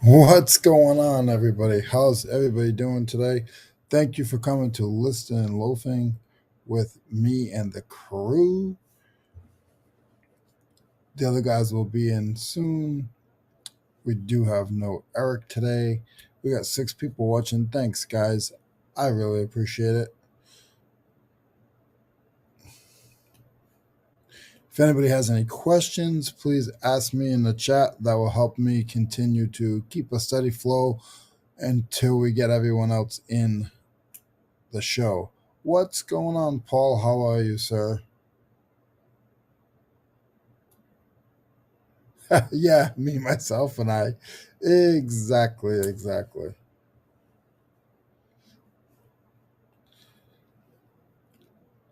What's going on, everybody? How's everybody doing today? Thank you for coming to Listen and Loafing with me and the crew. The other guys will be in soon. We do have no Eric today. We got 6 people watching. Thanks, guys. I really appreciate it. If anybody has any questions, please ask me in the chat. That will help me continue to keep a steady flow until we get everyone else in the show. What's going on, Paul? How are you, sir? Yeah, me, myself, and I. Exactly, exactly.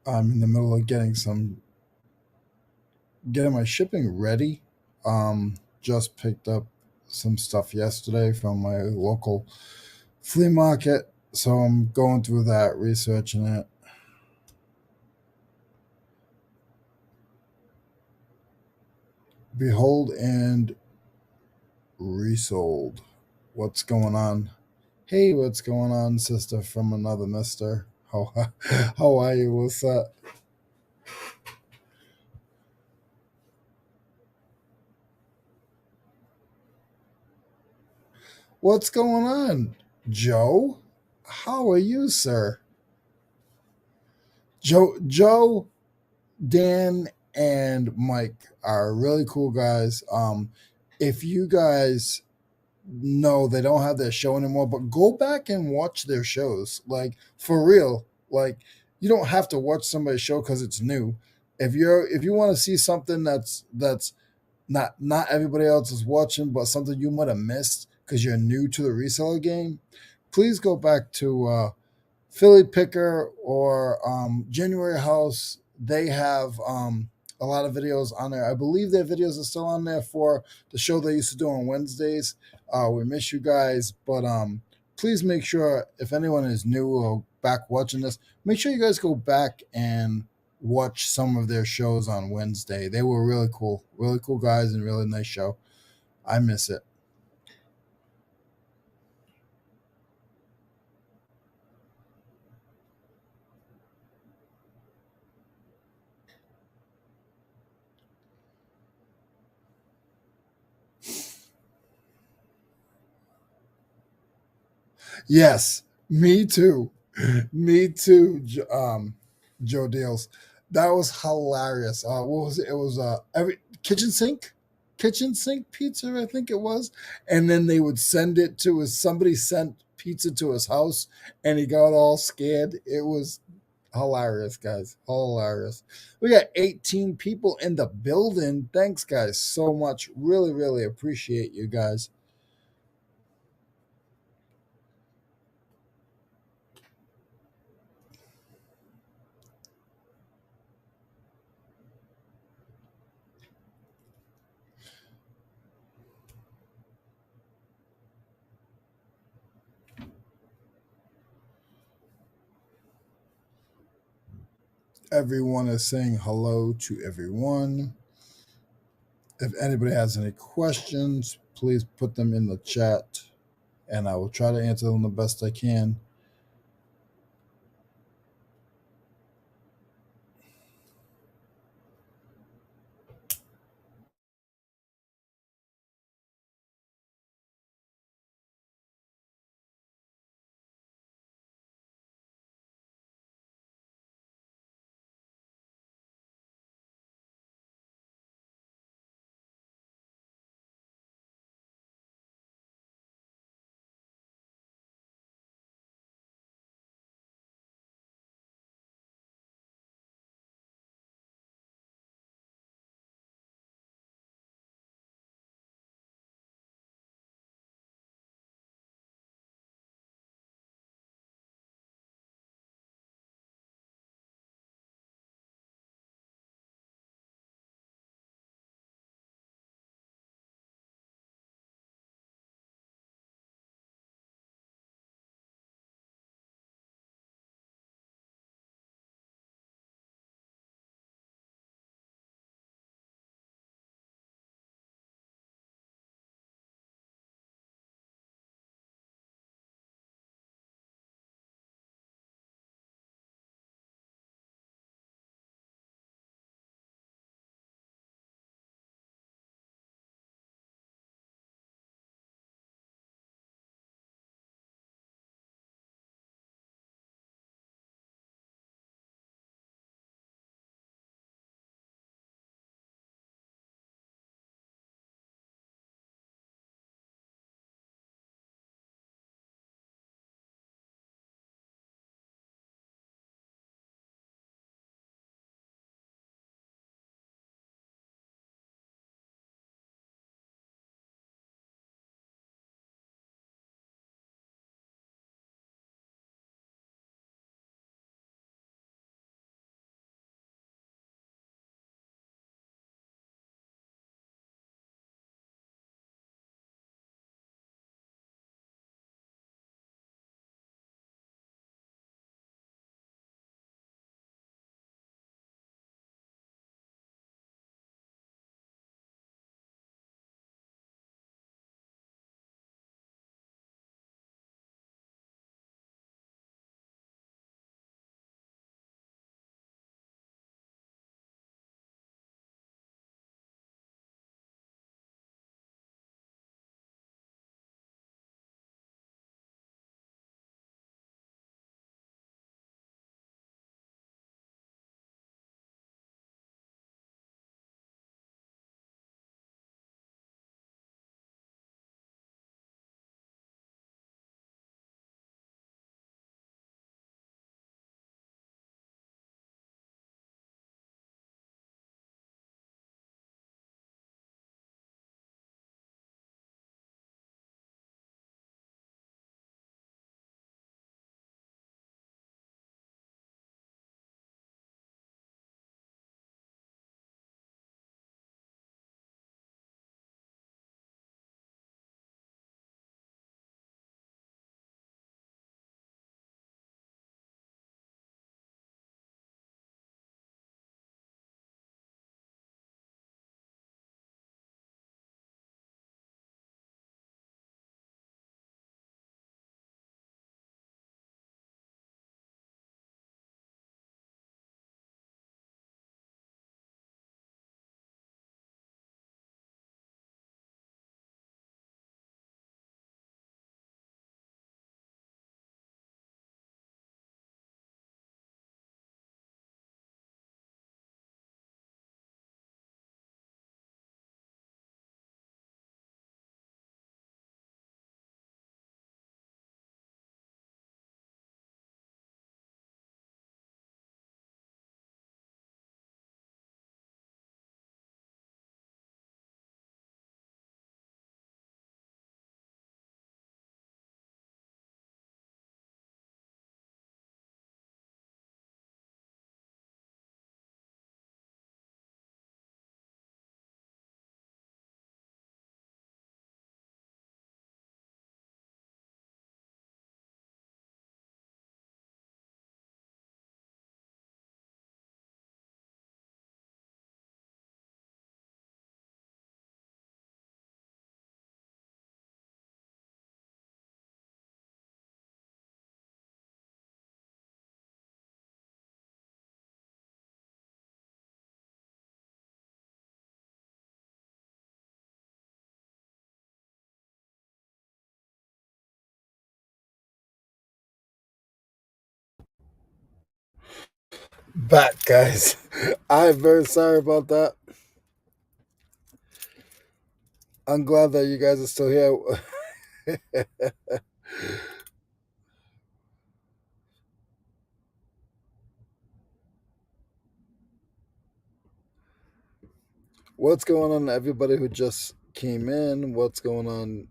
I'm in the middle of getting my shipping ready. Just picked up some stuff yesterday from my local flea market, so I'm going through that, researching it. Behold and resold. What's going on? Hey, what's going on, sister from another mister? How how are you? What's up? What's going on, Joe? How are you, sir? Joe, Dan, and Mike are really cool guys. If you guys know they don't have their show anymore, but go back and watch their shows. Like for real. Like you don't have to watch somebody's show because it's new. If you want to see something that's not everybody else is watching, but something you might have missed because you're new to the reseller game, please go back to Philly Picker or January House. They have a lot of videos on there. I believe their videos are still on there for the show they used to do on Wednesdays. We miss you guys, but please make sure if anyone is new or back watching this, make sure you guys go back and watch some of their shows on Wednesday. They were really cool guys, and really nice show. I miss it. Yes, me too. Me too, Joe Deals. That was hilarious. What was it? It was every kitchen sink pizza, I think it was. And then they would send it to his. Somebody sent pizza to his house, and he got all scared. It was hilarious, guys. Hilarious. We got 18 people in the building. Thanks, guys, so much. Really, really appreciate you guys. Everyone is saying hello to everyone. If anybody has any questions, please put them in the chat and I will try to answer them the best I can. Back, guys. I'm very sorry about that. I'm glad that you guys are still here. What's going on, everybody who just came in? What's going on,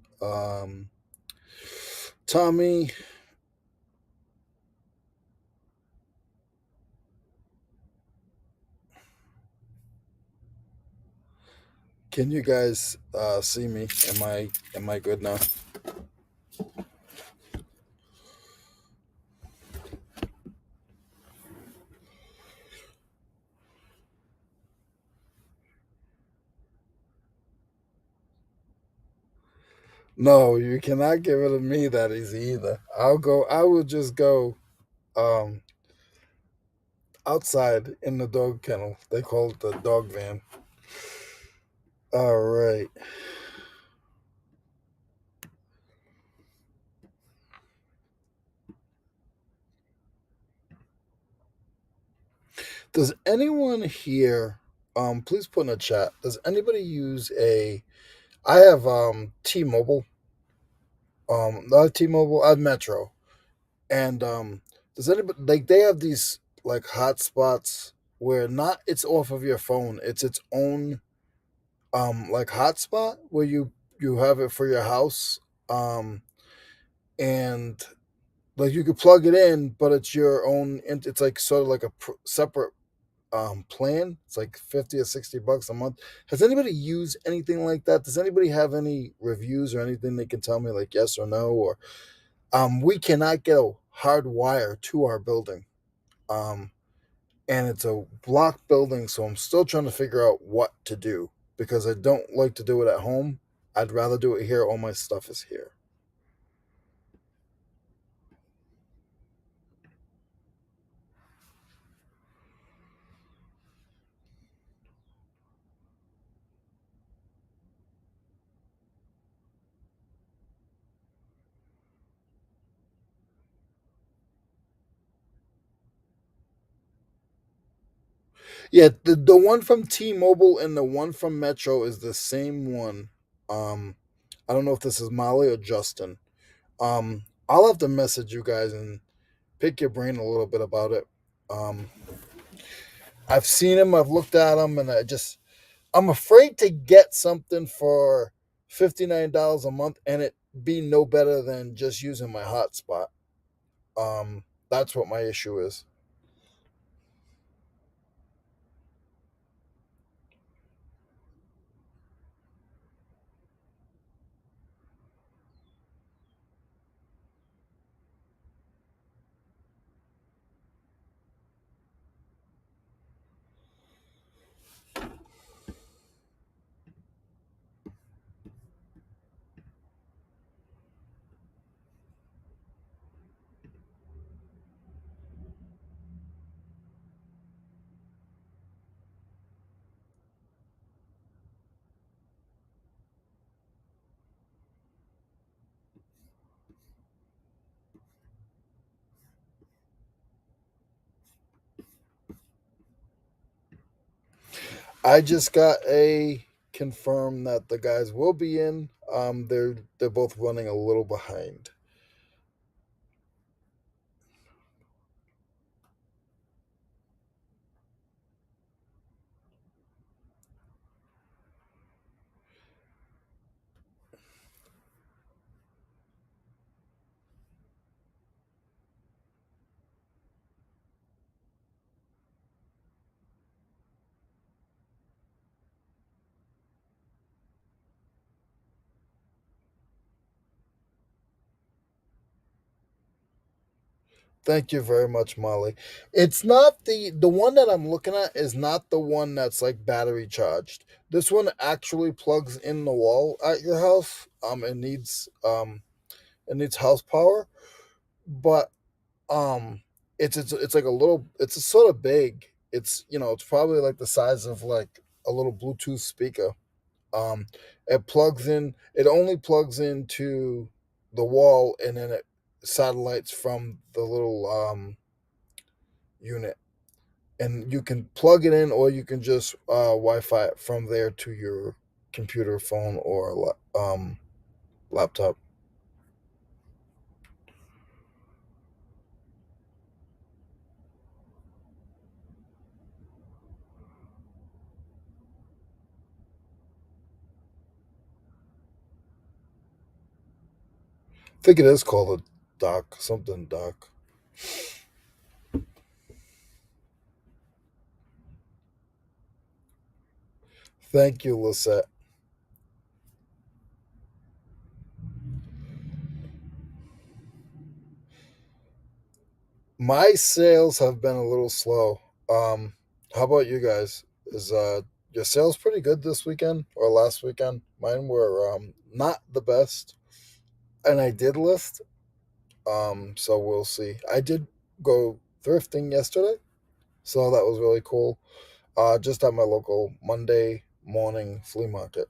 Tommy? Can you guys see me? Am I good now? No, you cannot get rid of me that easy either. I'll go. I will just go um, outside in the dog kennel. They call it the dog van. All right. Does anyone here? Please put in a chat. Does anybody use a? I have T-Mobile. Not T-Mobile. I have Metro. And does anybody like they have these like hotspots where not it's off of your phone, it's its own like hotspot where you have it for your house, um and like you could plug it in, but it's your own. It's like sort of like a separate plan. It's like 50 or $60 a month. Has anybody used anything like that? Does anybody have any reviews or anything they can tell me like yes or no? Or we cannot get a hard wire to our building. Um, and it's a block building, so I'm still trying to figure out what to do because I don't like to do it at home. I'd rather do it here. All my stuff is here. Yeah, the one from T-Mobile and the one from Metro is the same one. I don't know if this is Molly or Justin. I'll have to message you guys and pick your brain a little bit about it. Um, I've seen them, I've looked at them, and I'm afraid to get something for $59 a month and it be no better than just using my hotspot. That's what my issue is. I just got a confirm that the guys will be in. They're both running a little behind. Thank you very much, Molly. It's not the one that I'm looking at is not the one that's like battery charged. This one actually plugs in the wall at your house. It needs house power, but it's like a little. It's a sort of big. It's probably like the size of like a little Bluetooth speaker. Um, it plugs in. It only plugs into the wall, and then it satellites from the little unit. and you can plug it in, or you can just Wi-Fi it from there to your computer, phone, or laptop. I think it is called a dock, something dock. Thank you, Lisette. My sales have been a little slow. How about you guys? Is your sales pretty good this weekend or last weekend? Mine were not the best, and I did list. So we'll see. I did go thrifting yesterday, so that was really cool. Just at my local Monday morning flea market.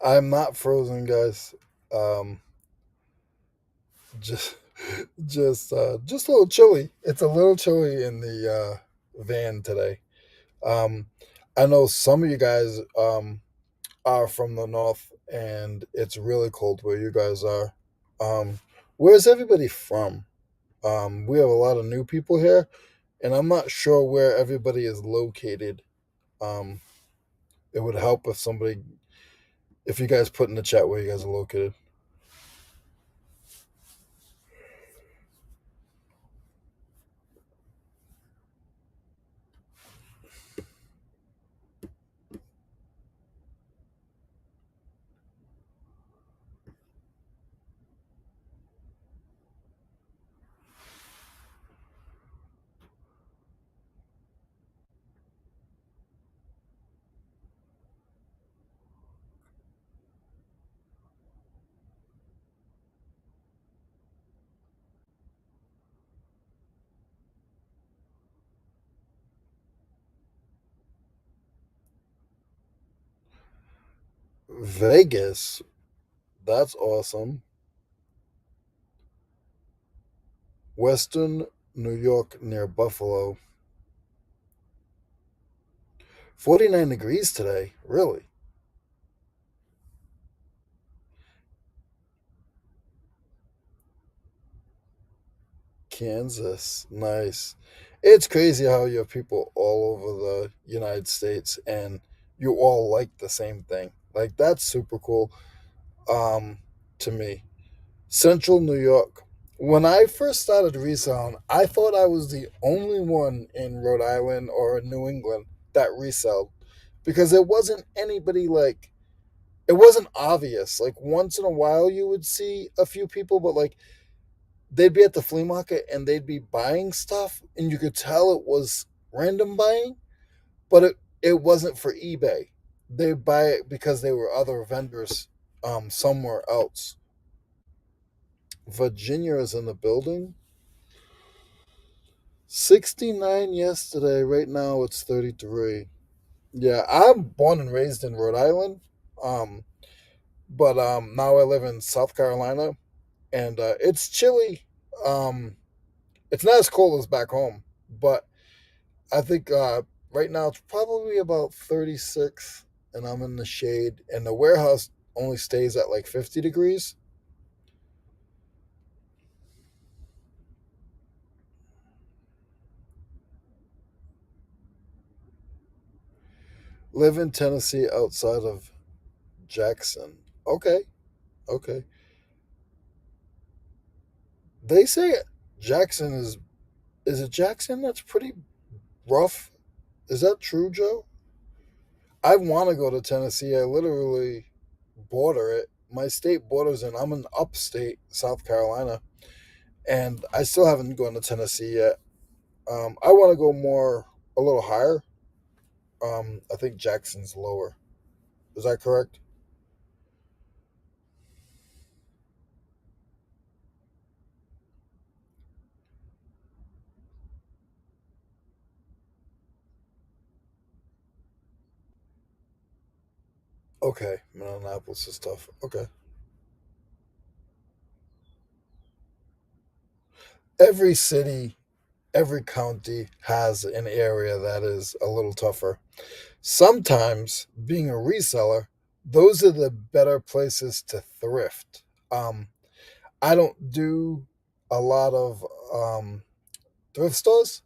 I'm not frozen, guys. Um, just, just a little chilly. It's a little chilly in the van today. Um, I know some of you guys are from the north, and it's really cold where you guys are. Where's everybody from? We have a lot of new people here, and I'm not sure where everybody is located. Um, it would help if you guys put in the chat where you guys are located. Vegas, that's awesome. Western New York near Buffalo. 49 degrees today. Really? Kansas. Nice. It's crazy how you have people all over the United States and you all like the same thing. Like that's super cool um to me. Central New York. When I first started reselling, I thought I was the only one in Rhode Island or New England that reselled because it wasn't anybody like it wasn't obvious. Like once in a while you would see a few people, but like they'd be at the flea market and they'd be buying stuff and you could tell it was random buying, but it wasn't for eBay. They'd buy it because they were other vendors somewhere else. Virginia is in the building. 69 yesterday. Right now it's 33. Yeah, I'm born and raised in Rhode Island. Um, but now I live in South Carolina, and it's chilly. Um, it's not as cold as back home, but I think right now it's probably about 36, and I'm in the shade, and the warehouse only stays at like 50 degrees. Live in Tennessee outside of Jackson. Okay, okay. They say Jackson is it Jackson that's pretty rough? Is that true, Joe? I want to go to Tennessee. I literally border it. My state borders, and I'm in upstate South Carolina, and I still haven't gone to Tennessee yet. I want to go more a little higher. I think Jackson's lower. Is that correct? Okay, Minneapolis is tough. Okay, every city, every county has an area that is a little tougher. Sometimes, being a reseller, those are the better places to thrift. Um, I don't do a lot of thrift stores,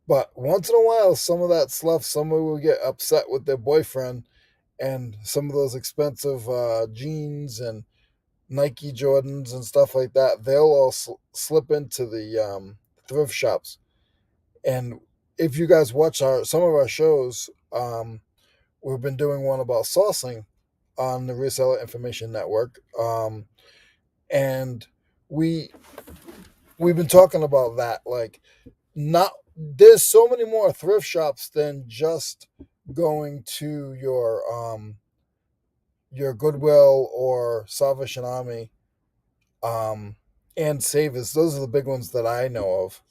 but once in a while, some of that stuff, somebody will get upset with their boyfriend, and some of those expensive jeans and Nike Jordans and stuff like that, they'll all slip into the thrift shops. And if you guys watch our some of our shows, we've been doing one about sourcing on the Reseller Information Network, and we we've been talking about that. Like, not there's so many more thrift shops than just going to your Goodwill or Salvation Army, and Savers. Those are the big ones that I know of.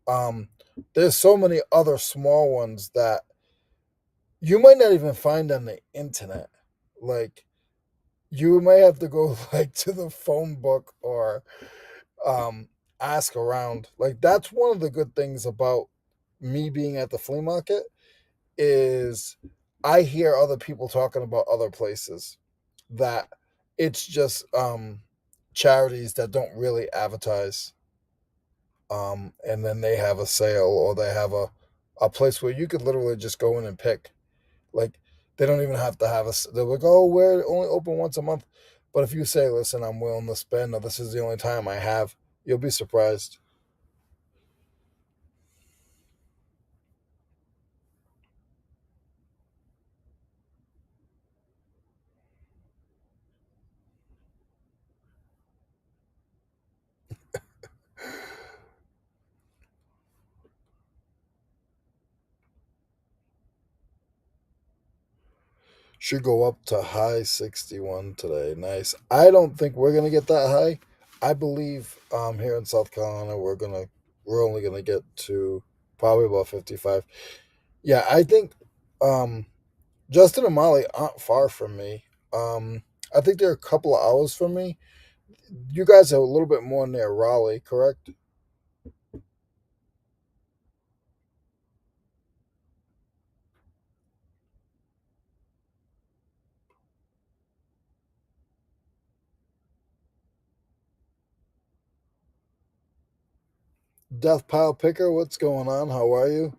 Um, there's so many other small ones that you might not even find on the internet. Like, you might have to go like to the phone book or um ask around. Like, that's one of the good things about me being at the flea market is I hear other people talking about other places that it's just charities that don't really advertise, and then they have a sale or they have a place where you could literally just go in and pick. Like, they don't even have to have they're like, oh, we're only open once a month. But if you say, listen, I'm willing to spend, or this is the only time I have, you'll be surprised. Should go up to high 61 today. Nice. I don't think we're gonna get that high. I believe here in South Carolina we're only gonna get to probably about 55. Yeah, I think um Justin and Molly aren't far from me. I think they're a couple of hours from me. You guys are a little bit more near Raleigh, correct? Death Pile Picker, what's going on? How are you?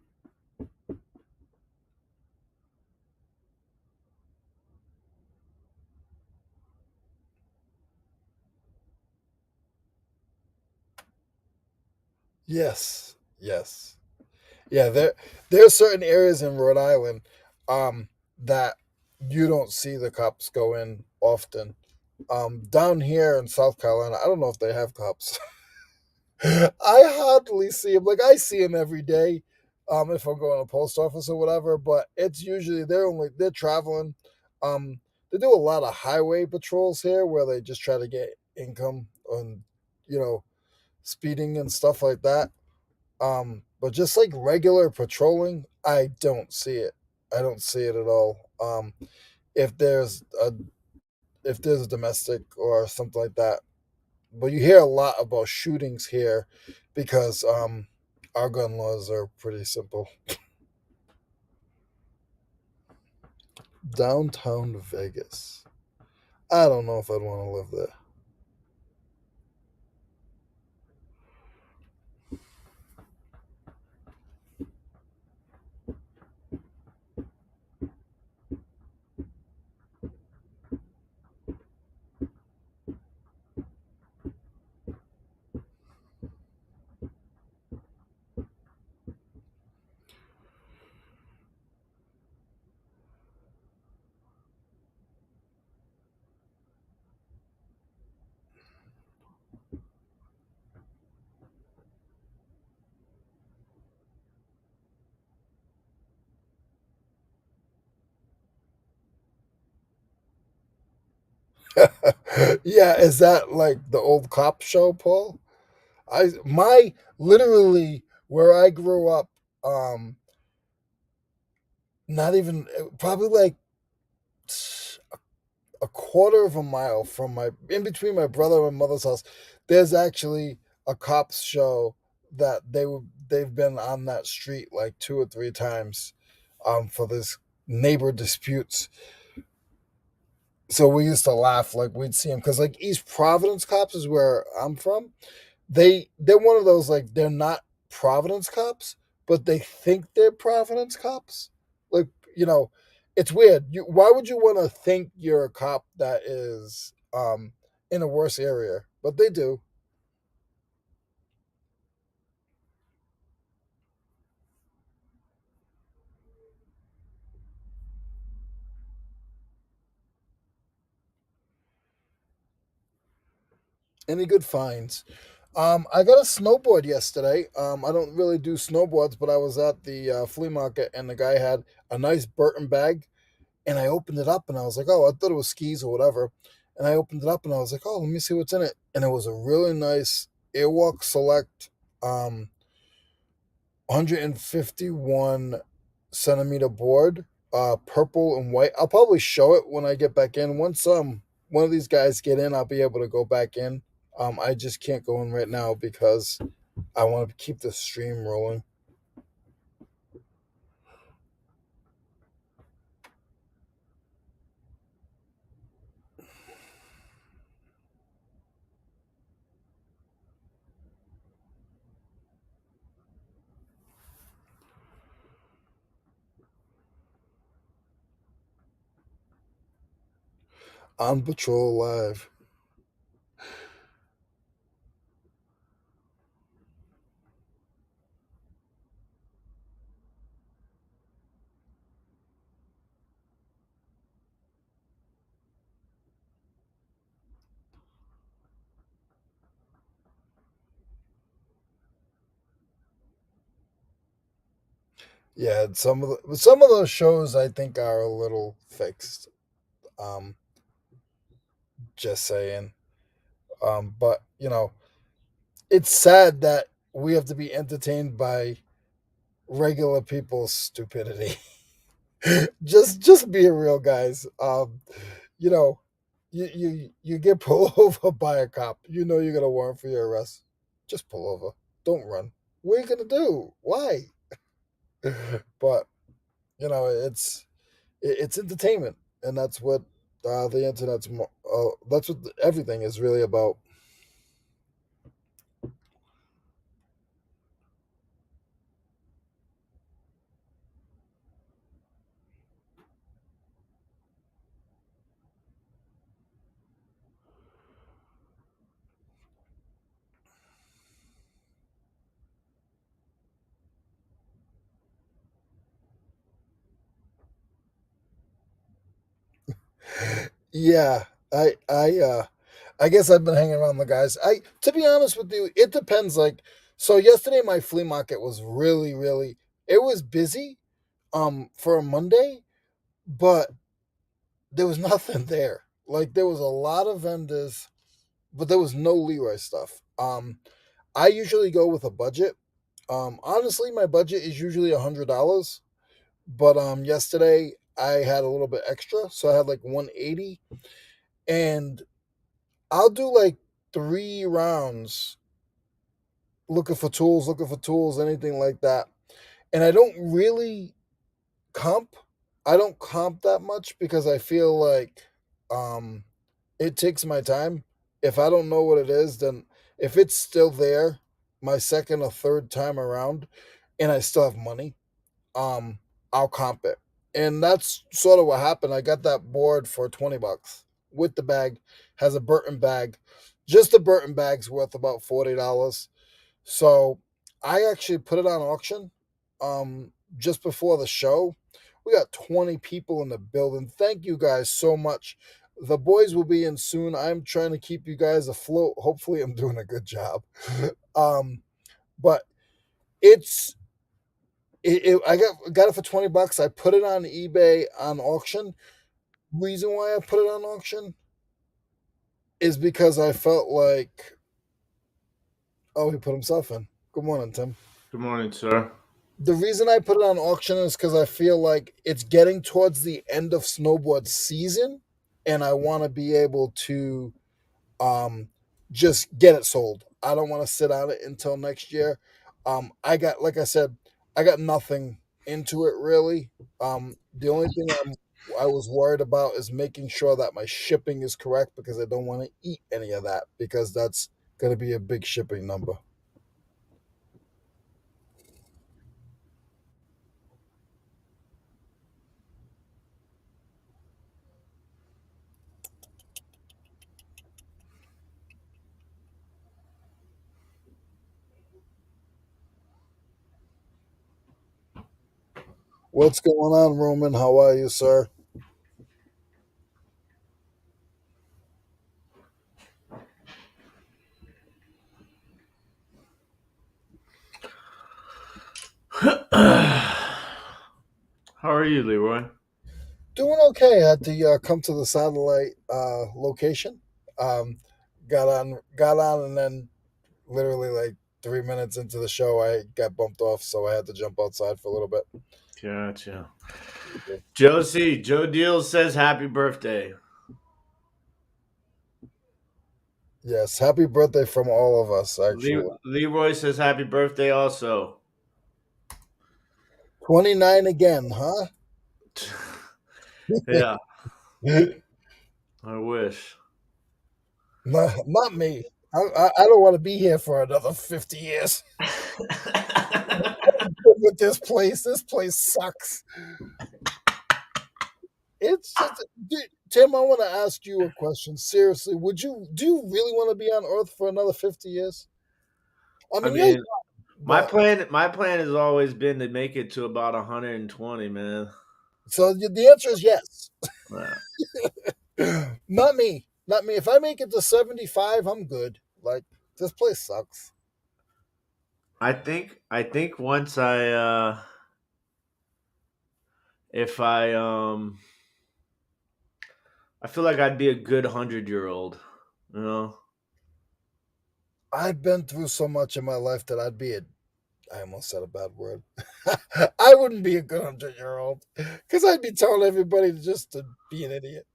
Yes, yes. Yeah, there are certain areas in Rhode Island um, that you don't see the cops go in often. Down here in South Carolina, I don't know if they have cops. I hardly see them. Like, I see them every day, if I'm going to the post office or whatever. But it's usually they're traveling. They do a lot of highway patrols here where they just try to get income on, you know, speeding and stuff like that. But just like regular patrolling, I don't see it. I don't see it at all. if there's a if there's a domestic or something like that. But you hear a lot about shootings here because our gun laws are pretty simple. Downtown Vegas. I don't know if I'd want to live there. Yeah, is that like the old cop show, Paul? I my literally where I grew up, not even probably like a quarter of a mile from my in between my brother and my mother's house, there's actually a cops show that they've been on that street like two or three times for this neighbor disputes. So we used to laugh like we'd see them because like East Providence cops is where I'm from. They're one of those like they're not Providence cops, but they think they're Providence cops. Like you know, it's weird. Why would you want to think you're a cop that is in a worse area? But they do. Any good finds? I got a snowboard yesterday. I don't really do snowboards, but I was at the flea market and the guy had a nice Burton bag, and I opened it up and I was like, oh, I thought it was skis or whatever. And I opened it up and I was like, oh, let me see what's in it. And it was a really nice Airwalk Select 151 centimeter board, purple and white. I'll probably show it when I get back in. Once one of these guys get in, I'll be able to go back in. I just can't go in right now because I want to keep the stream rolling. On patrol live. Yeah, some of those shows I think are a little fixed. Um, just saying. But you know, it's sad that we have to be entertained by regular people's stupidity. Just be real, guys. You know, you get pulled over by a cop. You know you're gonna warrant for your arrest. Just pull over. Don't run. What are you gonna do? Why? But it's entertainment, and that's what the internet's. That's what everything is really about. Yeah, I guess I've been hanging around the guys. I To be honest with you, it depends. Like, so yesterday my flea market was really it was busy for a Monday, but there was nothing there. Like there was a lot of vendors, but there was no Leroy stuff. I usually go with a budget. Honestly, my budget is usually $100, but yesterday I had a little bit extra, so I had like 180, and I'll do like 3 rounds looking for tools, anything like that. And I don't really comp. I don't comp that much because I feel like um it takes my time. If I don't know what it is, then if it's still there my second or third time around and I still have money, um, I'll comp it. And that's sort of what happened. I got that board for $20 with the bag, has a Burton bag. Just the Burton bag's worth about $40. So I actually put it on auction just before the show. We got 20 people in the building. Thank you guys so much. The boys will be in soon. I'm trying to keep you guys afloat. Hopefully I'm doing a good job. um but it's I got it for $20. I put it on eBay on auction. Reason why I put it on auction is because I felt like, oh, he put himself in. Good morning, Tim. Good morning, sir. The reason I put it on auction is because I feel like it's getting towards the end of snowboard season, and I want to be able to um, just get it sold. I don't want to sit on it until next year. I got, like I said, I got nothing into it really. The only thing I was worried about is making sure that my shipping is correct because I don't want to eat any of that because that's going to be a big shipping number. What's going on, Roman? How are you, sir? How are you, Leroy? Doing okay. I had to come to the satellite location. Um, got on, and then literally like 3 minutes into the show, I got bumped off, so I had to jump outside for a little bit. Gotcha. Josie, Joe Deal says happy birthday. Yes, happy birthday from all of us. Actually, Leroy says happy birthday also. 29 again, huh? Yeah, I wish. Not me. I don't want to be here for another 50 years. With this place. This place sucks. It's just, Tim. I want to ask you a question. Seriously, would you do you really want to be on Earth for another 50 years? I I mean, yeah, mean, but my plan has always been to make it to about 120, man. so the answer is yes. Yeah. Not me. Not me. If I make it to 75, I'm good. Like this place sucks. I think once if I feel like I'd be a good 100-year-old, you know? I've been through so much in my life that I'd be a. I almost said a bad word. I wouldn't be a good 100-year-old because I'd be telling everybody just to be an idiot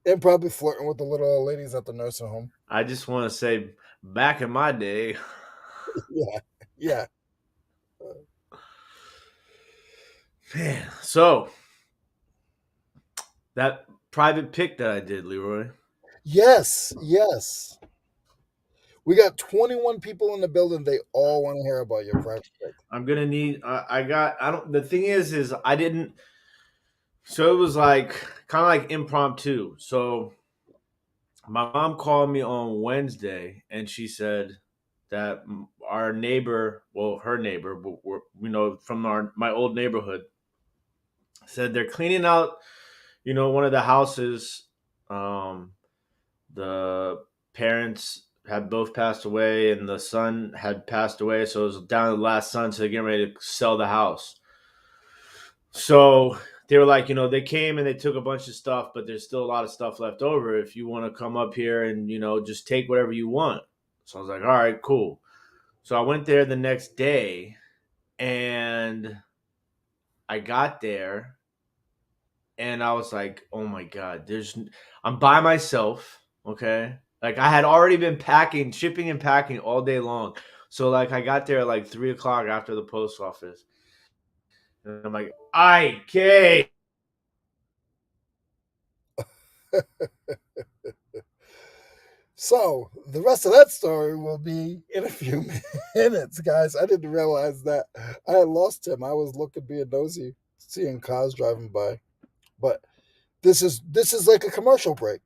and probably flirting with the little old ladies at the nursing home. I just want to say back in my day, Yeah, yeah. man. So, that private pick that I did, Leroy. Yes, yes. We got 21 people in the building. They all want to hear about your private pick. I'm gonna need. I got. I don't. The thing is I didn't. So it was like kind of like impromptu. So my mom called me on Wednesday, and she said that our neighbor, well, her neighbor, from my old neighborhood, said they're cleaning out, one of the houses. Um, the parents had both passed away, and the son had passed away, so it was down to the last son. So they're getting ready to sell the house. So they were like, they came and they took a bunch of stuff, but there's still a lot of stuff left over. If you want to come up here and just take whatever you want. So I was like, all right, cool. So I went there the next day, and I got there and I was like, "Oh my god, I'm by myself." Okay, like I had already been packing, shipping, and packing all day long. So like I got there at like 3 o'clock after the post office, and I'm like, "Okay." So the rest of that story will be in a few minutes, guys. I didn't realize that I had lost him. I was looking, being nosy, seeing cars driving by. But this is like a commercial break.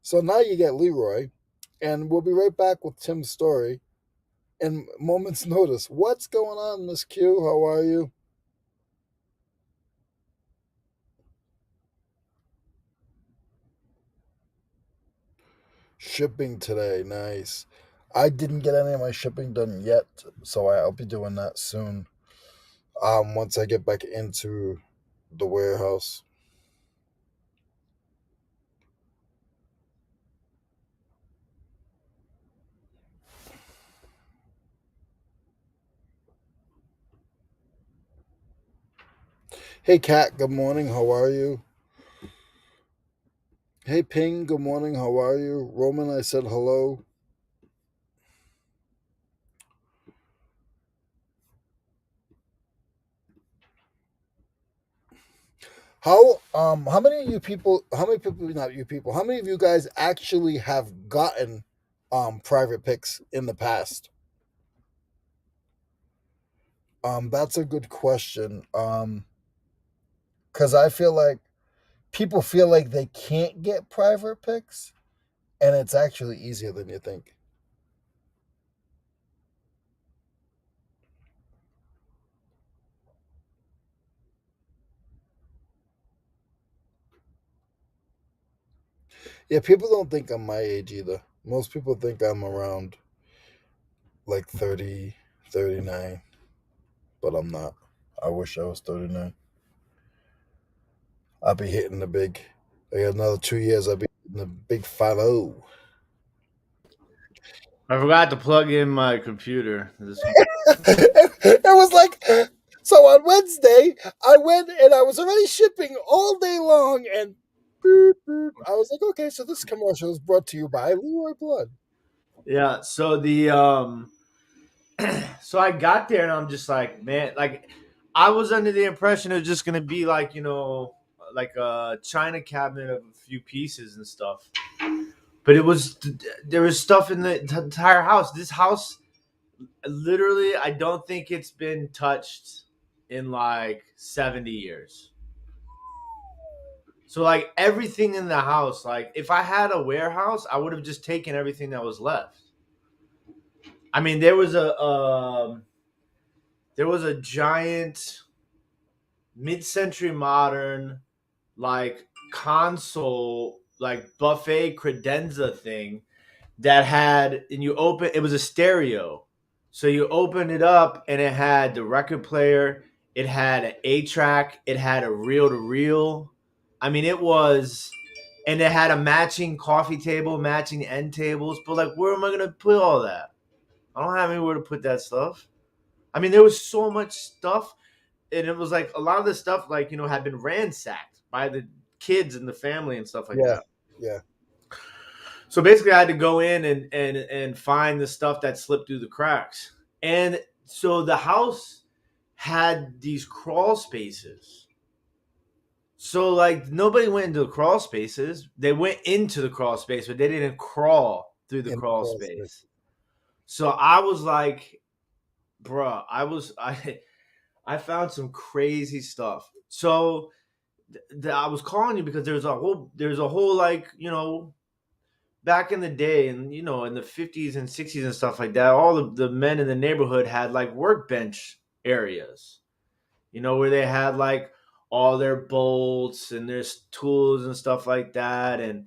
So now you get Leroy, and we'll be right back with Tim's story in moments notice. What's going on, Miss Q? How are you? Shipping today, nice. I didn't get any of my shipping done yet, so I'll be doing that soon. Once I get back into the warehouse. Hey, Kat. Good morning. How are you? Hey, Ping. Good morning. How are you? Roman, I said hello. How many of you people? How many people? Not you people. How many of you guys actually have gotten private picks in the past? That's a good question. Because I feel like people feel like they can't get private picks, and it's actually easier than you think. Yeah, people don't think I'm my age either. Most people think I'm around like 30, 39, but I'm not. I wish I was 39. I'll be hitting the big. I got another 2 years. I'll be hitting the big 5-0. I forgot to plug in my computer this It was like, so on Wednesday, I went and I was already shipping all day long, and boop, boop. I was like, okay, so this commercial is brought to you by Leroy Blood. Yeah, so the so I got there and I'm just like, man, like I was under the impression it was just gonna be like, like a china cabinet of a few pieces and stuff. But there was stuff in the entire house. This house, literally, I don't think it's been touched in like 70 years. So like everything in the house, like if I had a warehouse, I would have just taken everything that was left. I mean, there was a giant mid-century modern like console like buffet credenza thing that had, and you open, it was a stereo, so you opened it up and it had the record player, it had an 8 track, it had a reel to reel. I mean, it was, and it had a matching coffee table, matching end tables. But like, where am I gonna put all that? I don't have anywhere to put that stuff. I mean, there was so much stuff, and it was like a lot of the stuff, like, had been ransacked by the kids and the family and stuff like Yeah, that. yeah. So basically, I had to go in and find the stuff that slipped through the cracks. And so the house had these crawl spaces. So like nobody went into the crawl spaces. They went into the crawl space, but they didn't crawl through the In the crawl crawl space. space. So I was like, bruh, I found some crazy stuff. So I was calling you because there's a whole like, back in the day, and in the 50s and 60s and stuff like that, all the men in the neighborhood had like workbench areas, where they had like all their bolts and their tools and stuff like that. And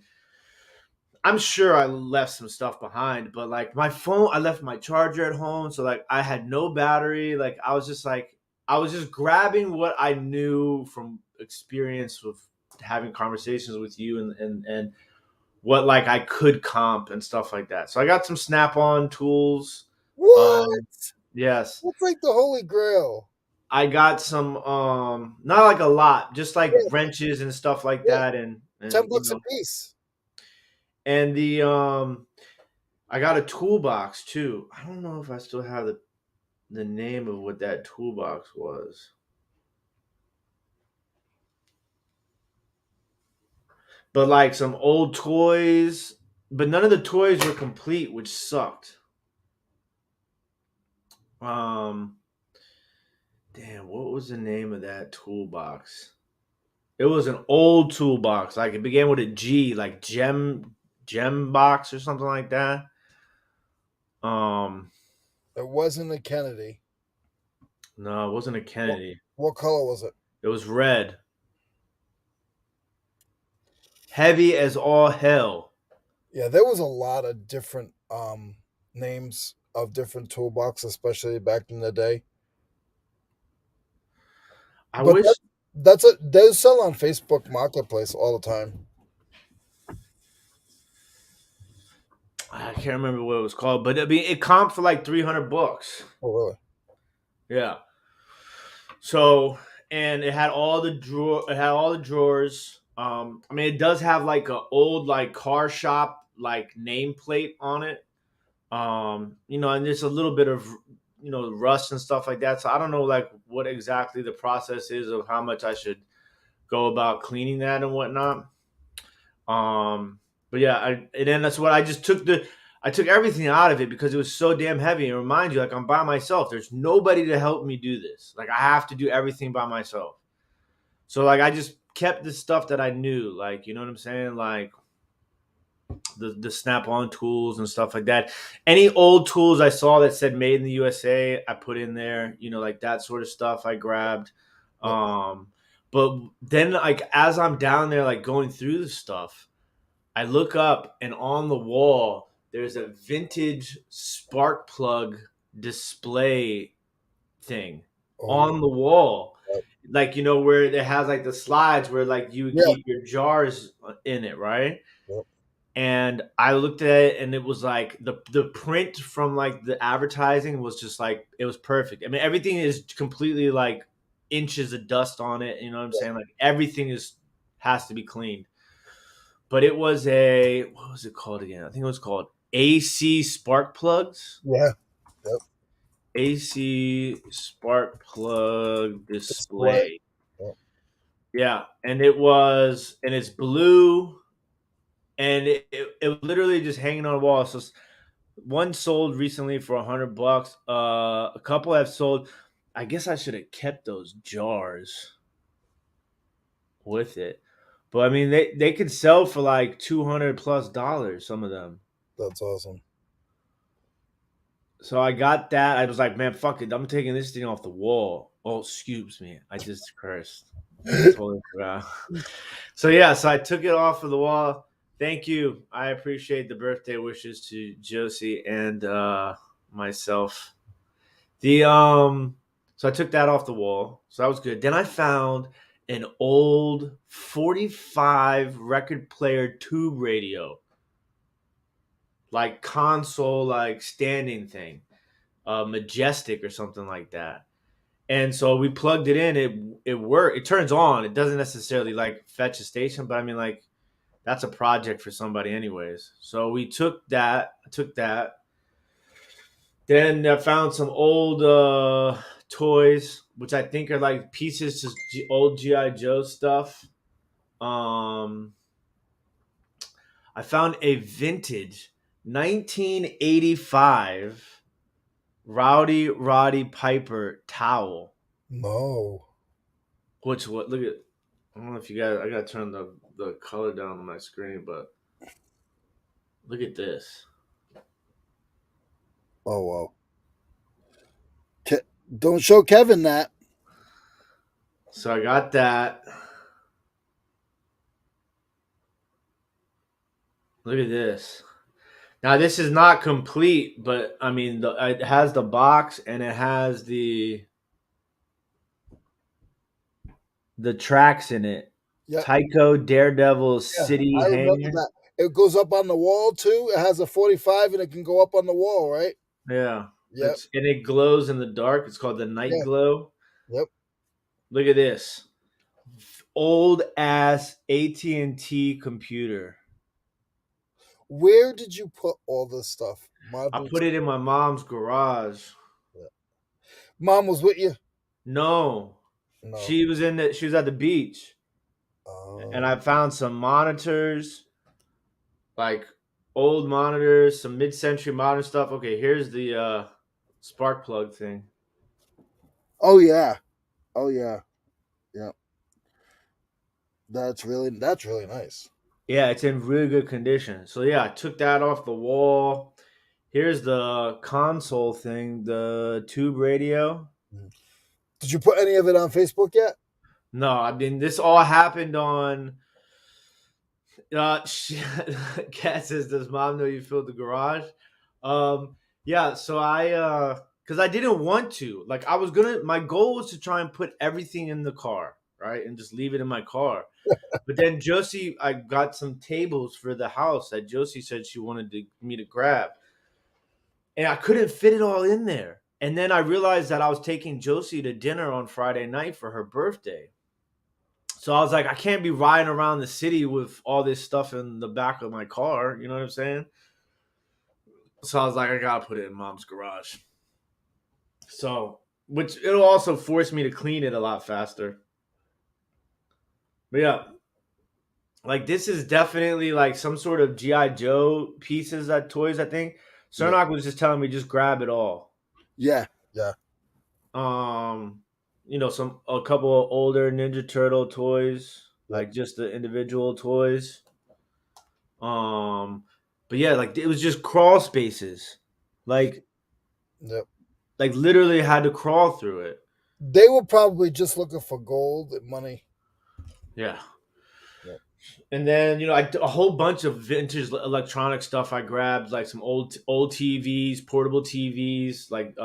I'm sure I left some stuff behind, but like my phone, I left my charger at home, so like I had no battery. Like I was just grabbing what I knew from experience with having conversations with you, and what like I could comp and stuff like that. So I got some Snap-on tools. What? Um, yes, That's like the holy grail. I got some not like a lot, just like Yeah, wrenches and stuff like yeah, that, ten and bucks a piece. and the I got a toolbox too. I don't know if I still have the name of what that toolbox was. But like some old toys, but none of the toys were complete, which sucked. Um Damn, what was the name of that toolbox? It was an old toolbox. Like it began with a G, like gem box or something like that. Um, It wasn't a Kennedy. no, it wasn't a What Kennedy. what color was it? It was red, heavy as all hell. Yeah, there was a lot of different names of different toolbox, especially back in the day. I But wish that's a they sell on Facebook Marketplace all the time. I can't remember what it was called, but I mean it comped for like 300 bucks. Oh, really? Yeah. So and it had all the drawer. It had all the drawers. I mean, it does have like a old like car shop like nameplate on it. And there's a little bit of rust and stuff like that. So I don't know like what exactly the process is of how much I should go about cleaning that and whatnot. But yeah, and then that's what I just took I took everything out of it because it was so damn heavy. And remind you, like I'm by myself. There's nobody to help me do this. Like I have to do everything by myself. So like I just kept the stuff that I knew, like you know what I'm saying, like the snap on tools and stuff like that. Any old tools I saw that said made in the USA, I put in there, like that sort of stuff I grabbed. Yep. Um, but then like as I'm down there like going through the stuff, I look up and on the wall there's a vintage spark plug display thing Oh, on the wall. yep. Like where it has like the slides where like you would Yeah. keep your jars in it, right? Yep. And I looked at it and it was like the print from like the advertising was just like it was perfect. I mean everything is completely like inches of dust on it, you know what I'm saying? Like everything is has to be cleaned. But it was a what was it called again? I think it was called AC spark plugs. Yeah. Yep. AC spark plug Display. display. Yep. Yeah, and it's blue and it literally just hanging on a wall. So one sold recently for 100 bucks. A couple have sold. I guess I should have kept those jars with it, but I mean they could sell for like $200 plus. Some of them. That's awesome. So I got that. I was like, man, fuck it. I'm taking this thing off the wall. Oh, excuse me. I just cursed. I totally forgot. So yeah, so I took it off of the wall. Thank you. I appreciate the birthday wishes to Josie and myself. The so I took that off the wall. So that was good. Then I found an old 45 record player tube radio, like console, like standing thing, Majestic or something like that. And so we plugged it in. It worked. It turns on. It doesn't necessarily like fetch a station, but I mean like that's a project for somebody anyways. So we took that. I took that. Then I found some old toys, which I think are like pieces to old GI Joe stuff. Um, I found a vintage 1985 Rowdy Roddy Piper towel. No. Which what look at I don't know if you guys I gotta turn the color down on my screen, but look at this. Oh, wow. Don't show Kevin that. So I got that. Look at this. Now this is not complete, but I mean it has the box and it has the tracks in it. Yeah. Tycho Daredevil Yeah. City I remember Hanger. that. It goes up on the wall too. It has a 45 and it can go up on the wall, right? Yeah. Yep. And it glows in the dark. It's called the Night Yeah. Glow. Yep. Look at this old ass AT&T computer. Where did you put all this stuff? My I put boots. it in my mom's garage. Yeah. Mom was with you? No, No. she was at the beach, and Oh. I found some monitors, like old monitors, some mid-century modern stuff. Okay, here's the spark plug thing. Oh yeah. Oh yeah. Yeah. That's really nice. Yeah, it's in really good condition. So yeah, I took that off the wall. Here's the console thing, the tube radio. Mm. Did you put any of it on Facebook yet? No, I mean this all happened on. Cat says, "Does mom know you filled the garage?" Um, yeah. So because I didn't want to. Like, I was gonna. My goal was to try and put everything in the car, right, and just leave it in my car. But then Josie, I got some tables for the house that Josie said she wanted me to grab, and I couldn't fit it all in there. And then I realized that I was taking Josie to dinner on Friday night for her birthday. So I was like, I can't be riding around the city with all this stuff in the back of my car. You know what I'm saying? So I was like, I gotta put it in mom's garage. So, which it'll also force me to clean it a lot faster. But yeah, like this is definitely like some sort of GI Joe pieces that toys. I think Yep. Cernak was just telling me just grab it all. Yeah. Yeah. Um, some a couple of older Ninja Turtle toys, Yep. like just the individual toys. Um, but yeah, like it was just crawl spaces, like Yep. literally had to crawl through it. They were probably just looking for gold and money. Yeah, Yep. and then a whole bunch of vintage electronic stuff. I grabbed like some old TVs, portable TVs, like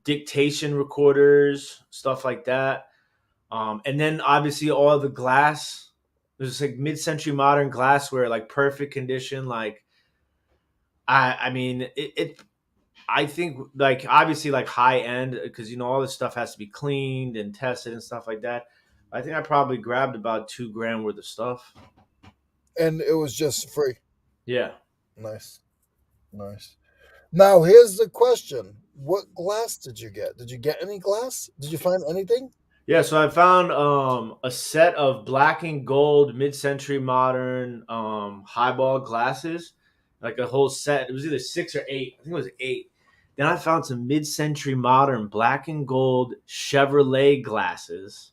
dictation recorders, stuff like that. And then obviously all the glass. There's like mid-century modern glassware, like perfect condition. Like I mean, it I think like obviously like high end because all this stuff has to be cleaned and tested and stuff like that. I think I probably grabbed about 2 grand worth of stuff. And it was just free. Yeah, Nice. Nice. Now here's the question. What glass did you get? Did you get any glass? Did you find anything? yeah. So I found a set of black and gold mid-century modern highball glasses, like a whole set. It was either 6 or 8. I think it was 8. Then I found some mid-century modern black and gold Chevrolet glasses.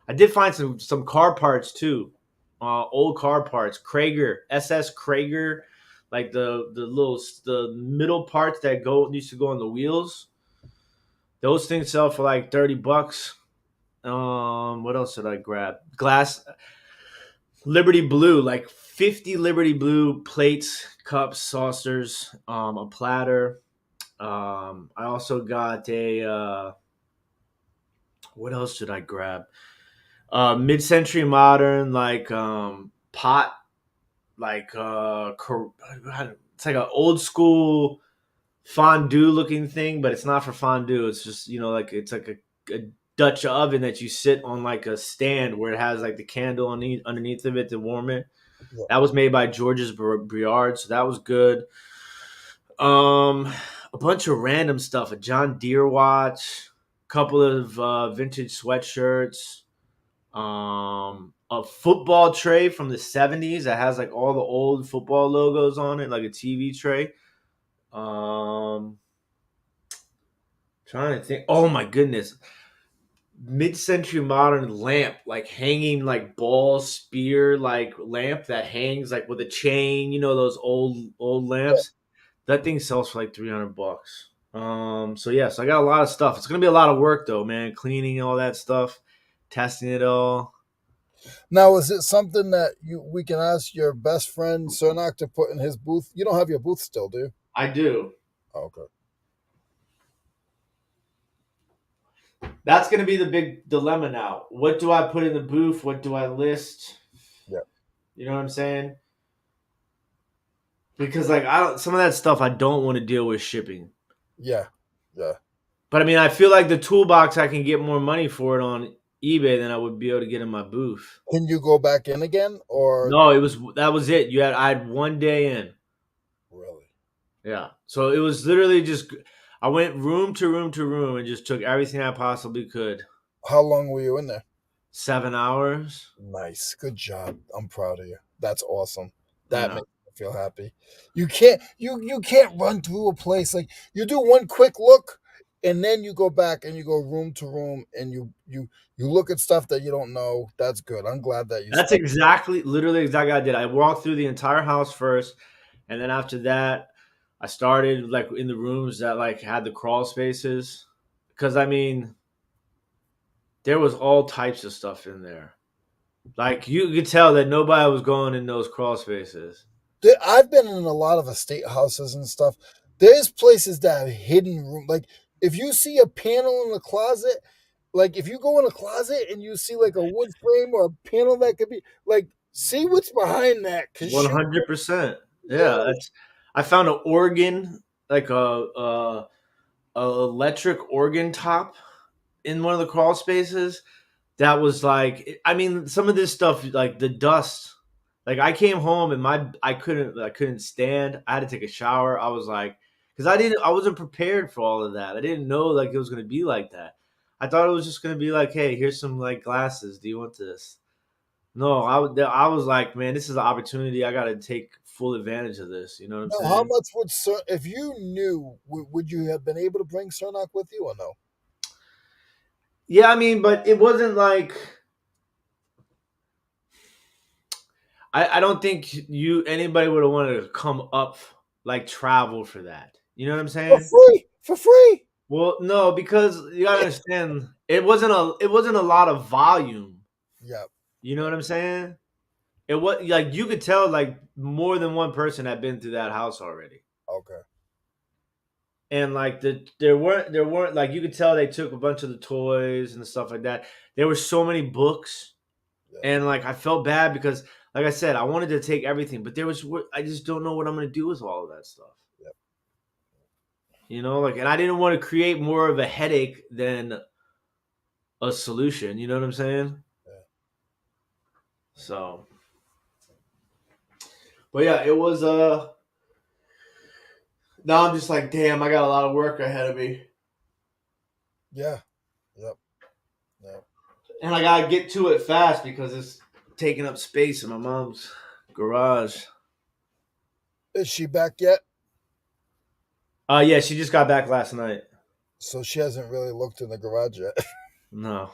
I did find some car parts too, old car parts. Krager, SS Krager, like the middle parts that go used to go on the wheels. Those things sell for like $30. What else did I grab? Glass Liberty Blue, like 50 Liberty Blue plates, cups, saucers, a platter. I also got a what else did I grab? Mid-century modern like pot, like it's like an old school fondue looking thing, but it's not for fondue. It's just like it's like a Dutch oven that you sit on like a stand where it has like the candle underneath of it to warm it. Yeah. That was made by George's Briard, so that was good. Um, a bunch of random stuff, a John Deere watch, a couple of vintage sweatshirts, a football tray from the 70s that has like all the old football logos on it, like a TV tray. Um, Trying to think. Oh my goodness. Mid-century modern lamp, like hanging like ball spear like lamp that hangs like with a chain, those old Yeah. lamps. That thing sells for like $300. So yeah, so I got a lot of stuff. It's gonna be a lot of work though, man. Cleaning all that stuff, testing it all. Now is it something that we can ask your best friend Cernak to put in his booth? You don't have your booth still, do you? I do. Oh, okay. That's going to be the big dilemma now. What do I put in the booth? What do I list? Yeah. You know what I'm saying? Because like I don't, some of that stuff I don't want to deal with shipping. Yeah. Yeah. But I mean, I feel like the toolbox I can get more money for it on eBay than I would be able to get in my booth. Can you go back in again, or No, it was that was it. I had 1 day in. really? Yeah. So it was literally just I went room to room to room and just took everything I possibly could. How long were you in there? 7 hours. Nice, good job. I'm proud of you. That's awesome. That Yeah. makes me feel happy. You can't run through a place like you do one quick look, and then you go back and you go room to room, and you look at stuff that you don't know. That's good. I'm glad that you That's spent. exactly literally exactly what I did. I walked through the entire house first, and then after that, I started like in the rooms that like had the crawl spaces. Cause I mean, there was all types of stuff in there. Like you could tell that nobody was going in those crawl spaces. I've been in a lot of estate houses and stuff. There's places that have hidden room. Like if you see a panel in the closet, like if you go in a closet and you see like a wood frame or a panel that could be like, see what's behind that. Cause One shoot, hundred percent. Yeah, yeah, that's. I found an organ, like a electric organ top in one of the crawl spaces. That was like, I mean, some of this stuff, like the dust. Like I came home and I couldn't stand. I had to take a shower. I was like, because I wasn't prepared for all of that. I didn't know like it was gonna be like that. I thought it was just gonna be like, hey, here's some like glasses. Do you want this? No, I was like, man, this is an opportunity. I got to take full advantage of this. You know what I'm now how saying? much would if you knew, would you have been able to bring Cernak with you or no? Yeah, I mean, but it wasn't like I don't think anybody would have wanted to come up like travel for that. You know what I'm For saying? free, for free. Well, no, because you gotta understand, it wasn't a lot of volume. Yep, You know yep. what I'm saying? It was like you could tell like more than one person had been through that house already. Okay. And like there weren't like you could tell they took a bunch of the toys and stuff like that. There were so many books, Yeah, and like I felt bad because, like I said, I wanted to take everything, but I just don't know what I'm gonna do with all of that stuff. yep. You know, like, and I didn't want to create more of a headache than a solution. You know what I'm saying? Yeah. So, but yeah, it was. Now I'm just like, damn, I got a lot of work ahead of me, Yeah. Yep. Yep. and I gotta get to it fast because it's taking up space in my mom's garage. Is she back yet? Yeah, she just got back last night. So she hasn't really looked in the garage yet. No.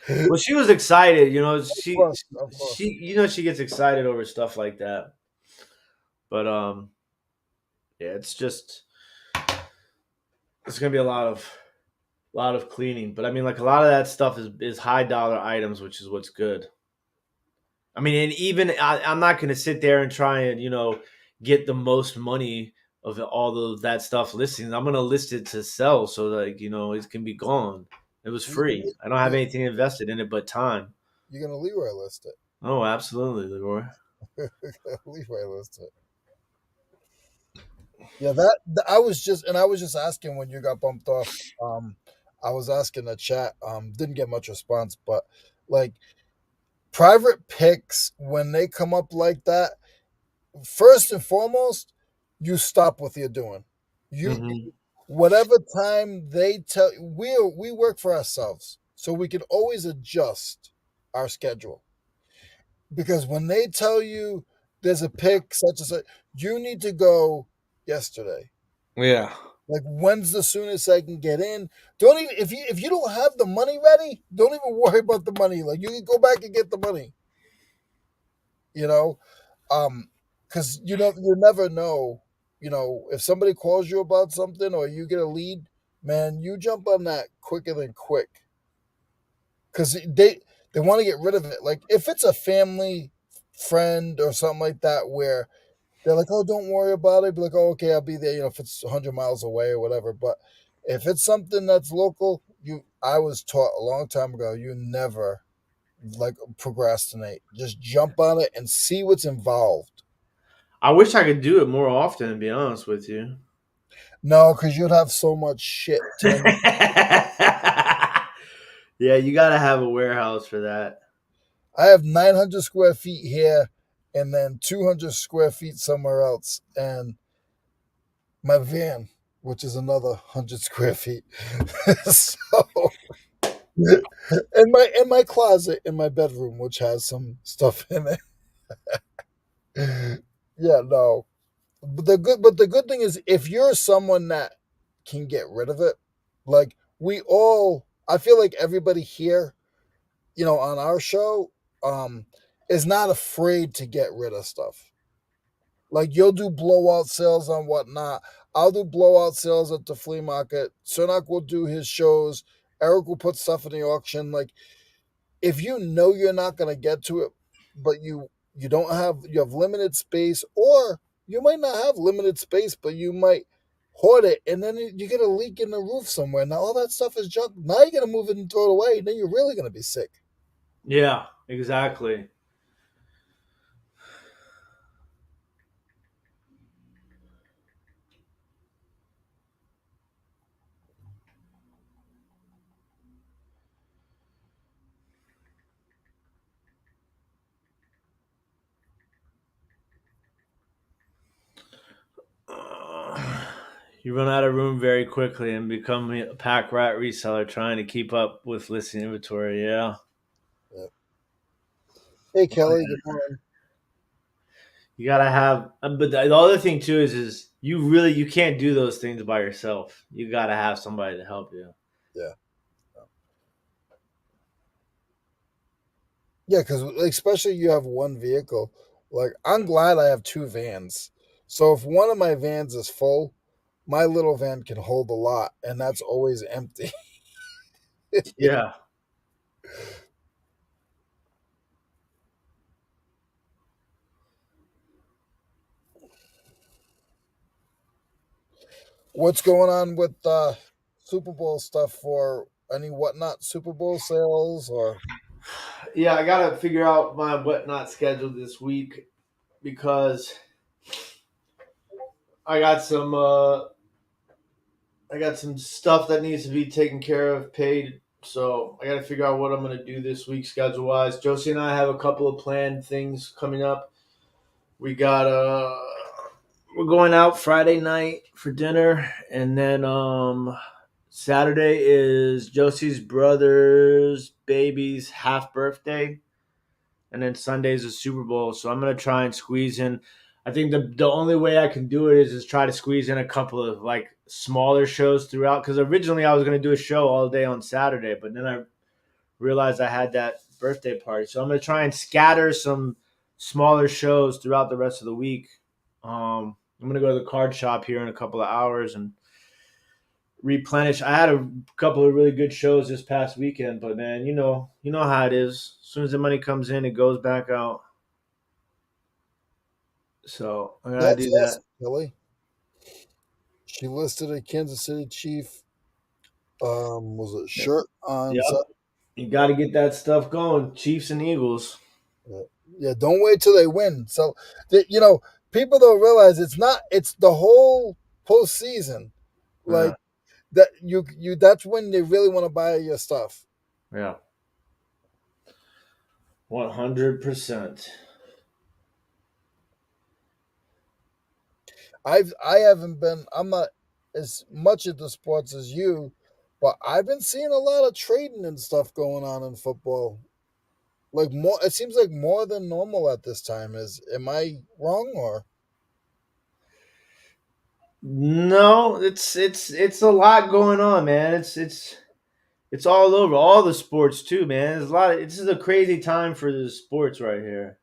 Well, she was excited, you know. Of course, of course. She gets excited over stuff like that. But yeah, it's gonna be a lot of cleaning. But I mean, like a lot of that stuff is high dollar items, which is what's good. I mean, and even I'm not gonna sit there and try and get the most money of all of that stuff listing. I'm gonna list it to sell so that it can be gone. It was You free. I don't have you anything invested in it but time. you're gonna Leroy list Oh, absolutely, Leroy. it. Leroy list it. Yeah, I was just asking when you got bumped off. I was asking the chat. Didn't get much response, but like private picks when they come up like that, first and foremost, you stop what you're doing. You Hmm. whatever time they tell we work for ourselves, so we can always adjust our schedule. Because when they tell you there's a pick such and such, you need to go yesterday. Yeah. Like when's the soonest I can get in? Don't even if you don't have the money ready, don't even worry about the money. Like you can go back and get the money. You know, because you never know. If somebody calls you about something or you get a lead, man, you jump on that quicker than quick. Because they want to get rid of it. Like if it's a family friend or something like that, where they're like, "Oh, don't worry about it." Be like, "Oh, okay, I'll be there." If it's 100 miles away or whatever. But if it's something that's local, I was taught a long time ago, you never like procrastinate. Just jump on it and see what's involved. I wish I could do it more often, to be honest with you. No, because you'd have so much shit turning. Yeah, you gotta have a warehouse for that. I have 900 square feet here, and then 200 square feet somewhere else, and my van, which is another 100 square feet. So, in my closet in my bedroom, which has some stuff in it. Yeah, no. But the good thing is, if you're someone that can get rid of it, like we all, I feel like everybody here, on our show, um, is not afraid to get rid of stuff. Like you'll do blowout sales on whatnot. I'll do blowout sales at the flea market. Sunak will do his shows. Eric will put stuff in the auction. Like if you know you're not gonna get to it, but you don't have you have limited space, or you might not have limited space, but you might hoard it, and then you get a leak in the roof somewhere. Now all that stuff is junk. Now you're gonna move it and throw it away. And then you're really gonna be sick. Yeah, exactly. You run out of room very quickly and become a pack rat reseller trying to keep up with listing inventory. Yeah. Yeah. Hey Kelly, good morning. You gotta have, but the other thing too is you can't do those things by yourself. You gotta have somebody to help you. Yeah. Yeah, because especially you have one vehicle. Like I'm glad I have two vans. So if one of my vans is full, my little van can hold a lot, and that's always empty. Yeah. What's going on with Super Bowl stuff for any whatnot Super Bowl sales or Yeah, I gotta figure out my whatnot schedule this week because I got some uh I got some stuff that needs to be taken care of, paid. So I got to figure out what I'm going to do this week, schedule wise. Josie and I have a couple of planned things coming up. We got we're going out Friday night for dinner, and then Saturday is Josie's brother's baby's half birthday, and then Sunday's the Super Bowl. So I'm gonna try and squeeze in. I think the only way I can do it is try to squeeze in a couple of like smaller shows throughout. Because originally I was gonna do a show all day on Saturday, but then I realized I had that birthday party. So I'm gonna try and scatter some smaller shows throughout the rest of the week. I'm gonna go to the card shop here in a couple of hours and replenish. I had a couple of really good shows this past weekend, but man, you know how it is. As soon as the money comes in, it goes back out. So I gotta that's do that. awesome, Kelly. She listed a Kansas City Chief was it shirt on Yep, Sunday. you Yeah, got to get that stuff going. Chiefs and Eagles. yeah. Yeah, don't wait till they win. So people don't realize it's the whole postseason. Yeah, Like that you that's when they really want to buy your stuff. yeah, 100%. I haven't been I'm not as much into sports as you, but I've been seeing a lot of trading and stuff going on in football. Like more it seems like more than normal at this time. Is am I wrong or No, it's a lot going on, man. It's all over, all the sports too, man. There's a lot of. This is a crazy time for the sports right here.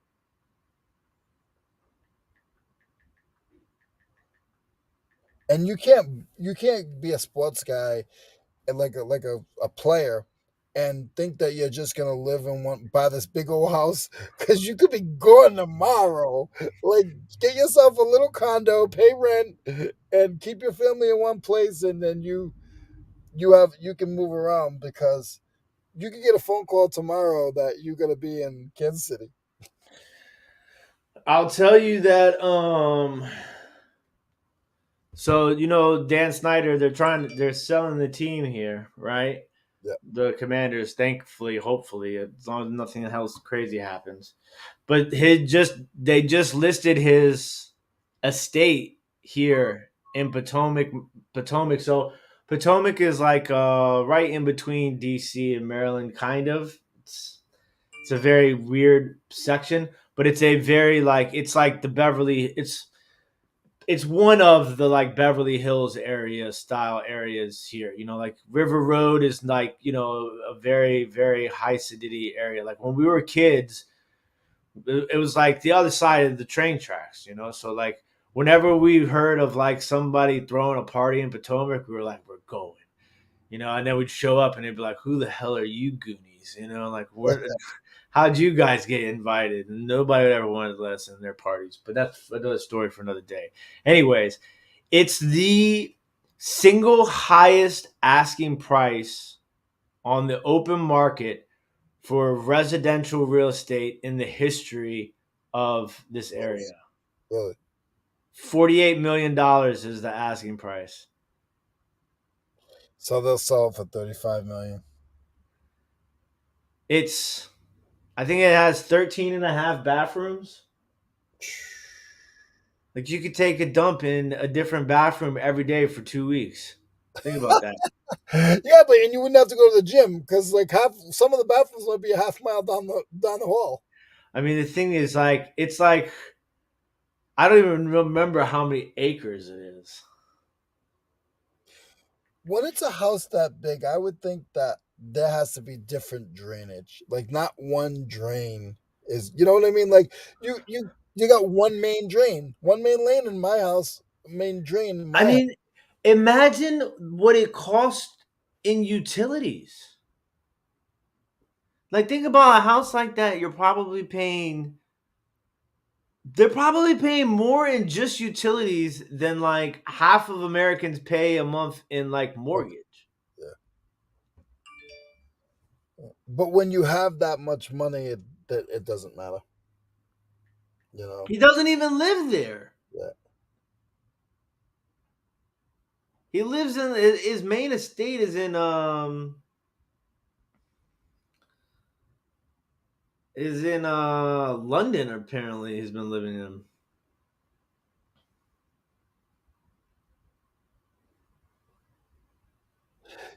and you can't be a sports guy and like a player and think that you're just gonna live in one buy this big old house because you could be gone tomorrow. Like get yourself a little condo, pay rent, and keep your family in one place, and then you can move around because you can get a phone call tomorrow that you're gonna be in Kansas City. I'll tell you that So Dan Snyder, they're selling the team here, right? Yeah. The Commanders, thankfully, hopefully, as long as nothing else crazy happens. But they just listed his estate here in Potomac. So Potomac is like right in between DC and Maryland, kind of. It's a very weird section, but it's a very like it's like the Beverly. It's one of the like Beverly Hills area style areas here. Like River Road is like a very very high acidity area. Like when we were kids, it was like the other side of the train tracks. So like whenever we heard of like somebody throwing a party in Potomac, we were like, we're going. And then we'd show up and they'd be like, who the hell are you Goonies? Like how'd you guys get invited? And nobody would ever wanted to let us in their parties. But that's another story for another day. Anyways, it's the single highest asking price on the open market for residential real estate in the history of this Really, area. really. $48 million is the asking price. So they'll sell it for 35 million. It's I think it has 13 and a half bathrooms. Like you could take a dump in a different bathroom every day for 2 weeks. Think about that. Yeah, but and you wouldn't have to go to the gym because like half some of the bathrooms might be a half mile down the hall. I mean, the thing is, like, it's like I don't even remember how many acres it is. When it's a house that big, I would think that there has to be different drainage. Like not one drain is, you know what I mean? Like you got one main drain, one main lane in my house, main drain in I my house. mean, imagine what it costs in utilities. Like, think about a house like that. They're probably paying more in just utilities than like half of Americans pay a month in like mortgage. Yeah. But when you have that much money, it doesn't matter. You know. He doesn't even live there. Yeah. He lives in his main estate is in London. Apparently, he's been living in.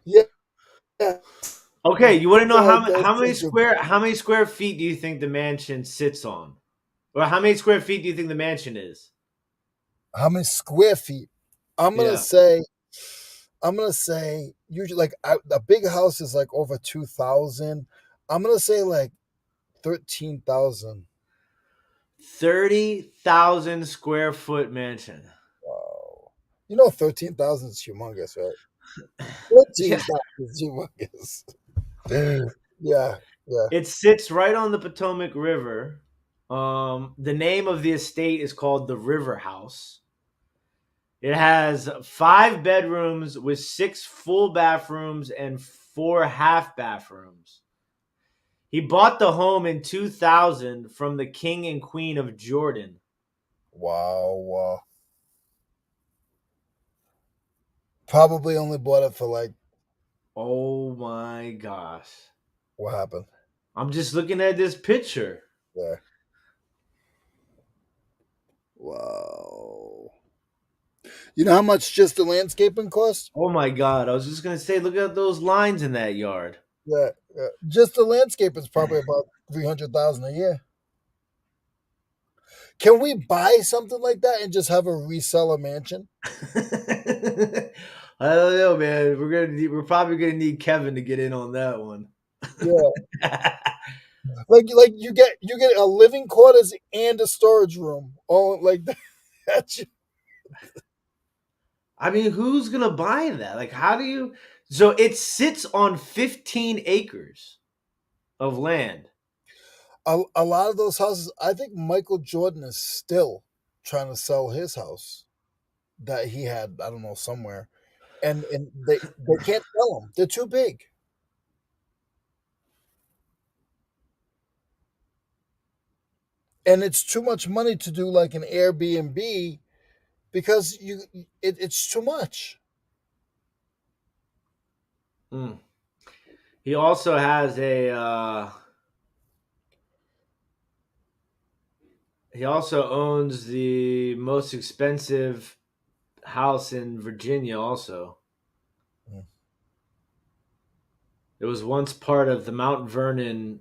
Yeah. Yeah. Okay, you want to know I how guess how many think of square feet do you think the mansion sits on, or how many square feet do you think the mansion is? how many square feet. I'm gonna Yeah, say I'm gonna say usually like a big house is like over 2,000. I'm gonna say like 13,000. 30,000 square foot mansion. Wow. 13,000 is humongous, right? Yeah, 13,000 is humongous. Yeah, yeah. it sits right on the Potomac River. The name of the estate is called the River House. It has 5 bedrooms with 6 full bathrooms and 4 half bathrooms. He bought the home in 2000 from the King and Queen of Jordan. Wow. Wow. Probably only bought it for like Oh my gosh. what happened? I'm just looking at this picture. Yeah. Wow. You know how much just the landscaping cost? Oh my god. I was just going to say, look at those lines in that yard. Yeah, yeah. Just the landscape is probably about 300,000 a year. Can we buy something like that and just have a reseller mansion? I don't know, man. We're probably gonna need Kevin to get in on that one. Yeah, like you get a living quarters and a storage room. Oh, like that. I mean, who's gonna buy that? Like, how do you? So it sits on 15 acres of land. A lot of those houses. I think Michael Jordan is still trying to sell his house that he had. I don't know somewhere, and they can't sell them. They're too big, and it's too much money to do like an Airbnb because it's too much. Mm. He also has a. He also owns the most expensive house in Virginia. Also, Mm. it was once part of the Mount Vernon,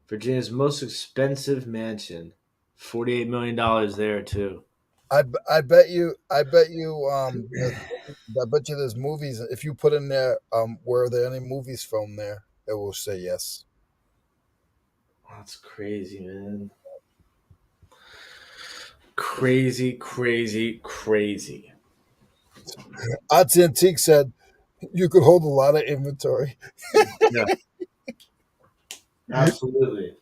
Virginia's most expensive mansion. $48 million there too. I bet you there's movies. If you put in there, were there any movies filmed there? It will say yes. That's crazy, man. Crazy, crazy, crazy. Odds Antique said you could hold a lot of inventory. Yeah, absolutely.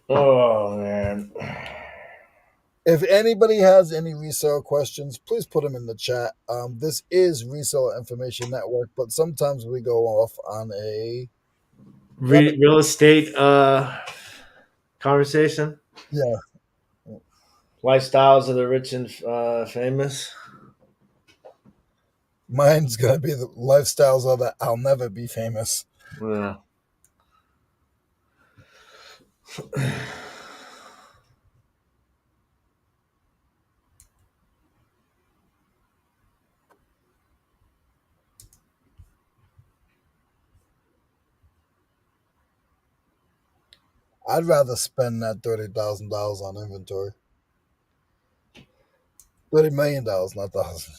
Oh man. If anybody has any resale questions, please put them in the chat. This is Resale Information Network, but sometimes we go off on a rabbit. Real estate conversation. Yeah, Lifestyles of the rich and famous. mine's gonna be the lifestyles of that. I'll never be famous. Yeah. I'd rather spend that $30,000 on inventory. $30 million, not thousand.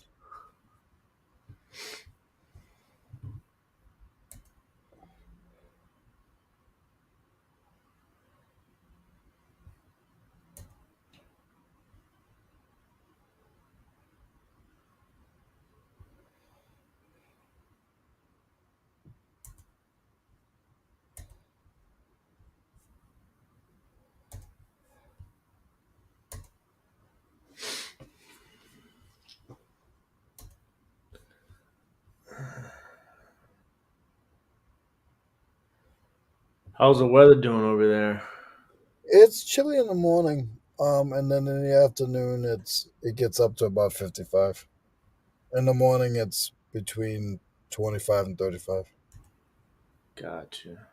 How's the weather doing over there? It's chilly in the morning, and then in the afternoon it gets up to about 55. In the morning, it's between 25 and 35. Gotcha.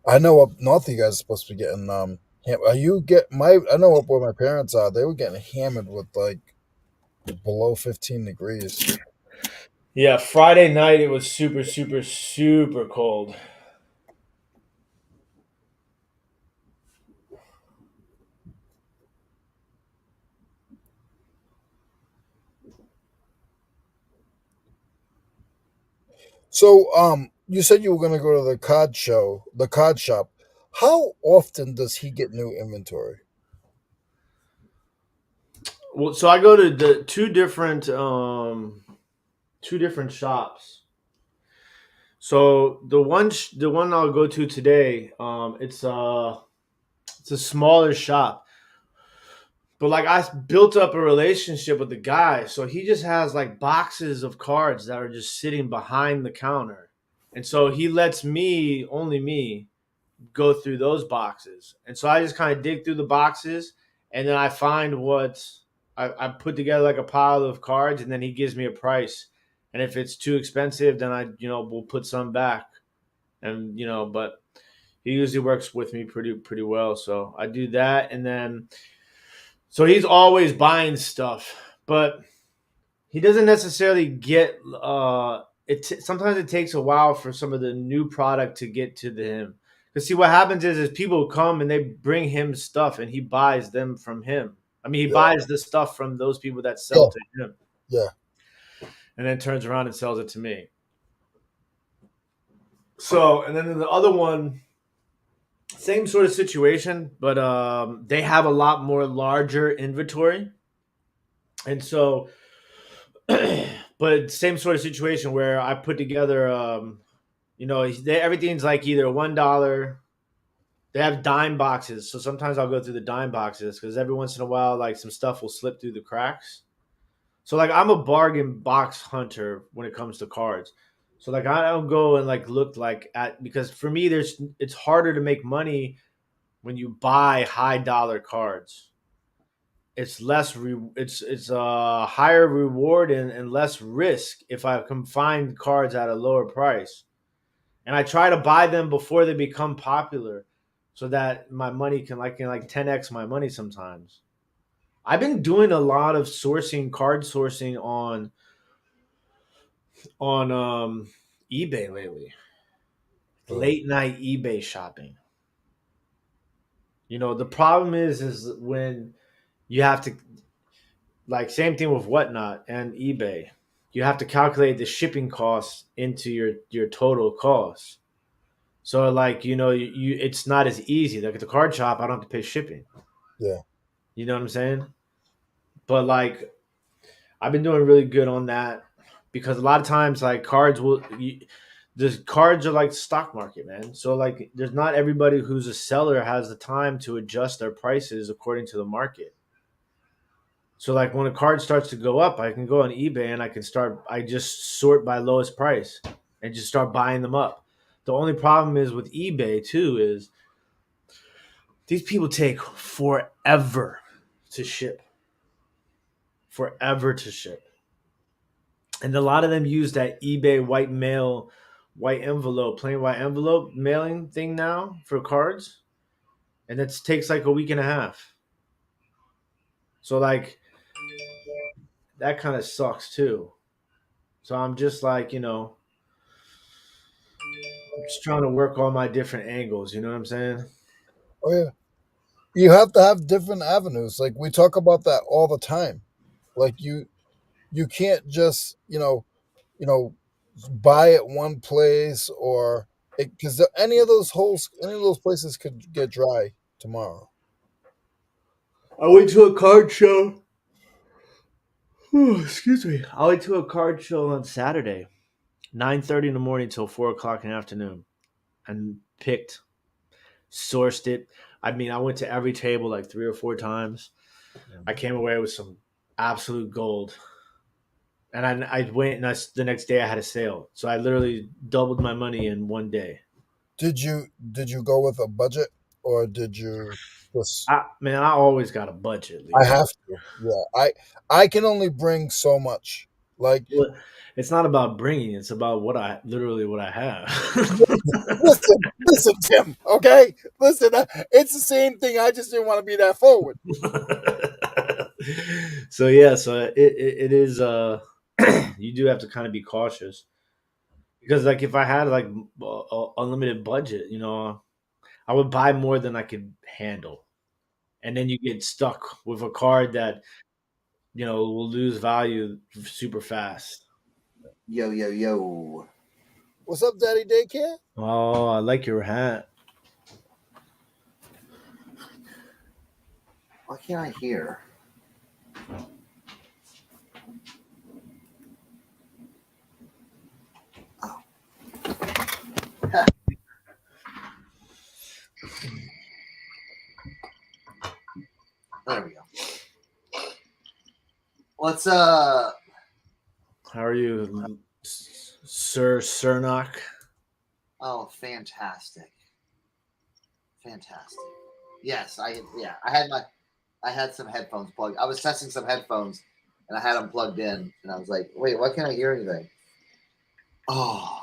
I know up north you guys are supposed to be getting are you get my I know up where my parents are, they were getting hammered with like below 15 degrees. Yeah, Friday night it was super, super, super cold. So you said you were gonna go to the card shop. How often does he get new inventory? Well, so I go to the two different shops. So the one I'll go to today, it's a smaller shop. But like I built up a relationship with the guy, so he just has like boxes of cards that are just sitting behind the counter. And so he lets me, only me, go through those boxes. And so I just kind of dig through the boxes and then I find what I put together like a pile of cards and then he gives me a price. And if it's too expensive, then we'll put some back. And but he usually works with me pretty well. So I do that and then so he's always buying stuff, but he doesn't necessarily get sometimes it takes a while for some of the new product to get to him. Because see what happens is people come and they bring him stuff and he buys them from him. I mean he Yeah, buys the stuff from those people that sell yeah, to him yeah. and then turns around and sells it to me. So and then the other one, same sort of situation, but they have a lot more larger inventory. And so but same sort of situation where I put together everything's like either $1. They have dime boxes, so sometimes I'll go through the dime boxes because every once in a while, like some stuff will slip through the cracks. So like I'm a bargain box hunter when it comes to cards. So like I don't go and like look like at because for me it's harder to make money when you buy high dollar cards. It's less it's a higher reward and less risk if I can find cards at a lower price. And I try to buy them before they become popular so that my money can 10x my money sometimes. I've been doing a lot of card sourcing on eBay lately. Really? Late night eBay shopping. The problem is when you have to, like, same thing with Whatnot and eBay. You have to calculate the shipping costs into your total cost. So, like, it's not as easy. Like at the card shop, I don't have to pay shipping. Yeah. You know what I'm saying? But like, I've been doing really good on that because a lot of times, like, the cards are like the stock market, man. So like, there's not everybody who's a seller has the time to adjust their prices according to the market. So like, when a card starts to go up, I can go on eBay and I just sort by lowest price and just start buying them up. The only problem is with eBay too is these people take to ship, forever to ship. And a lot of them use that eBay plain white envelope mailing thing now for cards, and it takes like a week and a half. So like, that kind of sucks too. So I'm just like, just trying to work all my different angles. You know what I'm saying? Oh yeah. You have to have different avenues. Like we talk about that all the time. Like you can't just you know buy at one place or because any of those places could get dry tomorrow. I went to a card show. Excuse me. I went to a card show on Saturday, 9:30 in the morning till 4 o'clock in the afternoon, and sourced it. I mean, I went to every table like 3 or 4 times. I came away with some absolute gold. And I went, and the next day I had a sale. So I literally doubled my money in one day. Did you go with a budget or did you just Man, I always got a budget, I Leroy. have to. Yeah. I can only bring so much. Like Well, it's not about bringing, it's about what I have. listen, Tim. Okay, listen. It's the same thing. I just didn't want to be that forward. So yeah, so it is you do have to kind of be cautious because like if I had like unlimited budget, I would buy more than I could handle, and then you get stuck with a card that will lose value super fast. Yo, yo, yo. What's up, Daddy Daycare? Oh, I like your hat. Why can't I hear? Oh. There we go. What's How are you, Sir Cernock? Oh, fantastic. Fantastic. Yes, I had some headphones plugged. I was testing some headphones and I had them plugged in and I was like, wait, why can't I hear anything? Oh.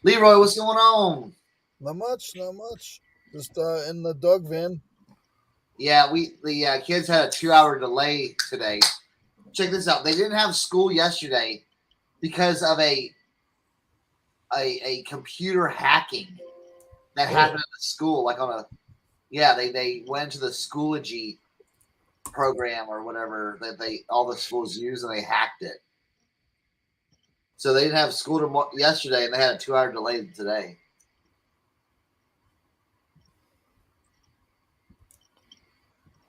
Leroy, what's going on? Not much, not much. Just in the dog van. Yeah, the kids had a 2-hour delay today. Check this out. They didn't have school yesterday because of a computer hacking that happened at the school. Like they went to the Schoology program or whatever that all the schools use and they hacked it. So they didn't have school yesterday and they had a 2-hour delay today.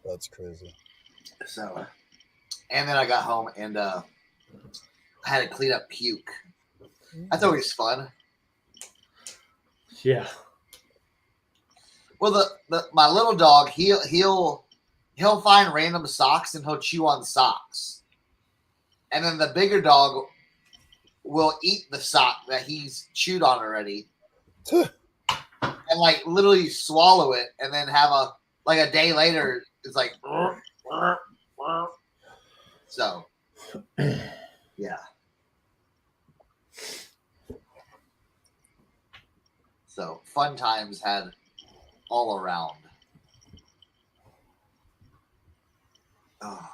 That's crazy. So, and then I got home and I had to clean up puke. I thought it was fun. Yeah. Well, my little dog, he'll find random socks and he'll chew on socks, and then the bigger dog will eat the sock that he's chewed on already. And and like literally swallow it, and then have a day later, it's like so. Yeah. So fun times had all around. Oh.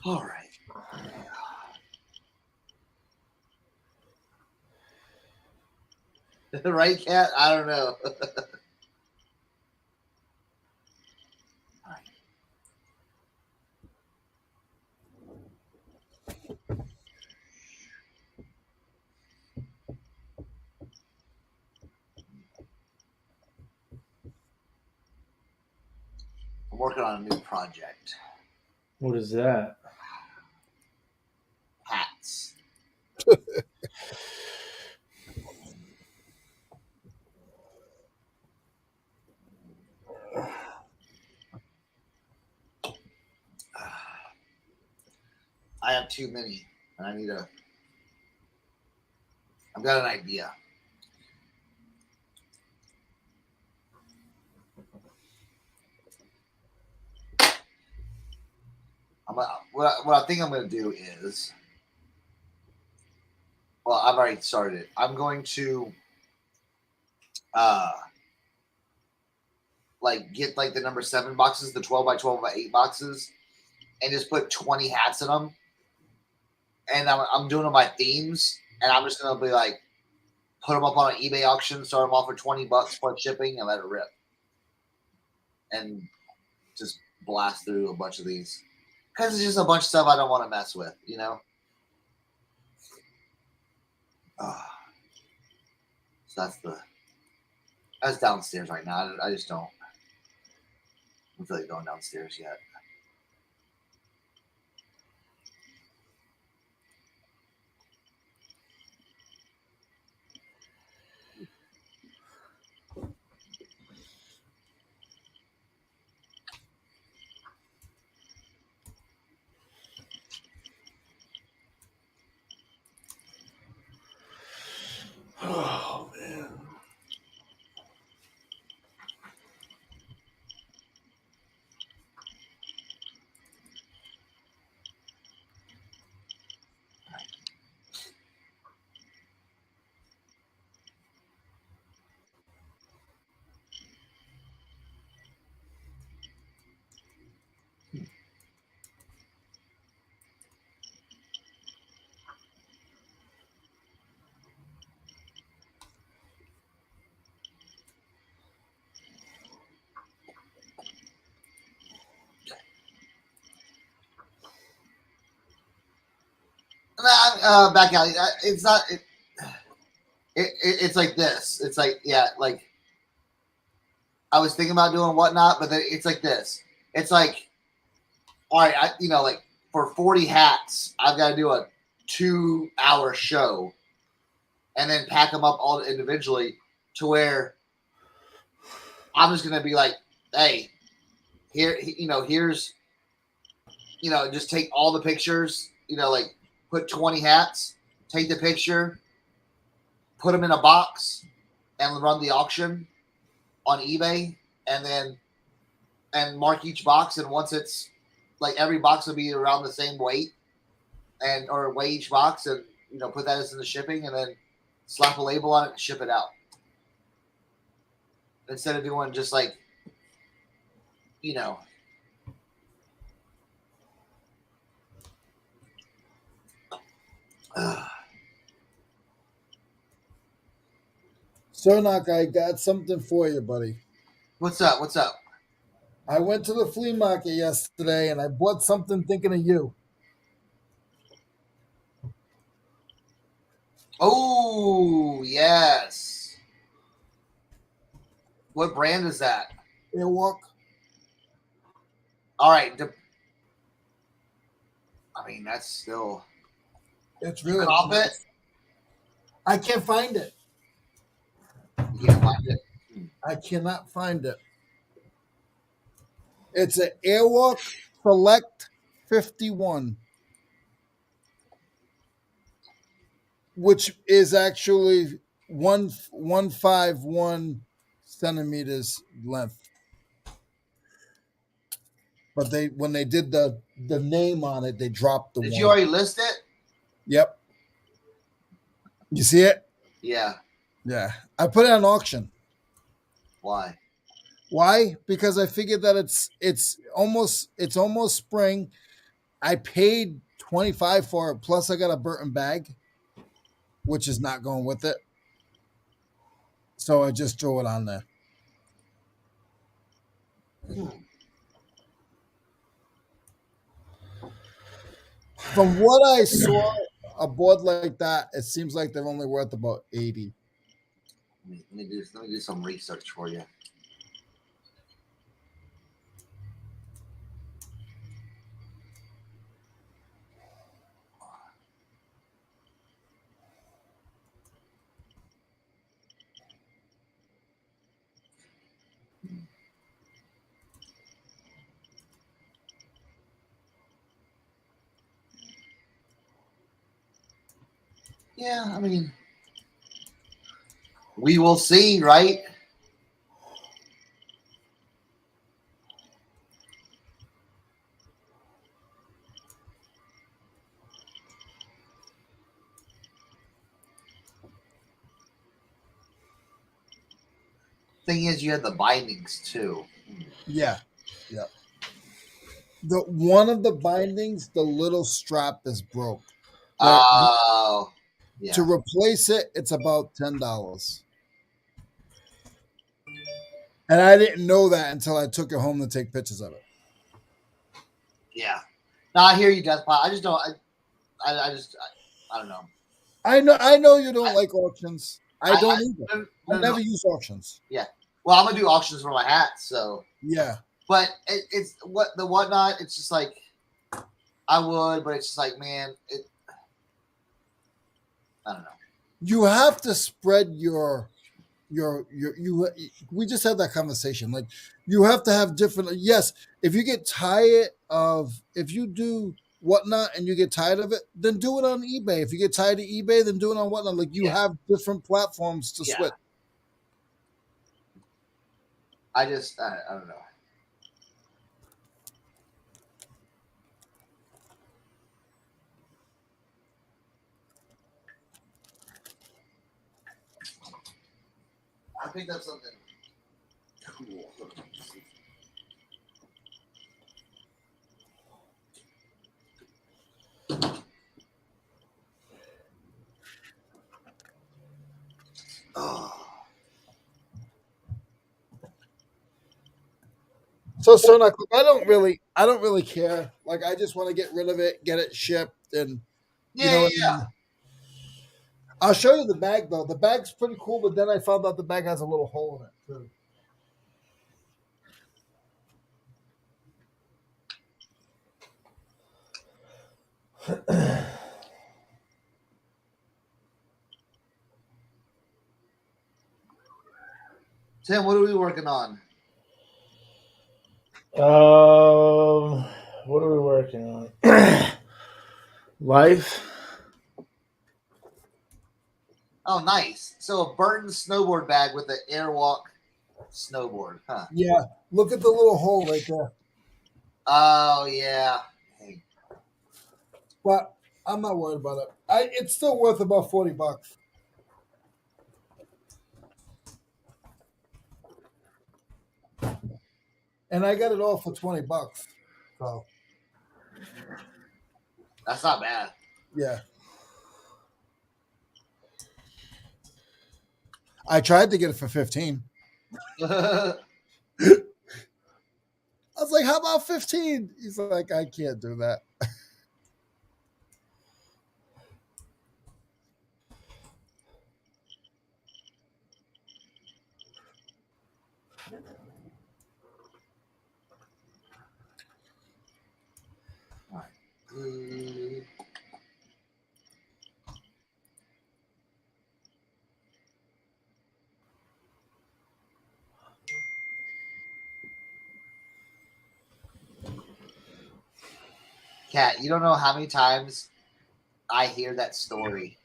All right. Right, Cat? I don't know. I'm working on a new project. What is that? Hats. I have too many, and I need a. I've got an idea. What I think I'm going to do is, well, I've already started it. I'm going to, like get like the number 7 boxes, the 12 by 8 boxes, and just put 20 hats in them. And I'm doing them by themes, and I'm just going to be like, put them up on an eBay auction, start them off for $20 plus shipping, and let it rip. And just blast through a bunch of these. Because it's just a bunch of stuff I don't want to mess with, you know? So that's downstairs right now. I just don't feel like going downstairs yet. Oh man. Back out. It's not. It's like this. It's like, yeah, like I was thinking about doing whatnot, but then it's like this. It's like, all right, like for 40 hats, I've got to do a 2-hour show and then pack them up all individually to where I'm just going to be like, hey, here's, just take all the pictures, like put 20 hats, take the picture, put them in a box, and run the auction on eBay, and mark each box. And once it's like every box will be around the same weight, or weigh each box, and put that as in the shipping, and then slap a label on it and ship it out. Instead of doing just like, Cernak, I got something for you, buddy. What's up? What's up? I went to the flea market yesterday and I bought something thinking of you. Oh, yes. What brand is that? Airwalk. All right. I mean, that's still. It's You really comp it? I can't find it. You can't find it. I cannot find it. It's an Airwalk Select 51, which is actually 151 centimeters length. But they when they did the name on it, they dropped the Did one. you already list it? Yep. You see it? Yeah. Yeah. I put it on auction. Why? Why? Because I figured that it's almost spring. I paid 25 for it, plus I got a Burton bag, which is not going with it. So I just threw it on there. From what I saw, a board like that, it seems like they're only worth about 80. Let me do some research for you. Yeah, I mean, we will see, right? Thing is, you had the bindings too. Yeah. Yeah. The one of the bindings, the little strap is broke. But Oh, yeah. to replace it, it's about $10. And I didn't know that until I took it home to take pictures of it. Yeah. No, I hear you, Death Pot. I just don't. I don't know. I know you don't like auctions. I don't either. No, I never use auctions. Yeah. Well, I'm gonna do auctions for my hats, so. Yeah. But it's what the whatnot. It's just like I would, but it's just like, man, I don't know. You have to spread your we just had that conversation. Like you have to have different. Yes, if you get tired of if you do whatnot and you get tired of it, then do it on eBay. If you get tired of eBay, then do it on whatnot. Like you have different platforms to switch. I don't know. I picked up something cool. Oh. So Sonak, I don't really care. Like I just want to get rid of it, get it shipped, and you know what I mean? I'll show you the bag though. The bag's pretty cool, but then I found out the bag has a little hole in it too. Tim, what are we working on? What are we working on? Life. Oh, nice. So a Burton snowboard bag with an Airwalk snowboard, huh? Yeah, look at the little hole right there. Oh yeah. Hey. But I'm not worried about it. It's still worth about $40. And I got it all for $20. So That's not bad. yeah. I tried to get it for 15. I was like, how about 15? He's like, I can't do that. Mm, Kat, you don't know how many times I hear that story.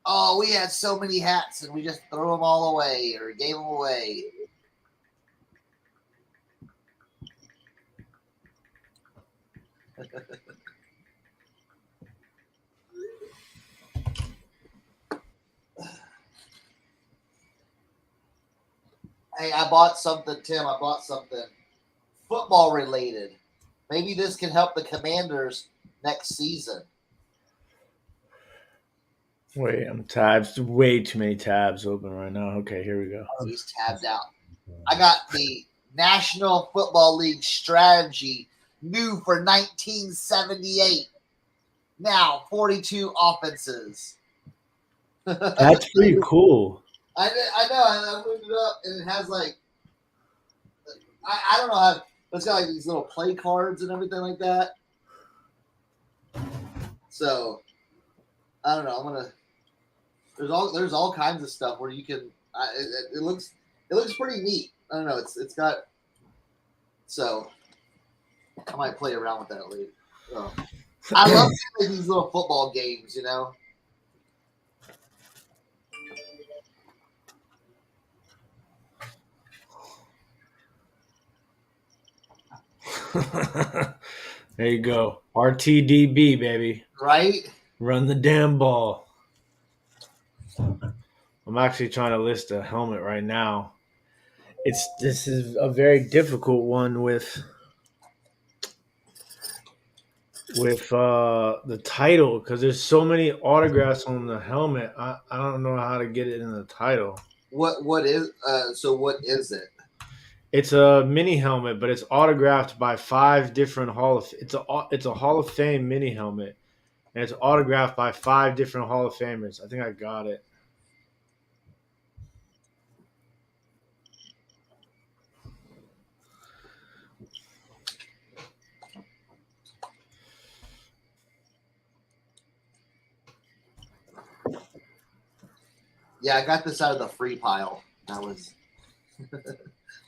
Oh, we had so many hats and we just threw them all away or gave them away. Hey, I bought something, Tim. I bought something football related. Maybe this can help the Commanders next season. Wait, I'm tabs. Way too many tabs open right now. Okay, here we go. Oh, he's tabbed out. I got the National Football League strategy new for 1978. Now 42 offenses. That's pretty cool. I know. I looked it up and it has like I don't know how it's got like these little play cards and everything like that. So I don't know. I'm gonna there's all kinds of stuff where you can. It looks pretty neat. I don't know. It's got so I might play around with that later. So, I love these little football games. You know. There you go. RTDB, baby. Right? Run the damn ball. I'm actually trying to list a helmet right now. This is a very difficult one with the title because there's so many autographs on the helmet. I don't know how to get it in the title. What is so what is it? It's a mini helmet, but it's autographed by 5 different it's a Hall of Fame mini helmet, and it's autographed by 5 different Hall of Famers. I think I got it. Yeah, I got this out of the free pile. That was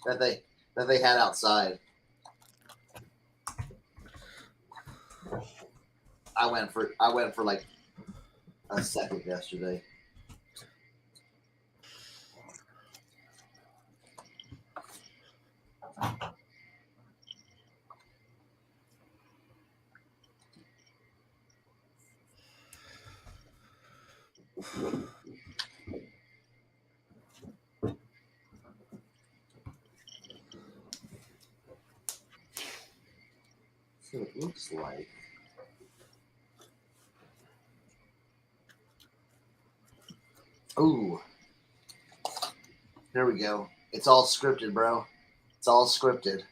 that they had outside. I went for like a second yesterday. So it looks like. Ooh, there we go. It's all scripted, bro. It's all scripted.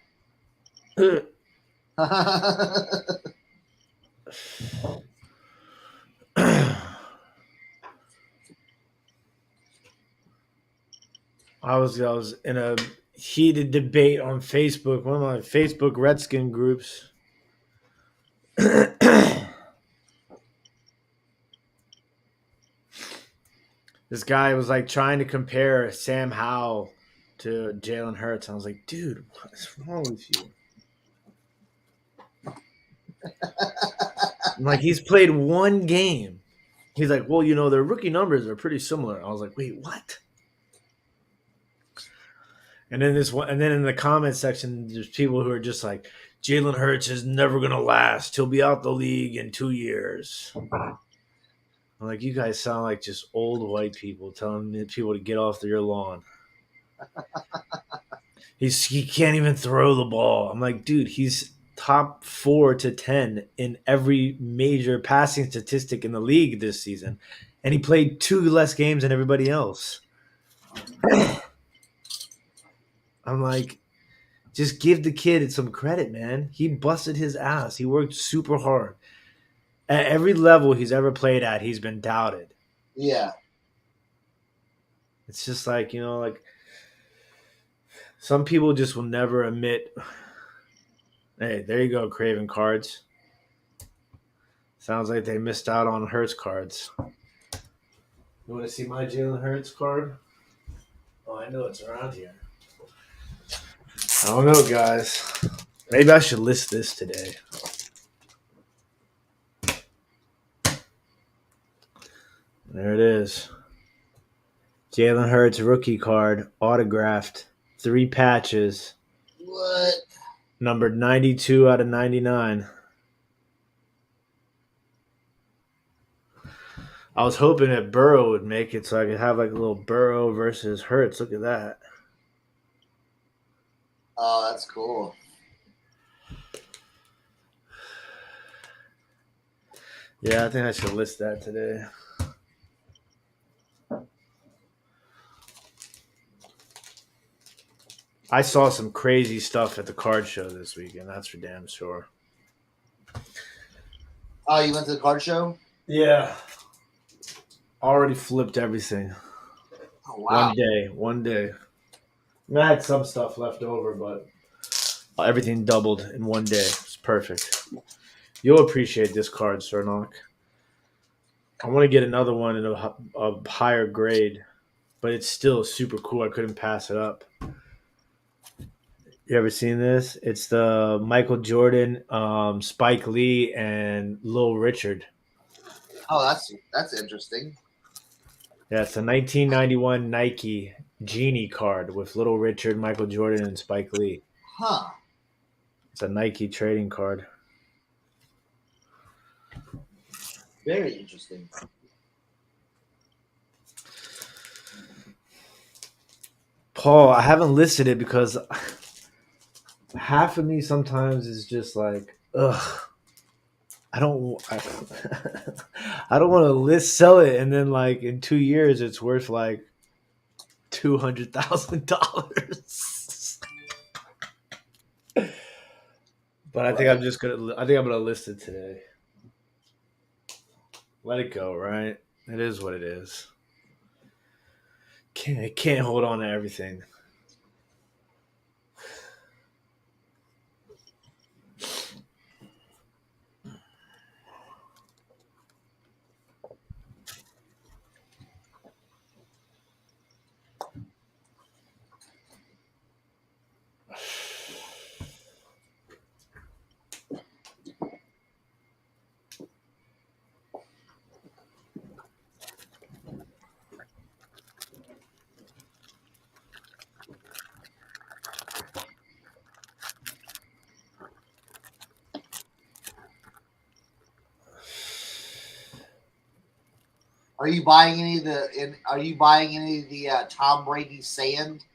I was in a heated debate on Facebook, one of my Facebook Redskin groups. This guy was like trying to compare Sam Howell to Jalen Hurts. I was like, dude, what's wrong with you? I'm like, he's played one game. He's like, well, their rookie numbers are pretty similar. I was like, wait, what? And then in the comment section, there's people who are just like, Jalen Hurts is never gonna last. He'll be out the league in 2 years. I'm like, you guys sound like just old white people telling people to get off your lawn. He can't even throw the ball. I'm like, dude, he's top 4 to 10 in every major passing statistic in the league this season, and he played 2 less games than everybody else. I'm like, just give the kid some credit, man. He busted his ass. He worked super hard. At every level he's ever played at, he's been doubted. Yeah. It's just like, like some people just will never admit. Hey, there you go, Craven Cards. Sounds like they missed out on Hurts cards. You want to see my Jalen Hurts card? Oh, I know it's around here. I don't know, guys. Maybe I should list this today. There it is. Jalen Hurts rookie card, autographed, 3 patches, What? numbered 92 out of 99. I was hoping that Burrow would make it so I could have like a little Burrow versus Hurts. Look at that. Oh, that's cool. Yeah, I think I should list that today. I saw some crazy stuff at the card show this weekend. That's for damn sure. Oh, you went to the card show? Yeah. Already flipped everything. Oh, wow. One day. I had some stuff left over, but everything doubled in one day. It's perfect. You'll appreciate this card, Cernock. I want to get another one in a higher grade, but it's still super cool. I couldn't pass it up. You ever seen this? It's the Michael Jordan, Spike Lee, and Lil Richard. Oh, that's interesting. Yeah, it's a 1991 Nike Genie card with Little Richard, Michael Jordan, and Spike Lee. Huh. It's a Nike trading card. Very interesting. Paul, I haven't listed it because half of me sometimes is just like, ugh. I don't I don't want to sell it, and then like in 2 years it's worth like $200,000. But I think I'm gonna list it today. Let it go, right? It is what it is. Can't hold on to everything. Are you buying any of the Tom Brady sand?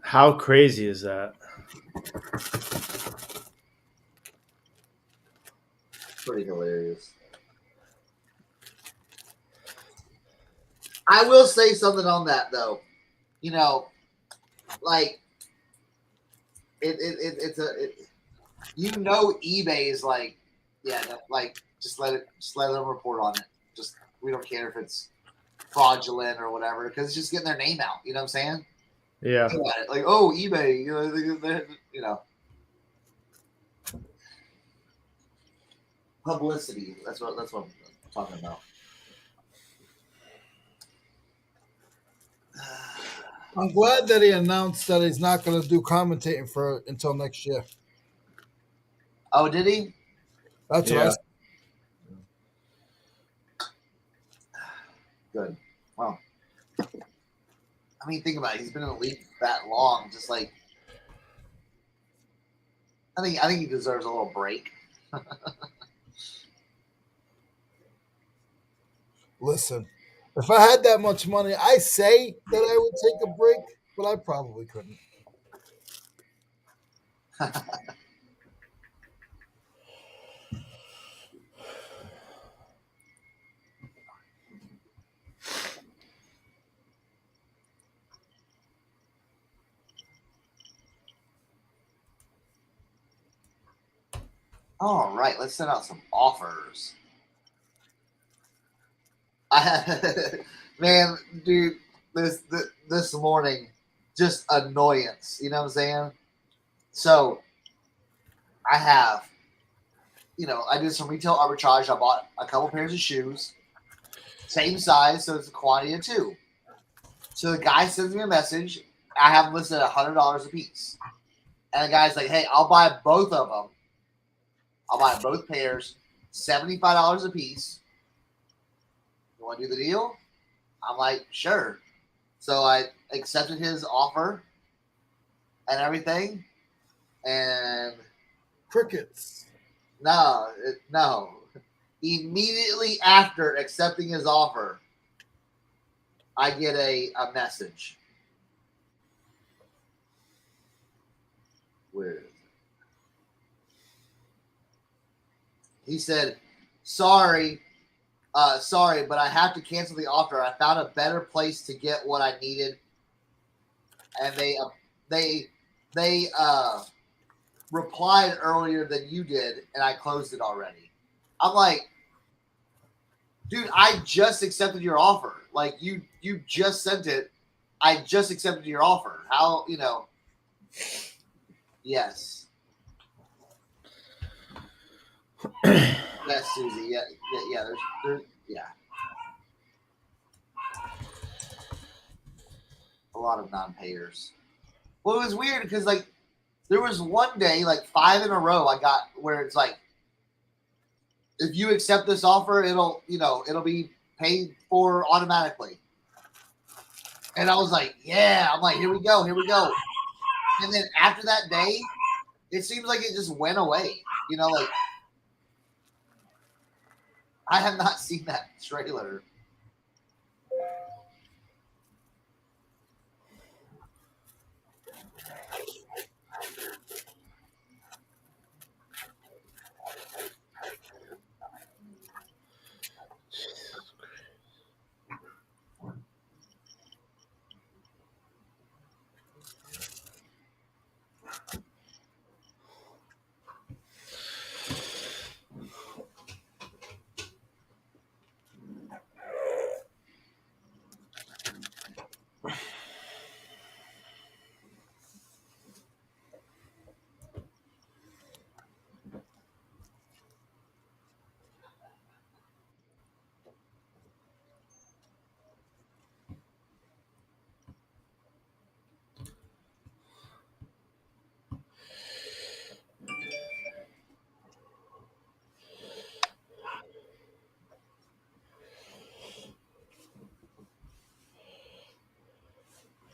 How crazy is that? Pretty hilarious. I will say something on that though. You know, like eBay is like, yeah, like just let them report on it. Just we don't care if it's fraudulent or whatever because it's just getting their name out. You know what I'm saying? Yeah. Like, oh, eBay, you know, publicity. That's what I'm talking about. I'm glad that he announced that he's not going to do commentating for until next year. Oh, did he? That's what I said. Good. Well, I mean, think about it. He's been in the league that long. Just like, I think he deserves a little break. Listen, if I had that much money, I say that I would take a break, but I probably couldn't. All right, let's send out some offers. Man, dude, this morning, just annoyance. You know what I'm saying? So, I have I did some retail arbitrage. I bought a couple pairs of shoes, same size, so it's a quantity of two. So the guy sends me a message. I have them listed at $100 a piece. And the guy's like, hey, I'll buy both of them. I'll buy both pairs, $75 a piece. You want to do the deal? I'm like, sure. So I accepted his offer and everything. And Crickets. no. Immediately after accepting his offer, I get a message. Where is it? He said, sorry, but I have to cancel the offer. I found a better place to get what I needed. And they replied earlier than you did, and I closed it already. I'm like, dude, I just accepted your offer. Like you just sent it. I just accepted your offer. How, yes. Yes, Susie. Yeah. There's a lot of non-payers. Well, it was weird because like there was one day, like 5 in a row, I got where it's like, if you accept this offer, it'll be paid for automatically. And I was like, yeah. I'm like, here we go. And then after that day, it seems like it just went away. Like I have not seen that trailer.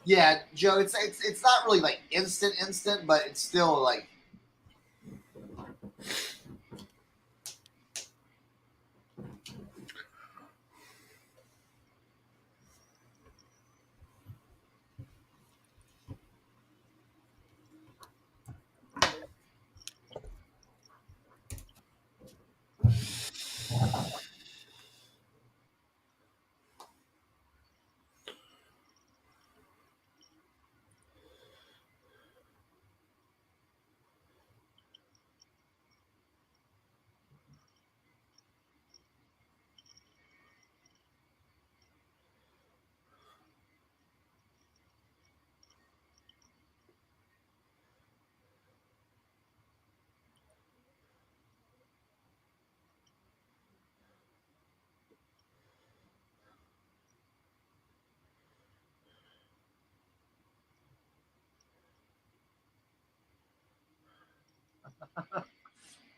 Yeah, Joe, it's not really like instant, but it's still like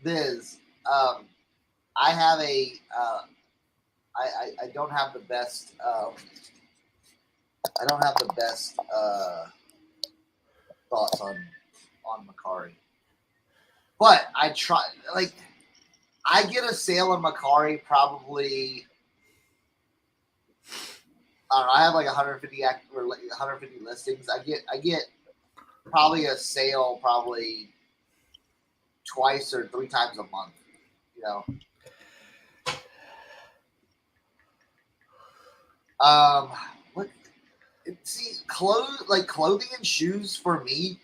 Biz. I have I don't have the best. I don't have the best thoughts on Macari, but I try. Like I get a sale on Macari probably. I don't know. I have like 150 or like 150 listings. I get probably a sale probably twice or 3 times a month. You know. What? See, clothing and shoes for me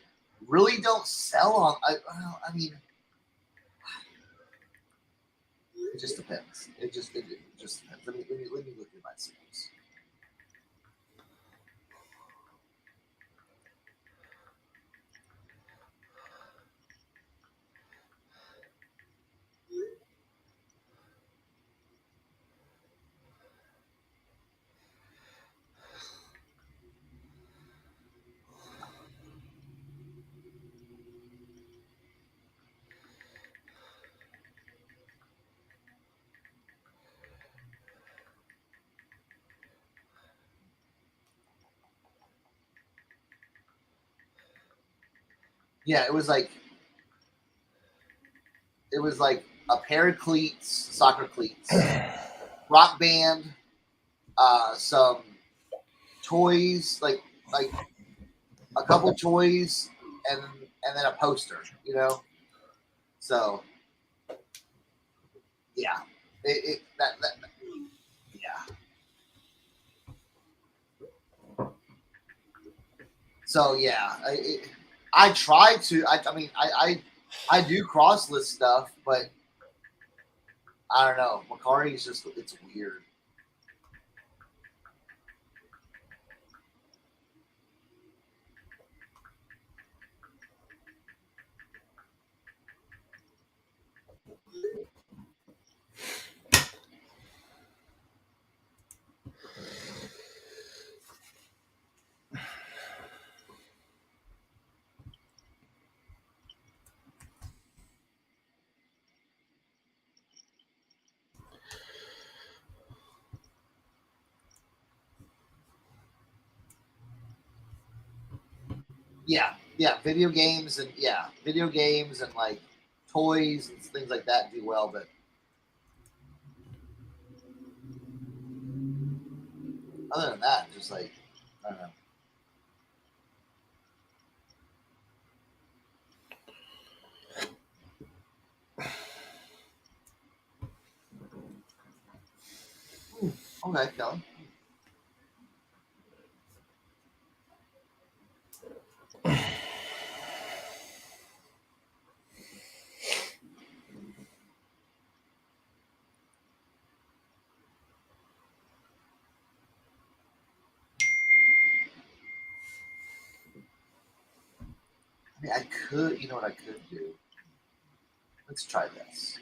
really don't sell on. I mean, it just depends. It just depends. Let me look at my sales. Yeah, it was like a pair of cleats, soccer cleats, rock band, some toys, like a couple toys, and then a poster. You know, so yeah, that yeah. So yeah, I try to. I mean, I do cross list stuff, but I don't know. Macari is just it's weird. Yeah, yeah, video games and like toys and things like that do well, but other than that, just like I don't know. Okay, Kelly. I mean, I could, you know what I could do? Let's try this.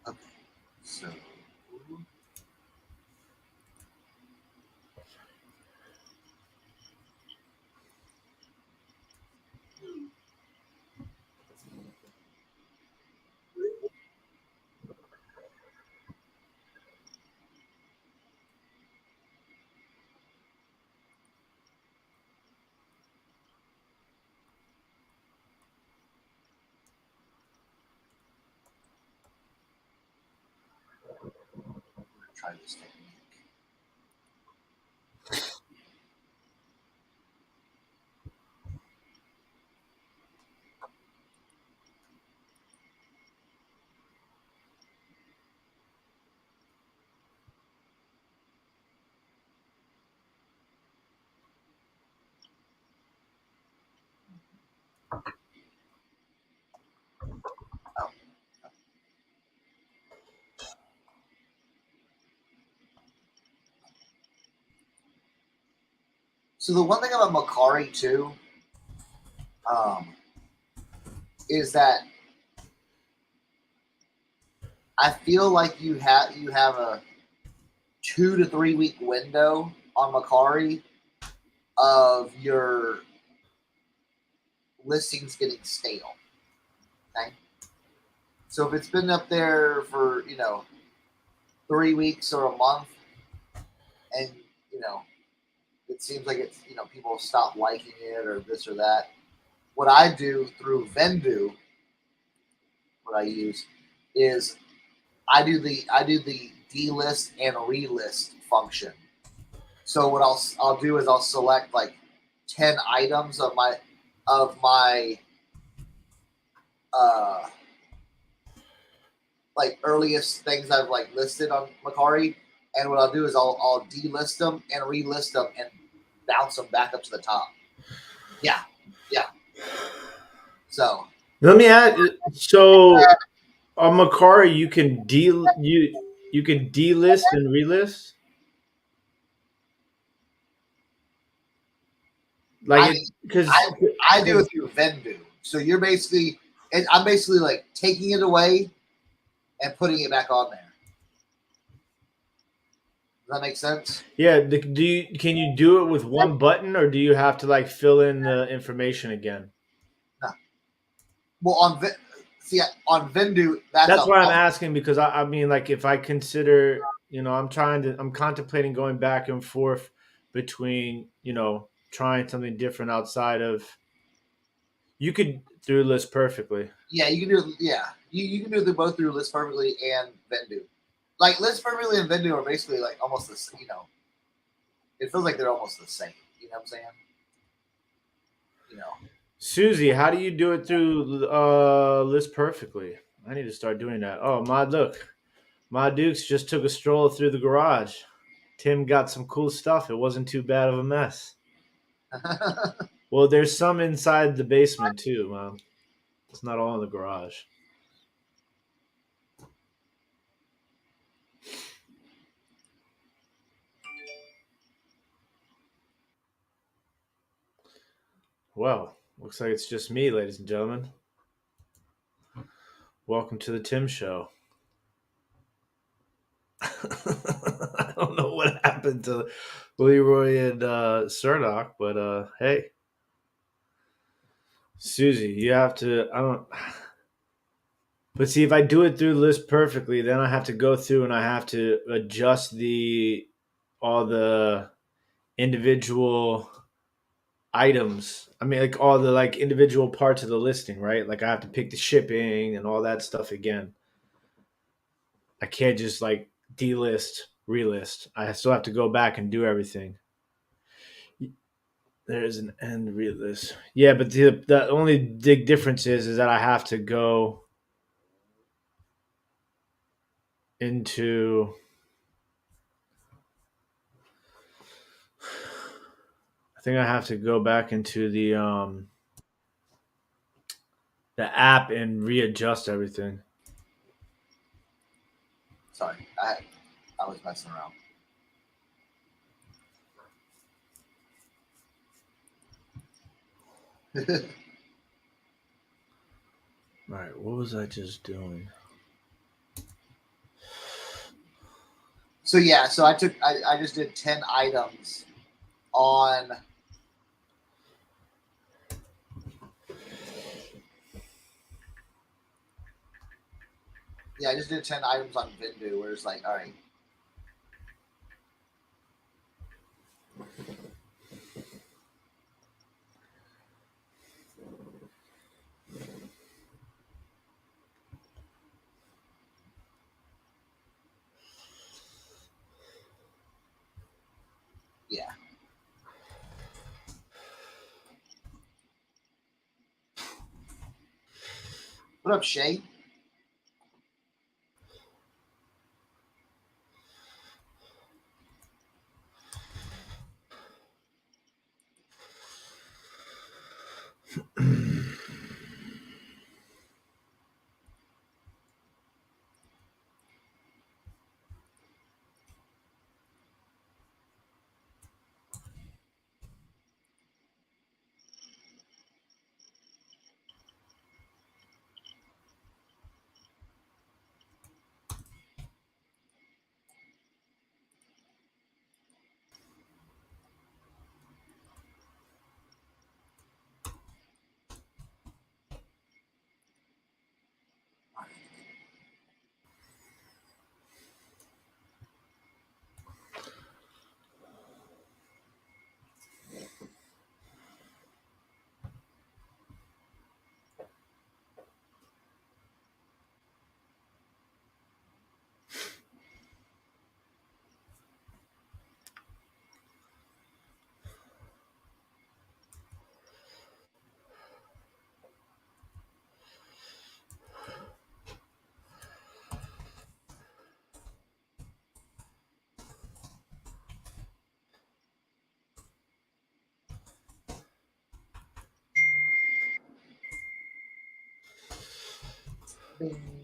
Okay, so try this technique. Oh. So the one thing about Macari too, um, is that I feel like you have a 2 to 3 week window on Macari of your listings getting stale. Okay, so if it's been up there for 3 weeks or a month, and you know it seems like it's people stop liking it or this or that. What I do through Vendu, what I use is I do the delist and relist function. So what I'll do is I'll select like 10 items of my uh like earliest things I've like listed on Macari, and what I'll do is I'll delist them and relist them and bounce them back up to the top. Yeah, yeah. So Let me add. So on Macari, you can delist and relist. Like I it because I do it through Vendu. So you're basically, I'm basically like taking it away and putting it back on there. Does that make sense? yeah. Can you do it with one button, or do you have to like fill in the information again? No. Well, see on Vendu, that's That's a why I'm asking because I mean, like, if I consider, I'm contemplating going back and forth between, trying something different outside of. You could do list perfectly. yeah. You can do it. Yeah, you can do them both through List Perfectly and Vendu. Like List Perfectly and Vendu are basically like almost the same. It feels like they're almost the same. You know what I'm saying? You know. Susie, how do you do it through list perfectly? I need to start doing that. Oh my, look, my Dukes just took a stroll through the garage. Tim got some cool stuff. It wasn't too bad of a mess. Well, there's some inside the basement too, man. It's not all in the garage. Well, looks like it's just me, ladies and gentlemen. Welcome to the Tim Show. I don't know what happened to Leroy and Surdock, but hey, Susie, you have to. I don't. But see, if I do it through list perfectly, then I have to go through and I have to adjust the all the individual items. I mean, like all the like individual parts of the listing, right? Like I have to pick the shipping and all that stuff again. I can't just like delist, relist. I still have to go back and do everything. There's an end relist. Yeah, but the only big difference is that I have to go into. I think I have to go back into the app and readjust everything. Sorry, I was messing around. All right, what was I just doing? So yeah, so I just did 10 items on. Yeah, I just did 10 items on Vindu where it's like, all right. Yeah. What up, Shay? Bing.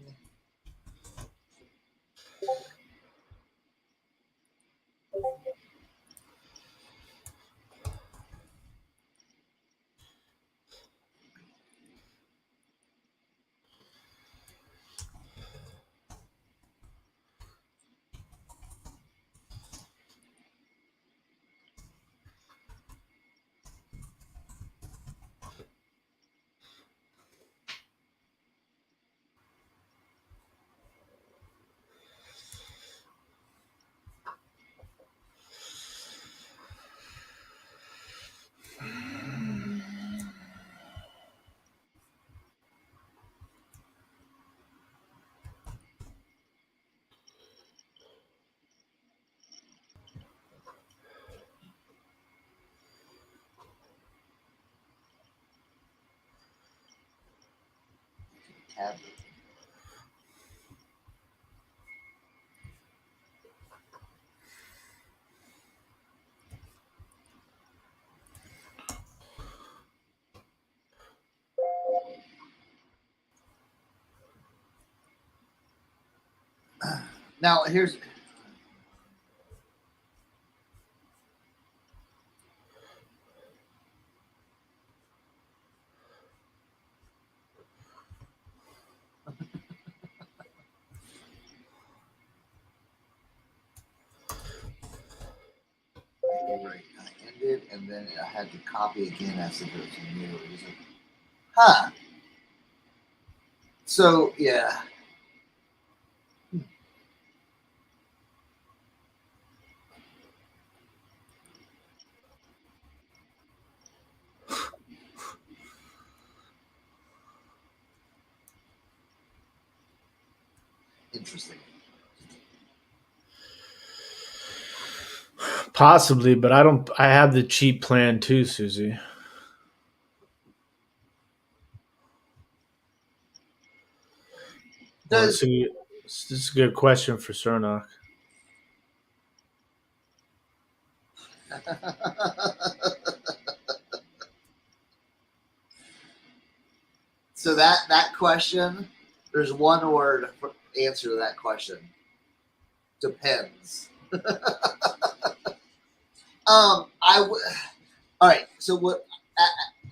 have it. Now here's right. I ended, and then I had to copy again as if it was a new. It was like, huh. So yeah, interesting. Possibly, but I don't. I have the cheap plan too, Susie. Well, Does this is a good question for Cernock. so that question? There's one word for answer to that question. Depends. All right. So what?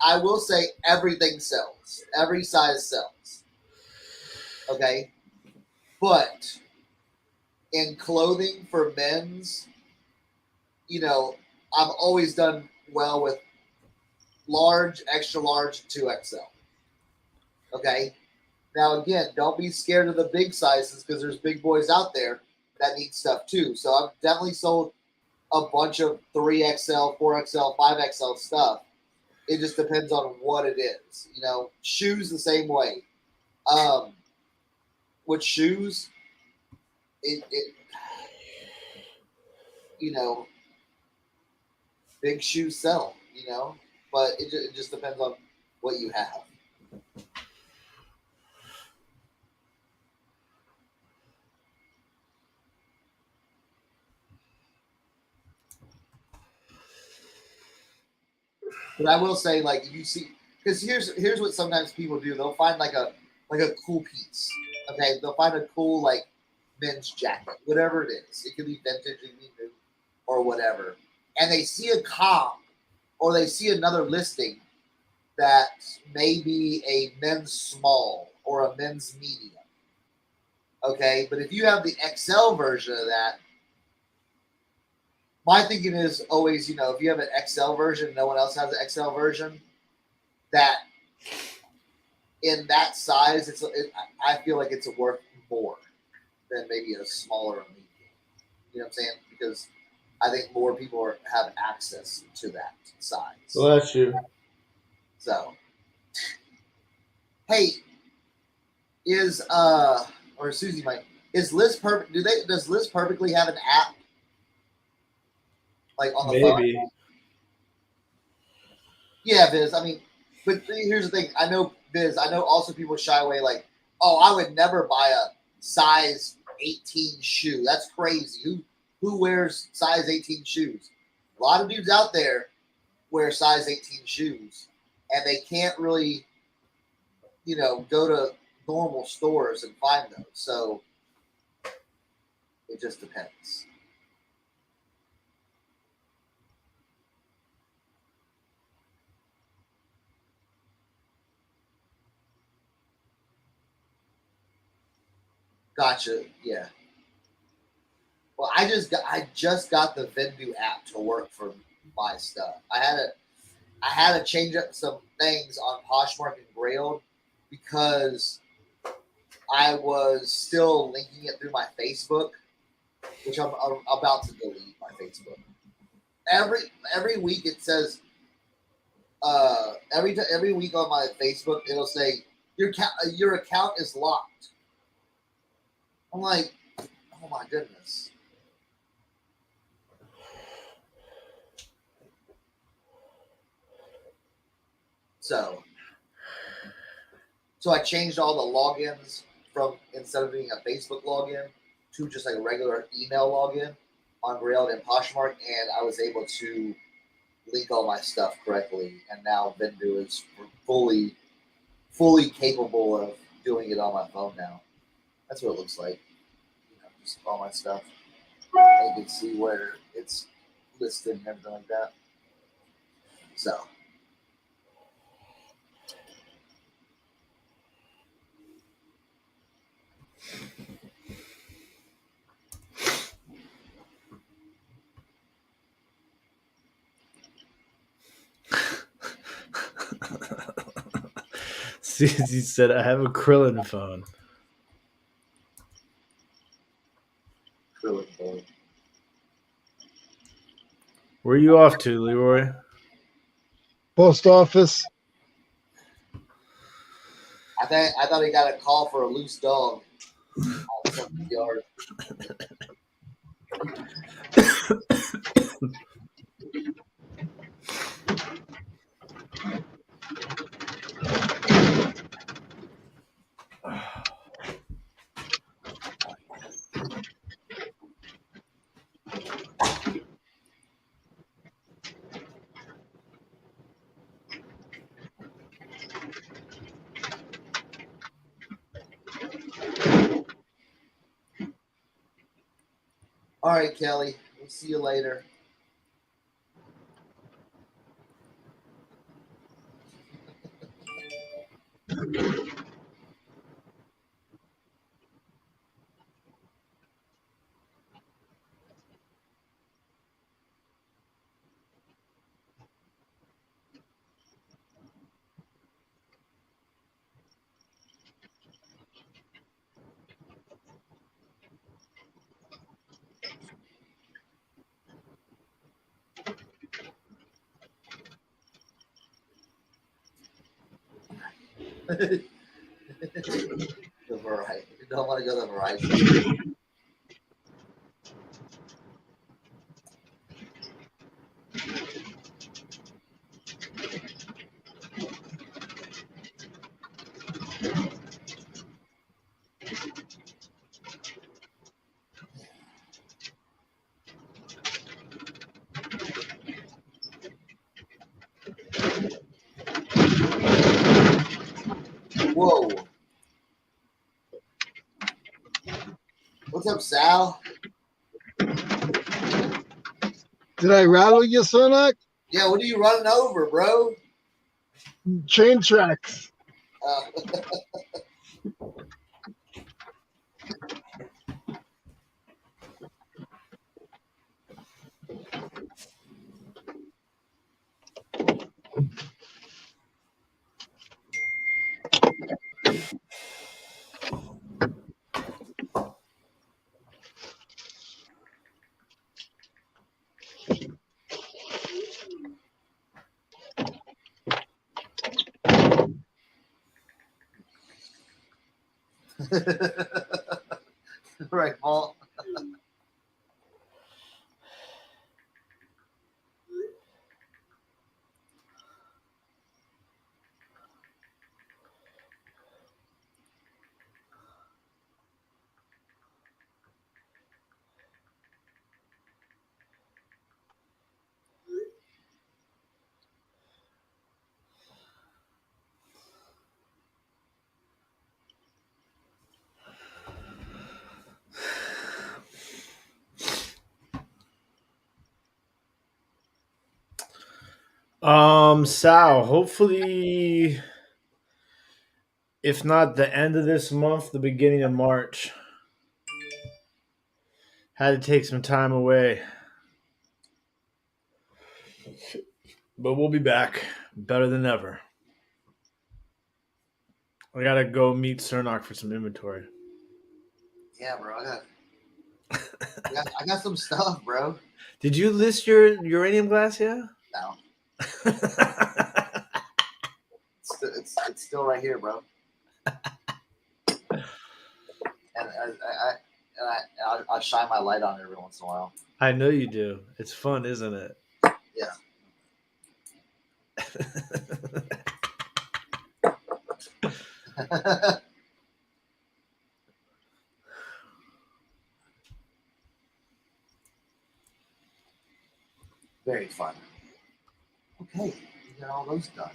I will say everything sells. Every size sells. Okay, but in clothing for men's, I've always done well with large, extra large, 2XL. Okay. Now again, don't be scared of the big sizes because there's big boys out there that need stuff too. So I've definitely sold a bunch of 3XL, 4XL, 5XL stuff. It just depends on what it is. Shoes the same way. Um, with shoes, it you know, big shoes sell. But it just depends on what you have. But I will say, like, if you see, because here's what sometimes people do. They'll find like a cool piece. Okay, they'll find a cool like men's jacket, whatever it is. It could be vintage, it could be new, or whatever. And they see a comp, or they see another listing that may be a men's small or a men's medium. Okay, but if you have the XL version of that, my thinking is always, if you have an XL version, no one else has an XL version, that in that size, I feel like it's worth more than maybe a smaller medium. You know what I'm saying? Because I think more people have access to that size. Bless you. So, hey, is or Susie might is Liz perfect? Does Liz perfectly have an app like on the phone? Maybe. Yeah, Viz. I mean, but here's the thing. I know Viz. I know also people shy away like, oh, I would never buy a size 18 shoe. That's crazy. Who wears size 18 shoes? A lot of dudes out there wear size 18 shoes, and they can't really, go to normal stores and find those. So it just depends. Gotcha. Yeah. Well, I just got the Vendu app to work for my stuff. I had to change up some things on Poshmark and Grailed because I was still linking it through my Facebook, which I'm about to delete my Facebook. Every week it says every week on my Facebook it'll say your account is locked. I'm like, oh my goodness. So So I changed all the logins from instead of being a Facebook login to just like a regular email login on Grailed and Poshmark, and I was able to link all my stuff correctly. And now Vendu is fully capable of doing it on my phone now. That's what it looks like. Just all my stuff. And you can see where it's listed and everything like that. So. Susie said, "I have a Krillin phone." Really. Where are you off to, Leroy? Post office. I thought he got a call for a loose dog out from the yard. All right, Kelly. We'll see you later. The Verizon. You don't want to go to Verizon. Whoa. What's up, Sal? Did I rattle you, Sonak? Yeah, what are you running over, bro? Train tracks. Right, Paul. Sal, hopefully, if not the end of this month, the beginning of March. Had to take some time away. But we'll be back better than ever. I gotta go meet Cernock for some inventory. Yeah, bro. I got some stuff, bro. Did you list your uranium glass yet? No, it's still right here, bro. And I'll shine my light on it every once in a while. I know you do. It's fun, isn't it? Yeah. Very fun. Okay, we got all those done.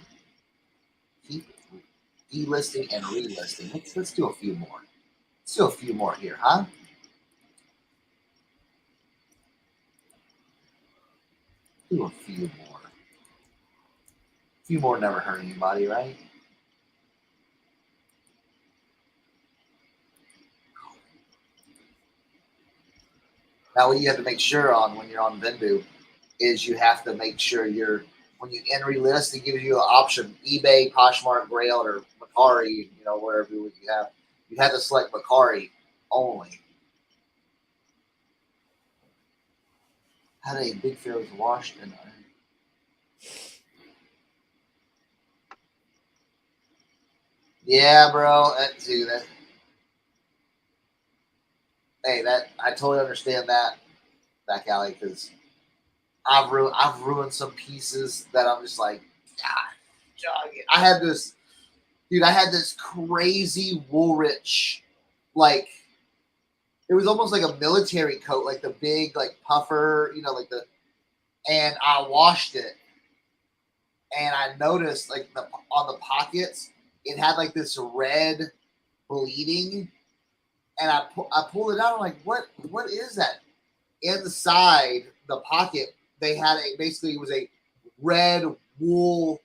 Keep delisting and relisting. Let's do a few more. Let's do a few more here, huh? Do a few more. A few more never hurt anybody, right? Now, what you have to make sure on when you're on Vendu is you have to make sure when you enter list, it gives you an option: eBay, Poshmark, Grail, or Macari. Wherever you have, you have to select Macari only. Had a big fair was washed and ironed. Yeah, bro. Dude, I totally understand that back alley because I've ruined some pieces that I'm just like, God. I had this, dude. I had this crazy Woolrich, like it was almost like a military coat, like the big like puffer, and I washed it, and I noticed like on the pockets, it had like this red bleeding, and I pulled it out. I'm like, what is that? Inside the pocket, they had basically it was a red wool,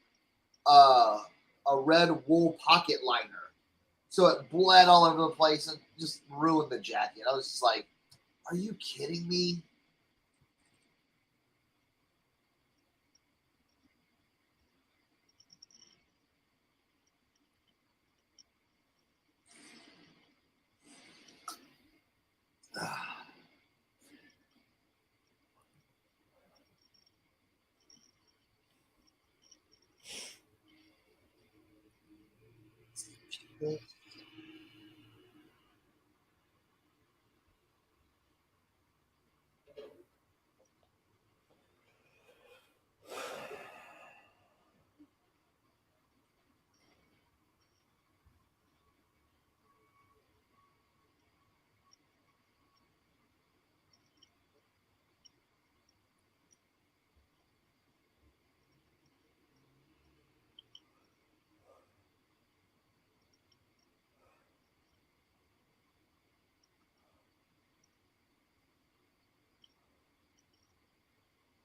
uh, a red wool pocket liner. So it bled all over the place and just ruined the jacket. I was just like, are you kidding me?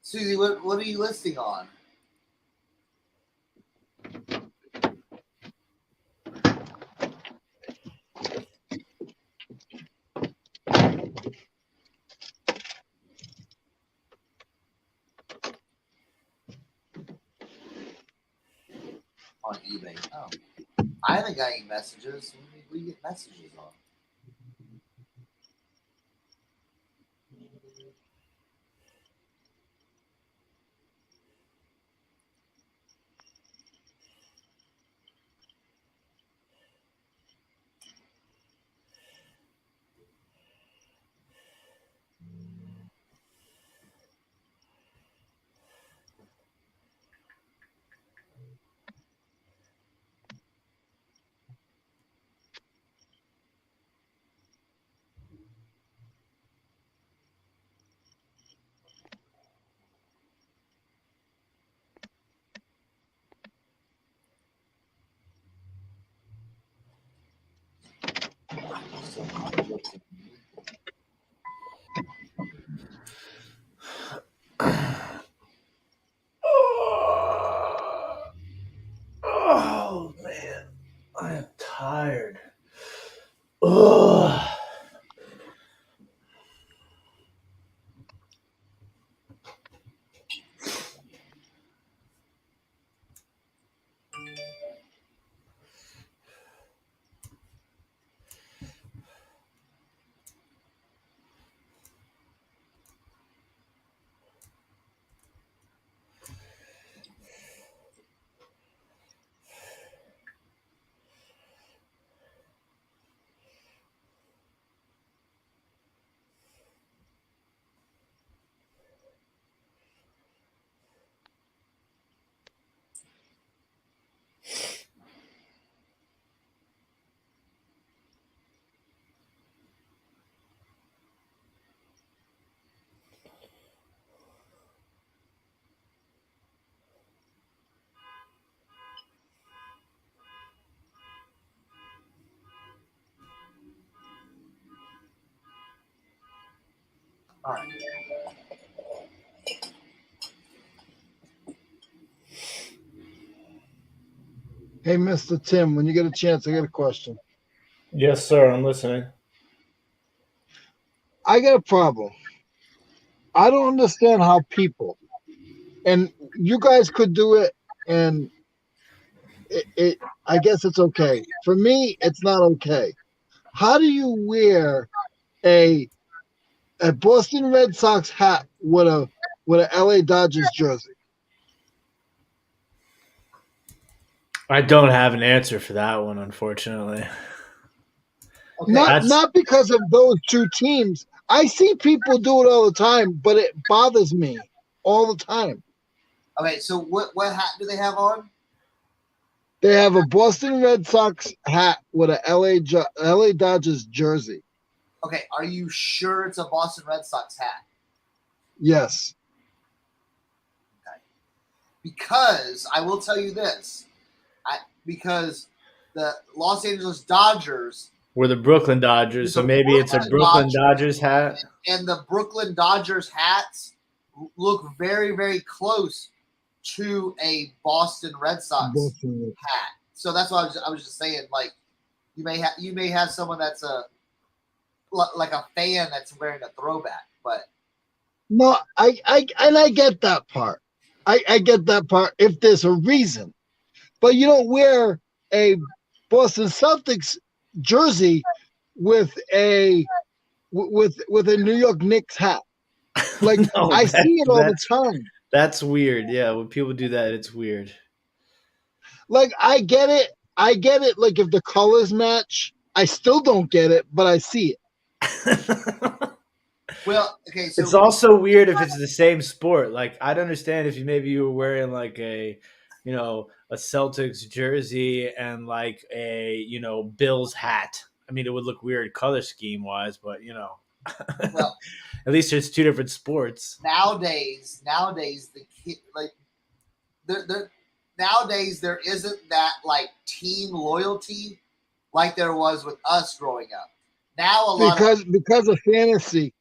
Susie, what are you listing on? On eBay. Oh, I haven't got any messages. What do you get messages on? Oh man, I am tired. Ugh. All right. Hey, Mr. Tim, when you get a chance, I got a question. Yes, sir. I'm listening. I got a problem. I don't understand how people, and you guys could do it, and I guess it's okay. For me, it's not okay. How do you wear a a Boston Red Sox hat with a LA Dodgers jersey? I don't have an answer for that one, unfortunately. Okay. That's Not because of those two teams. I see people do it all the time, but it bothers me all the time. Okay. So what hat do they have on? They have a Boston Red Sox hat with a LA Dodgers jersey. Okay. Are you sure it's a Boston Red Sox hat? Yes. Because I will tell you this, because the Los Angeles Dodgers we're the Brooklyn Dodgers, so The maybe it's a Brooklyn Brooklyn Dodgers. Dodgers hat. and the Brooklyn Dodgers hats look very, very close to a Boston Red Sox Boston Red. hat. So that's why I was just saying, like, you may have someone that's like a fan that's wearing a throwback, but No, I get that part. I get that part if there's a reason. But you don't wear a Boston Celtics jersey with a a New York Knicks hat. Like No, I see it all the time. that's weird. Yeah, when people do that, it's weird. Like I get it. I get it. Like if the colors match, I still don't get it, but I see it. well, okay. So It's also weird if it's the same sport. Like I'd understand if you were wearing like a Celtics jersey and like a Bills hat. I mean, it would look weird color scheme wise, but well, at least there's two different sports. nowadays the kid like there nowadays there isn't that like team loyalty like there was with us growing up. Now a lot of Because of fantasy.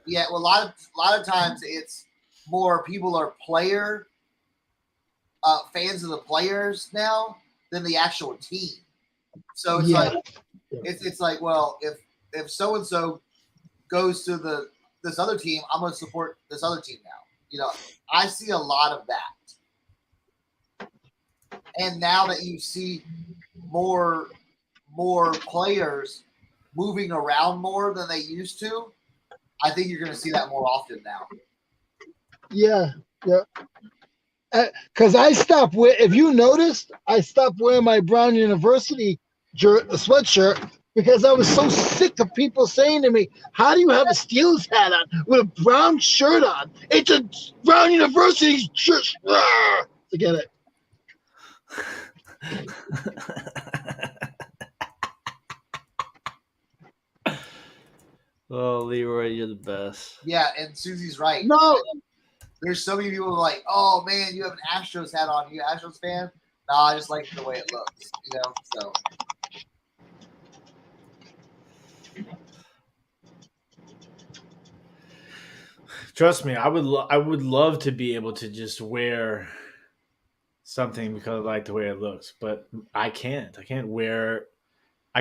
yeah, well, a lot of times it's more people are player fans of the players now than the actual team. So it's Yeah. like it's like well if so and so goes to this other team, I'm going to support this other team now. I see a lot of that. And now that you see more players moving around more than they used to, I think you're going to see that more often now. Yeah. Because I stopped if you noticed, I stopped wearing my Brown University sweatshirt because I was so sick of people saying to me, "How do you have a Steelers hat on with a brown shirt on? It's a Brown University shirt." Forget it. Oh, Leroy, you're the best. Yeah, and Susie's right. No, There's so many people like, "Oh man, you have an Astros hat on. You an Astros fan?" No, I just like the way it looks. So. Trust me, I would love to be able to just wear something because I like the way it looks, but I can't. I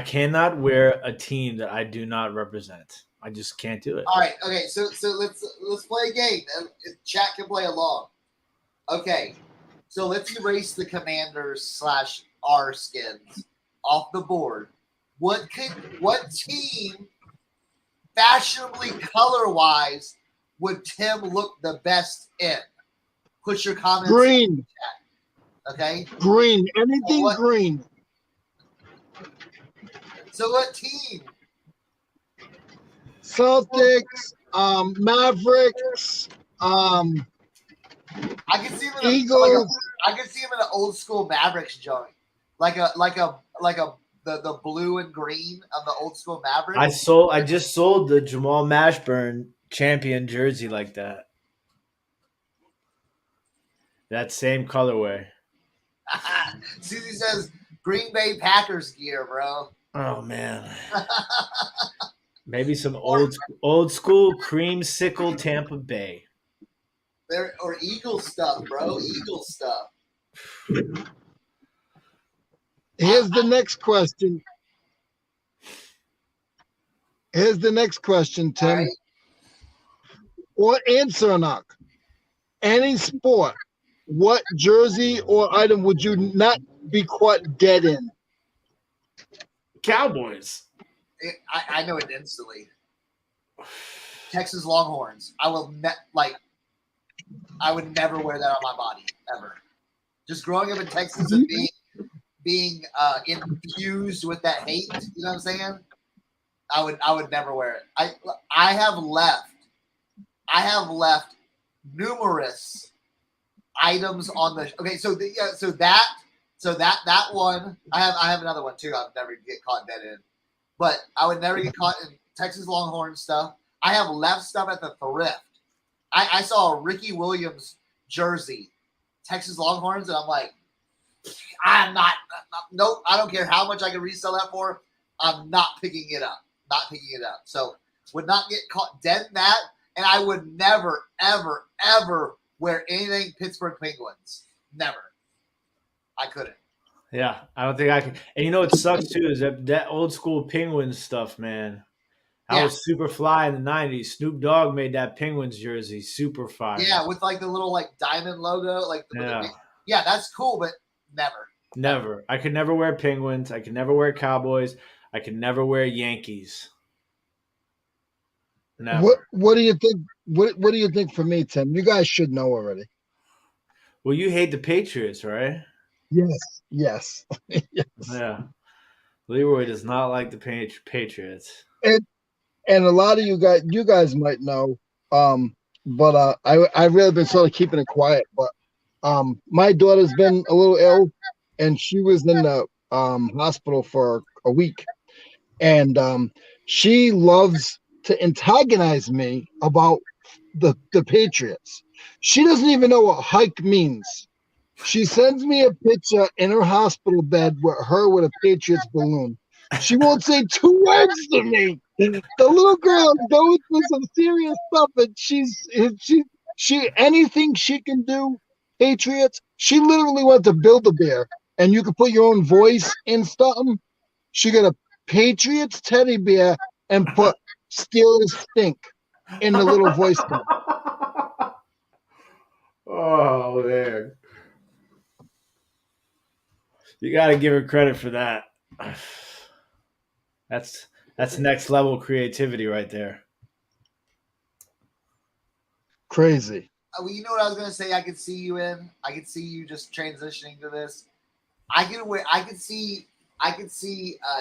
cannot wear a team that I do not represent. I just can't do it. All right. Okay. So let's play a game. Chat can play along. Okay. So let's erase the Commanders / R skins off the board. What team, fashionably color wise, would Tim look the best in? Put your comments green. in the chat. Okay. Green. Anything green. So what team? Celtics, Mavericks, I can see him in Eagles. I can see him in an old school Mavericks joint, like the blue and green of the old school Mavericks. I just sold the Jamal Mashburn champion jersey like that. That same colorway. Susie says Green Bay Packers gear, bro. Oh man. Maybe some old school creamsicle Tampa Bay. There or Eagle stuff, bro. Eagle stuff. Here's the next question. Here's the next question, Tim. Right. Or answer, knock. Any sport, what jersey or item would you not be caught dead in? Cowboys. I know it instantly. Texas Longhorns. I would never wear that on my body ever. Just growing up in Texas and being infused with that hate, you know what I'm saying? I would never wear it. I have left numerous items on the so that one I have another one too. I'd never get caught dead in, but I would never get caught in Texas Longhorn stuff. I have left stuff at the thrift. I saw a Ricky Williams jersey, Texas Longhorns, and I'm like, nope. I don't care how much I can resell that for. I'm not picking it up. So would not get caught dead in that, and I would never, ever, ever wear anything Pittsburgh Penguins. Never. I couldn't. Yeah, I don't think I can. And you know what sucks too is that old school Penguins stuff, man. I was super fly in the 90s. Snoop Dogg made that Penguins jersey super fire. Yeah, with like the little like diamond logo. Yeah, that's cool, but never. Never. I could never wear Penguins. I could never wear Cowboys. I could never wear Yankees. Never. What do you think? What do you think for me, Tim? You guys should know already. Well, you hate the Patriots, right? Yes. Yeah. Leroy does not like the Patriots. And a lot of you guys might know, but I've really been sort of keeping it quiet. But my daughter's been a little ill, and she was in the hospital for a week, and she loves to antagonize me about the Patriots. She doesn't even know what hike means. She sends me a picture in her hospital bed with her with a Patriots balloon. She won't say 2 words to me. The little girl is going through some serious stuff, and she anything she can do, Patriots. She literally went to Build-A-Bear, and you can put your own voice in something. She got a Patriots teddy bear and put Steelers stink in the little voice thing. Oh man. You got to give her credit for that. That's next level creativity right there. Crazy. Well, you know what I was gonna say? I could see you in. I could see you just transitioning to this. I could see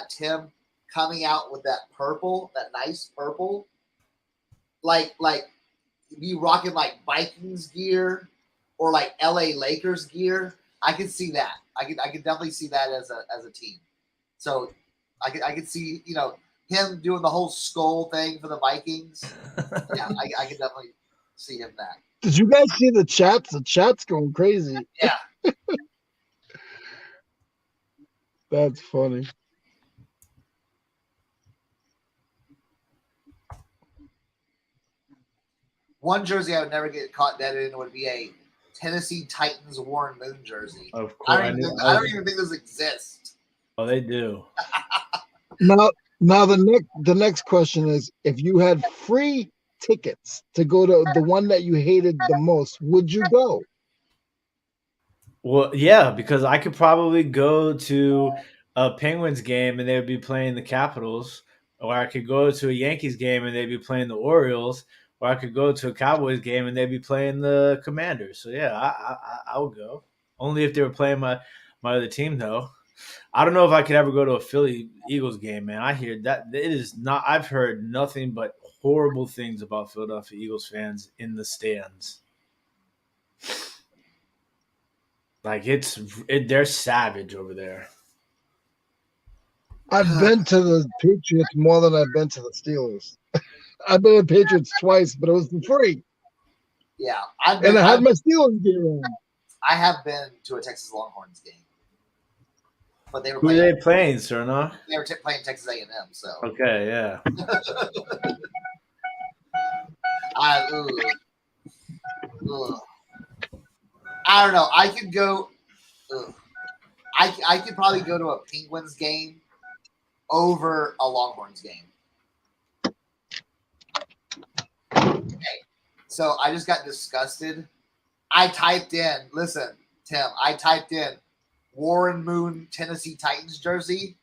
Tim coming out with that purple, that nice purple, like you rocking like Vikings gear or like LA Lakers gear. I could see that. I could definitely see that as a team. So I could see him doing the whole skull thing for the Vikings. Yeah, I could definitely see him that. Did you guys see the chats? The chat's going crazy. Yeah. That's funny. One jersey I would never get caught dead in would be a Tennessee Titans Warren Moon jersey. Of course. I don't even think those exist. Oh, they do. Now the next question is, if you had free tickets to go to the one that you hated the most, would you go? Well, yeah, because I could probably go to a Penguins game and they would be playing the Capitals, or I could go to a Yankees game and they'd be playing the Orioles, or I could go to a Cowboys game and they'd be playing the Commanders. So yeah, I would go. Only if they were playing my other team, though. I don't know if I could ever go to a Philly Eagles game, man. I hear that it is not. I've heard nothing but horrible things about Philadelphia Eagles fans in the stands. Like they're savage over there. I've been to the Patriots more than I've been to the Steelers. I've been to the Patriots twice, but it was for free. Yeah, I had my Steelers gear on. I have been to a Texas Longhorns game. but they were Who are playing. they playing, Cerna? They were playing Texas A&M. So Okay, yeah. I, ugh. I don't know. I could go. Ugh. I could probably go to a Penguins game over a Longhorns game. Okay. So I just got disgusted. I typed in, listen, Tim, I typed in Warren Moon Tennessee Titans jersey.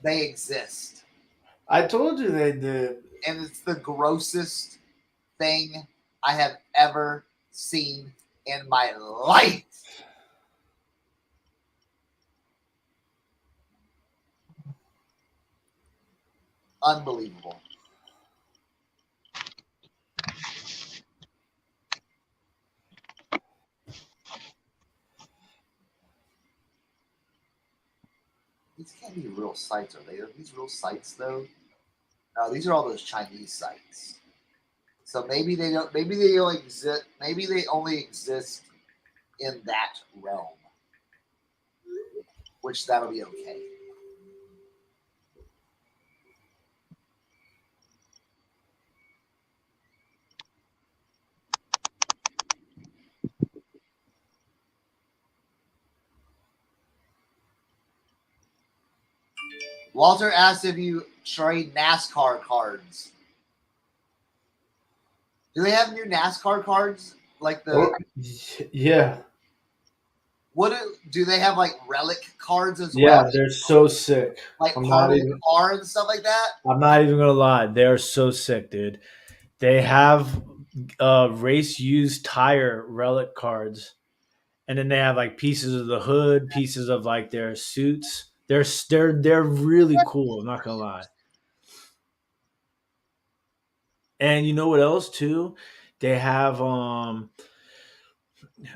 They exist. I told you they did. And it's the grossest thing I have ever seen in my life. Unbelievable. These can't be real sites, are they? Are these real sites, though? No, these are all those Chinese sites. So maybe they don't. Maybe they don't exist. Maybe they only exist in that realm, which that'll be okay. Walter asked if you trade NASCAR cards. Do they have new NASCAR cards? Like Yeah. what do they have, like relic cards as Yeah, well? they're so sick. Like I'm part not of the even car and stuff like that? I'm not even gonna lie. They're so sick, dude. They have race used tire relic cards. And then they have like pieces of the hood, pieces of like their suits. They're really cool, I'm not gonna lie. And you know what else too? They have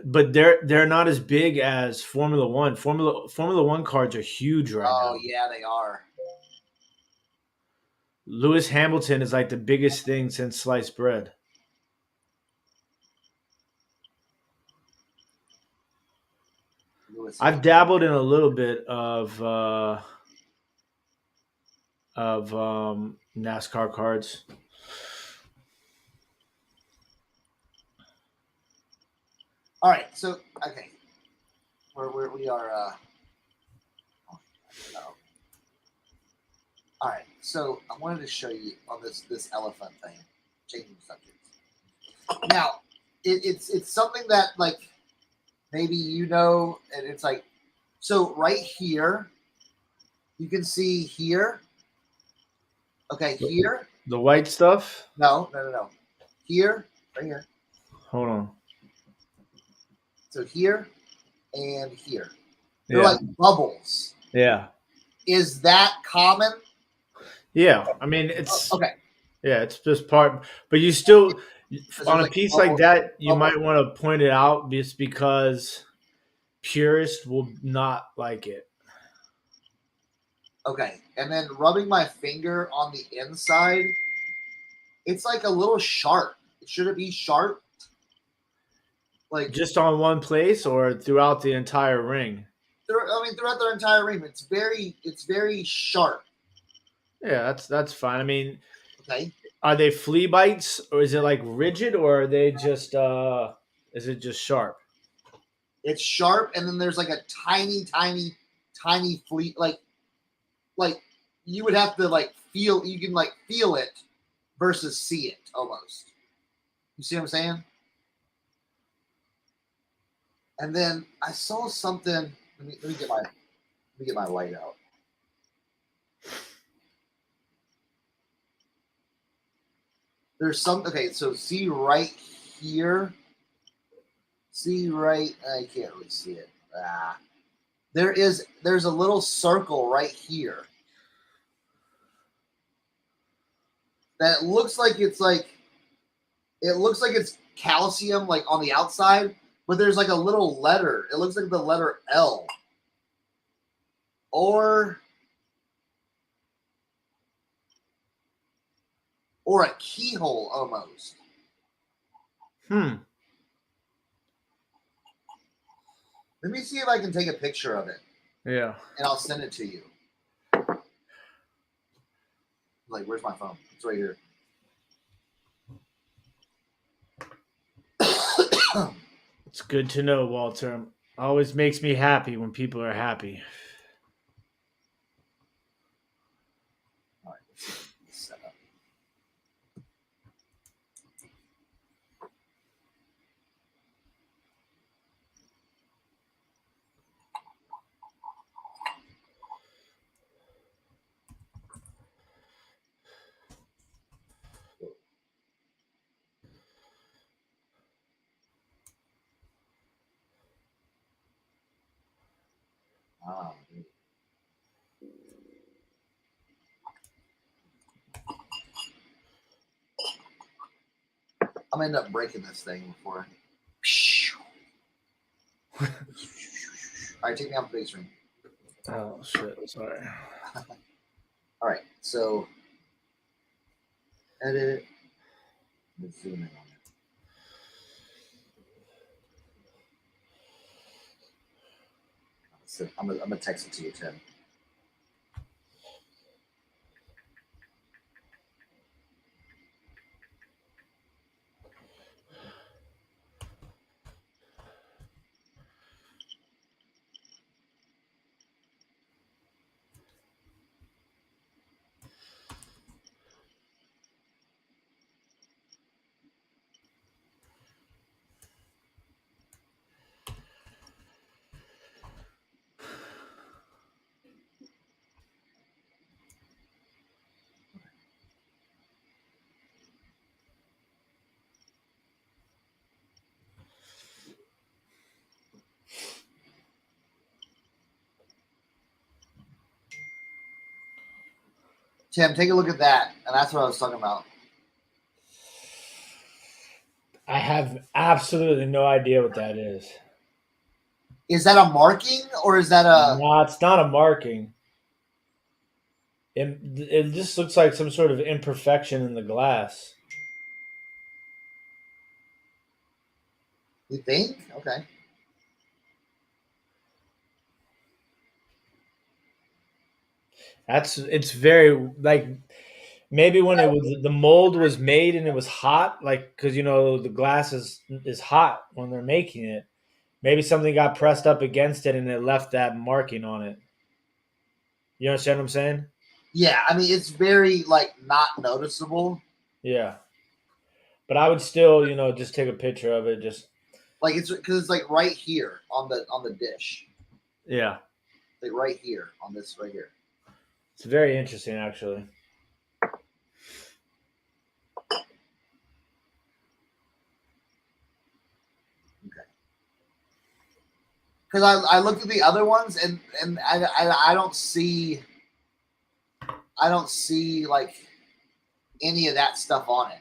but they're not as big as Formula One. Formula One cards are huge right Oh now. yeah, they are. Lewis Hamilton is like the biggest thing since sliced bread. Lewis I've dabbled in a little bit of NASCAR cards. All right, so okay, we are. No. All right, so I wanted to show you on this elephant thing, changing subjects. Now, it's something that like maybe you know, and it's like so right here. You can see here. Okay, here. The white stuff? No. Here, right here. Hold on. So here and here. They're Yeah. like bubbles. Yeah. Is that common? Yeah. I mean, it's Okay. yeah, it's just part, but you still Because on there's a like piece like bubble, that, you bubble. might want to point it out just because purists will not like it. Okay. And then rubbing my finger on the inside, it's like a little sharp. Should it be sharp? Like Just on one place or throughout the entire ring. throughout their entire ring, it's very sharp. Yeah, that's fine. I mean, Okay. are they flea bites or is it like rigid or are they just is it just sharp? It's sharp, and then there's like a tiny flea, like you would have to like feel. You can like feel it versus see it almost. You see what I'm saying? And then I saw something. Let me get my light out. There's some. Okay, so see right here. See right. I can't really see it. There's a little circle right here that looks like it's calcium like on the outside, but there's like a little letter. It looks like the letter L. Or a keyhole almost. Let me see if I can take a picture of it Yeah. and I'll send it to you. Like, where's my phone? It's right here. It's good to know, Walter. Always makes me happy when people are happy. All right, let's see. Set up. Dude. I'm gonna end up breaking this thing before. All right, take me off the big screen. Oh shit! Sorry. All right, so edit. Let's zoom in on it. So I'm gonna text it to you, Tim. Tim, take a look at that, and that's what I was talking about. I have absolutely no idea what that is. Is that a marking or is that a? No, it's not a marking. It just looks like some sort of imperfection in the glass. You think? Okay. It's very like maybe when it was the mold was made and it was hot, like because the glass is hot when they're making it. Maybe something got pressed up against it and it left that marking on it. You understand what I'm saying? Yeah, I mean it's very like not noticeable. Yeah. But I would still, just take a picture of it. Just Like it's because it's like right here on the dish, yeah, like right here on this right here. it's very interesting actually. Okay. Because I looked at the other ones and I don't see like any of that stuff on it.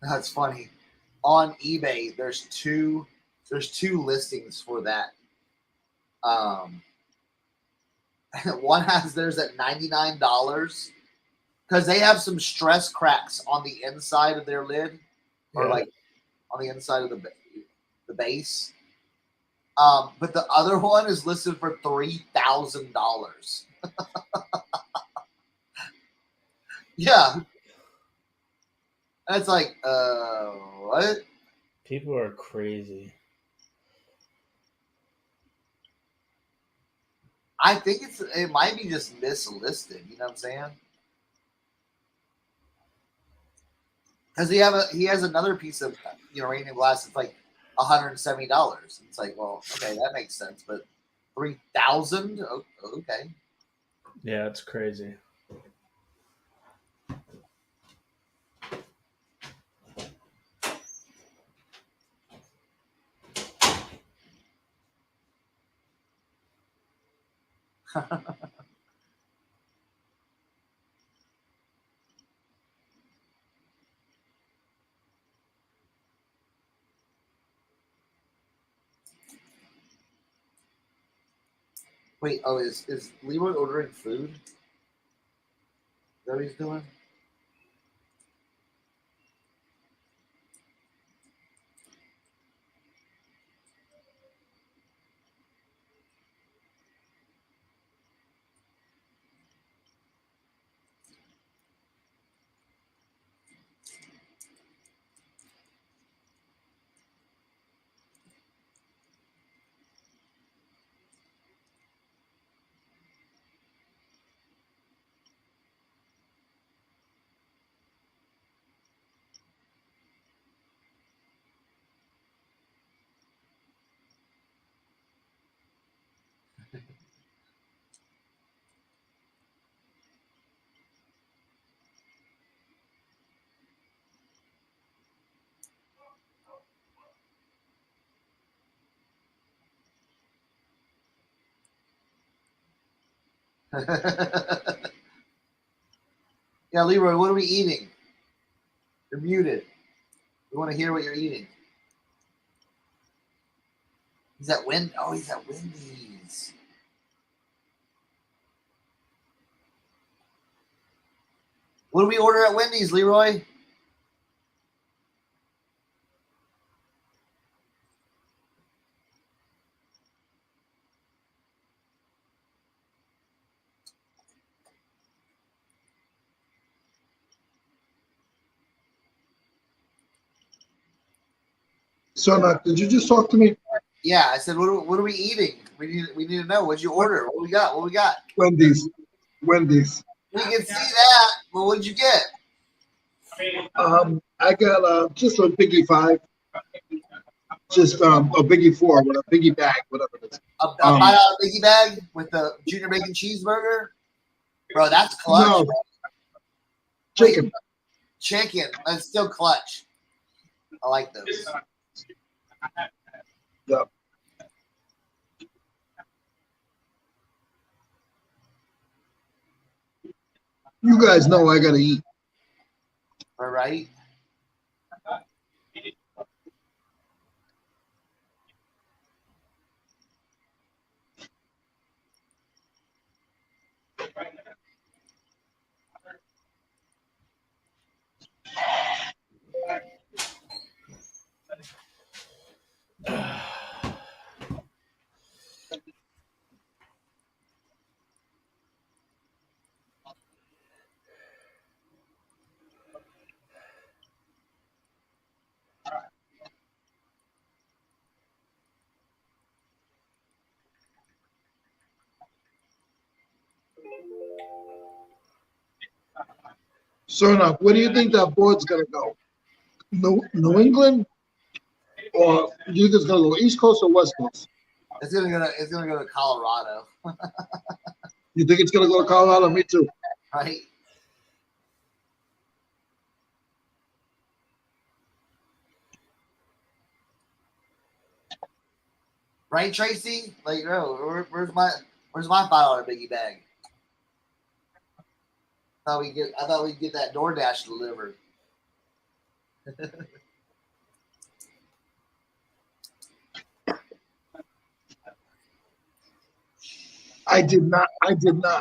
That's funny. On eBay, there's two listings for that. One has theirs at $99 because they have some stress cracks on the inside of their lid, or Yeah. like on the inside of the base. But the other one is listed for $3,000. Yeah, and it's like, what? People are crazy. I think it might be just mislisted. You know what I'm saying? Because he has another piece of uranium glass. It's like $170. It's like, well, okay, that makes sense, but 3,000? Okay. Yeah, it's crazy. Wait, oh, is Leroy ordering food? Is that what he's doing? Yeah, Leroy, what are we eating? You're muted. We want to hear what you're eating. He's at he's at Wendy's. What do we order at Wendy's, Leroy? So, did you just talk to me? Yeah, I said, what are we eating? We need to know. What'd you order? What we got? What we got? Wendy's. Wendy's. We can see that, but what'd you get? I got just a biggie 5, just a biggie 4 with a biggie bag, whatever it is. A $5 biggie bag with the junior bacon cheeseburger? Bro, that's clutch. No, Bro. chicken. Wait, chicken. That's still clutch. I like those. Yeah. You guys know I gotta eat. All right. Sure enough, where do you think that board's gonna go? New England, or you think it's gonna go East Coast or West Coast? It's gonna go to Colorado, You think it's gonna go to Colorado? Me too. right? Right, Tracy? Like, where's my $5 biggie bag? I thought we'd get that DoorDash delivered. I did not,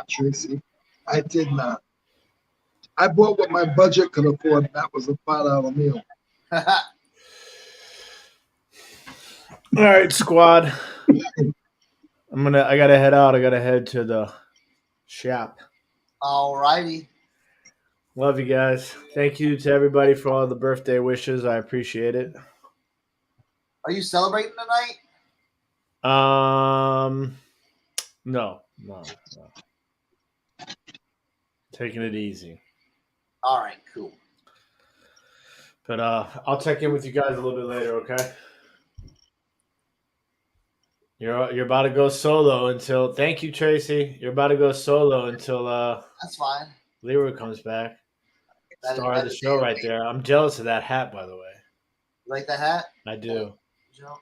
Tracy. I did not. I bought what my budget could afford, and that was a $5 meal. All right, squad. I gotta head out. I gotta head to the shop. All righty. Love you guys. Thank you to everybody for all the birthday wishes. I appreciate it. Are you celebrating tonight? No. Taking it easy. All right, cool. But I'll check in with you guys a little bit later, okay? You're about to go solo until. Thank you, Tracy. You're about to go solo until That's fine. Leroy comes back. Star of That the is show okay. right there. I'm jealous of that hat, by the way. You like the hat? I do. You know,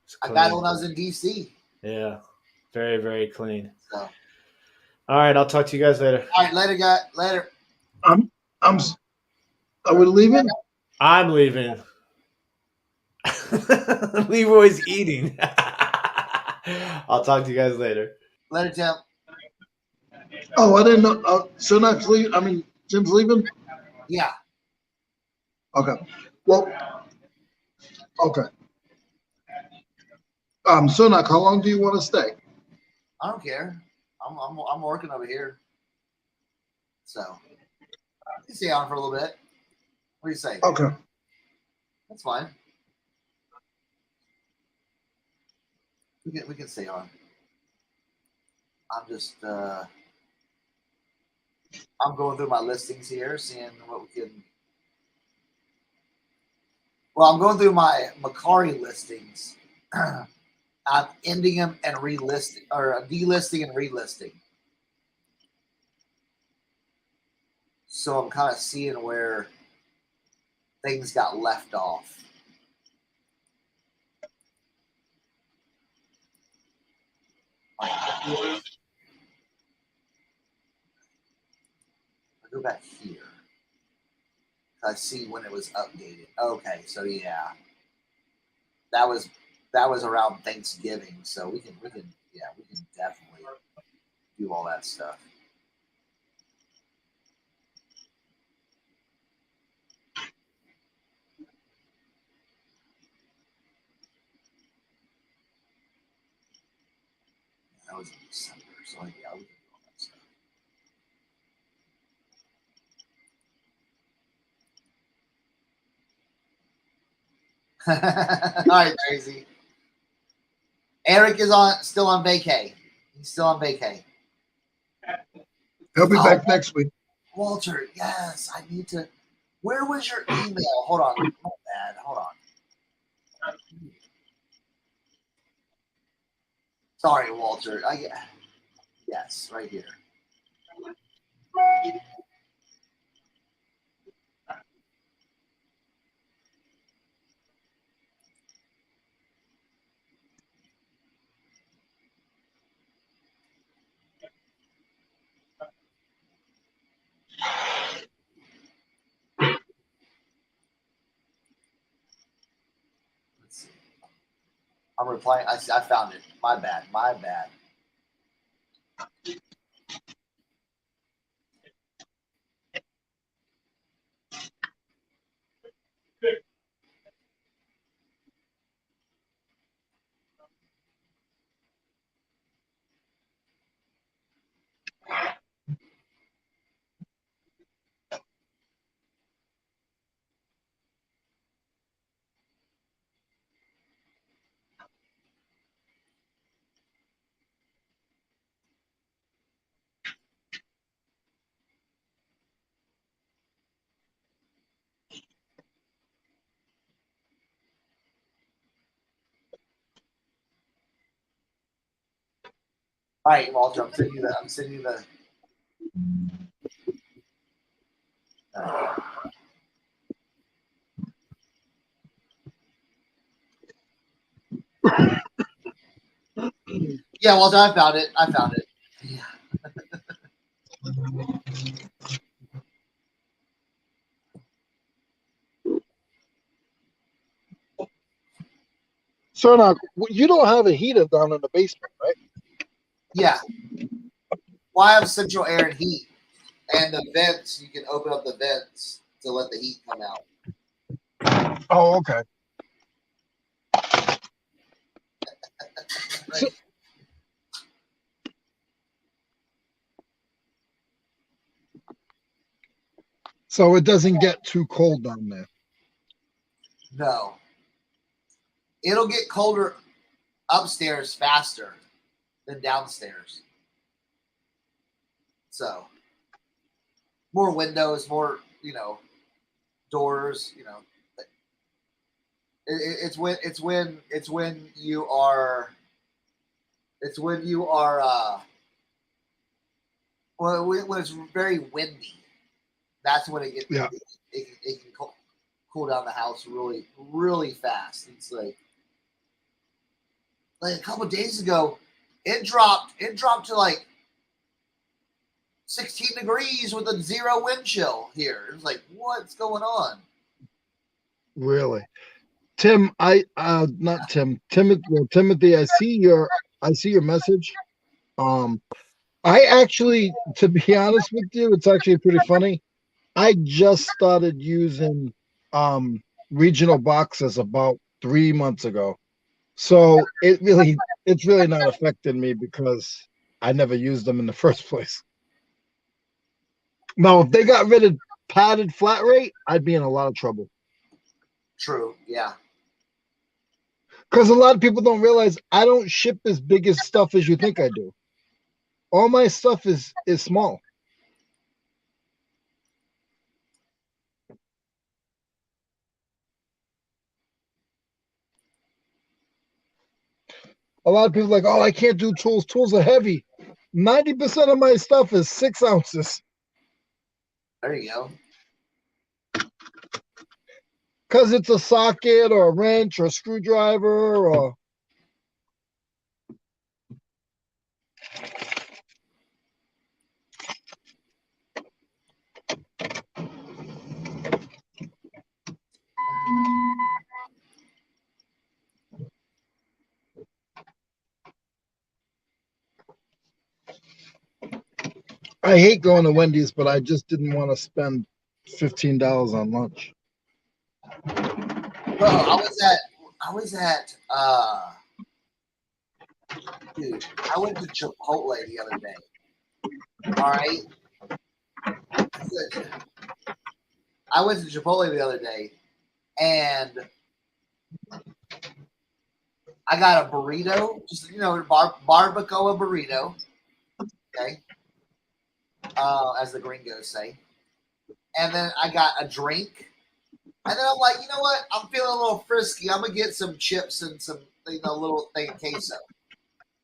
It's I got it clean. when I was in DC. Yeah, very very clean. So, All right, I'll talk to you guys later. all right, later, guy. Later. I'm. Are we leaving? I'm leaving. Leroy's eating. I'll talk to you guys later. Later, Tim. Oh, I didn't know. So not leaving. I mean, Jim's leaving. Yeah. Okay. Well. Okay. Sunak, how long do you want to stay? I don't care. I'm working over here. So, you can stay on for a little bit. What do you say? Okay. That's fine. We can stay on. I'm just I'm going through my listings here, seeing what we can. Well, I'm going through my Macari listings. I'm ending them and relisting, or delisting and relisting. So I'm kind of seeing where things got left off. I go back here. I see when it was updated. Okay, so yeah, that was around Thanksgiving. So we can definitely do all that stuff. That was in December, so yeah, we can do all that stuff. All right, Tracy. Eric is still on vacay. He's still on vacay. He'll be back next week. Walter, yes, I need to. Where was your email? Hold on. My bad. Hold on. Sorry, Walter. Yes, right here. Let's see. I'm replying. I found it. My bad. My bad. All right, Walter. I'm sending you the. Yeah, Walter. I found it. Yeah. Sunak, you don't have a heater down in the basement, right? Yeah. Well, I have central air and heat, and the vents. You can open up the vents to let the heat come out. Oh, okay. Right. So it doesn't get too cold down there. No. It'll get colder upstairs faster than downstairs. So more windows, more doors. It's when you are It's when you are when it's very windy. That's when it gets Yeah. it can cool down the house really really fast. It's like a couple of days ago, it dropped to like 16 degrees with a 0 wind chill here. It was like, what's going on? Really. Tim, not Tim, Timothy, Timothy, I see your message. I actually, to be honest with you, it's actually pretty funny. I just started using um regional boxes about 3 months ago. So it's really not affecting me because I never used them in the first place. Now, if they got rid of padded flat rate, I'd be in a lot of trouble. True. Yeah. Because a lot of people don't realize I don't ship as big as stuff as you think I do. All my stuff is small. A lot of people are like, oh, I can't do tools. Tools are heavy. 90% of my stuff is 6 ounces. There you go. Because it's a socket or a wrench or a screwdriver or I hate going to Wendy's, but I just didn't want to spend $15 on lunch. Bro, I was at dude, I went to Chipotle the other day. All right. I went to Chipotle the other day and I got a burrito, just barbacoa burrito. Okay. As the gringos say. And then I got a drink. And then I'm like, you know what? I'm feeling a little frisky. I'm gonna get some chips and some little thing of queso.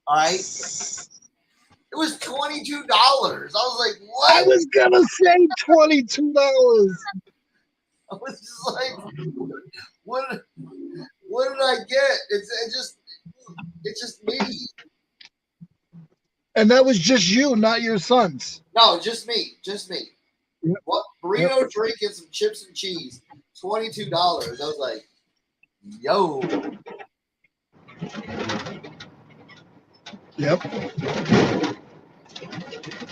All right. It was $22. I was like, what? I was gonna say $22. I was just like, what did I get? It's just me. And that was just you, not your sons. No, just me. Yep. What burrito, drink, and some chips and cheese. $22. I was like, yo. Yep.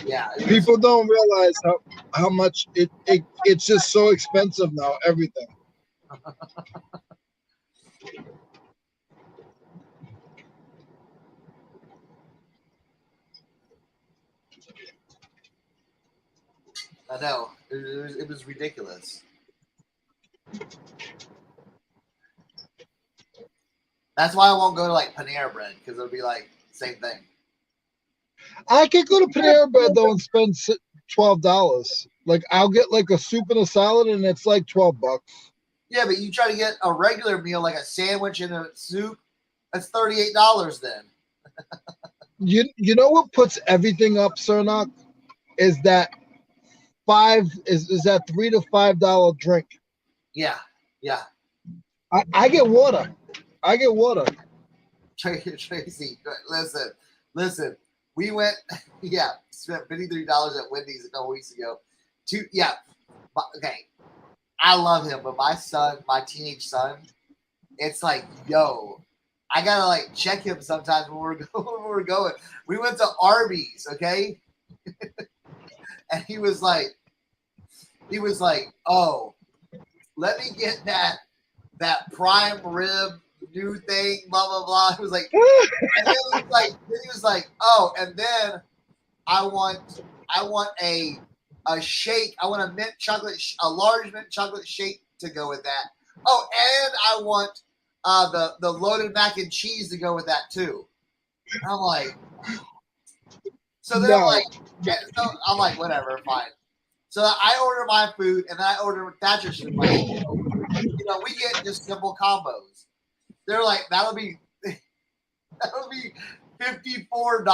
Yeah. People don't realize how much it's just so expensive now, everything. I know. It was ridiculous. That's why I won't go to like Panera Bread because it'll be like same thing. I could go to Panera Bread though and spend $12. Like I'll get like a soup and a salad, and it's like $12. Yeah, but you try to get a regular meal like a sandwich and a soup, that's $38 then. You know what puts everything up, Cernock? Is that that $3 to $5 drink? Yeah. I get water. Tracy, listen. We went, spent $53 at Wendy's a couple weeks ago. Okay. I love him, but my teenage son, it's like, yo, I gotta like check him sometimes when we're going. We went to Arby's, okay, and he was like, oh, let me get that prime rib new thing, blah blah blah. He was like, and then he was like, oh, and then I want a shake. I want a large mint chocolate shake to go with that. Oh, and I want the loaded mac and cheese to go with that too. And I'm like, so then I'm like, whatever, fine. So I order my food and then I order Thatcher's food. We get just simple combos. They're like, that'll be $54.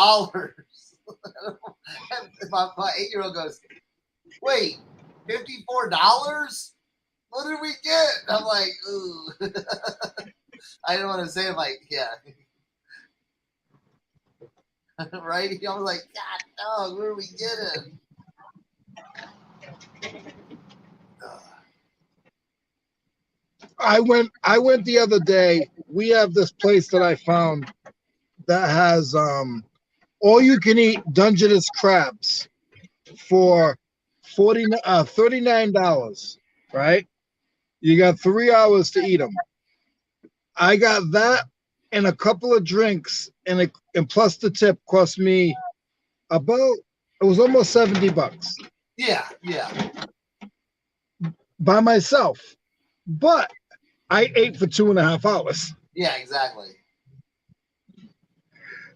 My 8-year-old goes, wait, $54? What did we get? I'm like, ooh. I didn't want to say it, like, yeah. Right? I was like, God, no, what are we getting? I went the other day. We have this place that I found that has all you can eat Dungeness crabs for $39, right? You got 3 hours to eat them. I got that and a couple of drinks, and plus the tip cost me it was almost $70 Yeah. by myself. But I ate for 2.5 hours. Yeah, exactly.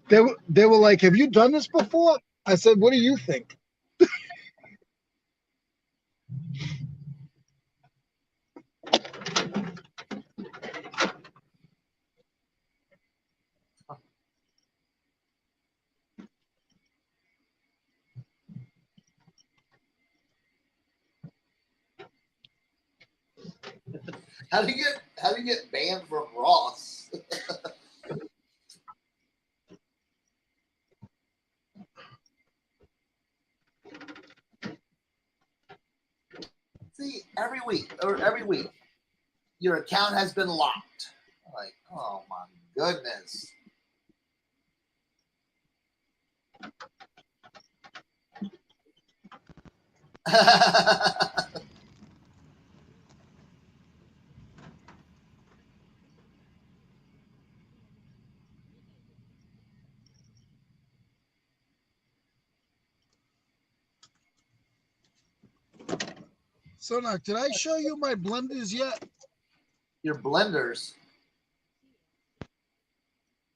They were like, "Have you done this before?" I said, "What do you think?" How do you get banned from Ross? See, every week, your account has been locked. I'm like, oh my goodness. So now, did I show you my blenders yet? Your blenders.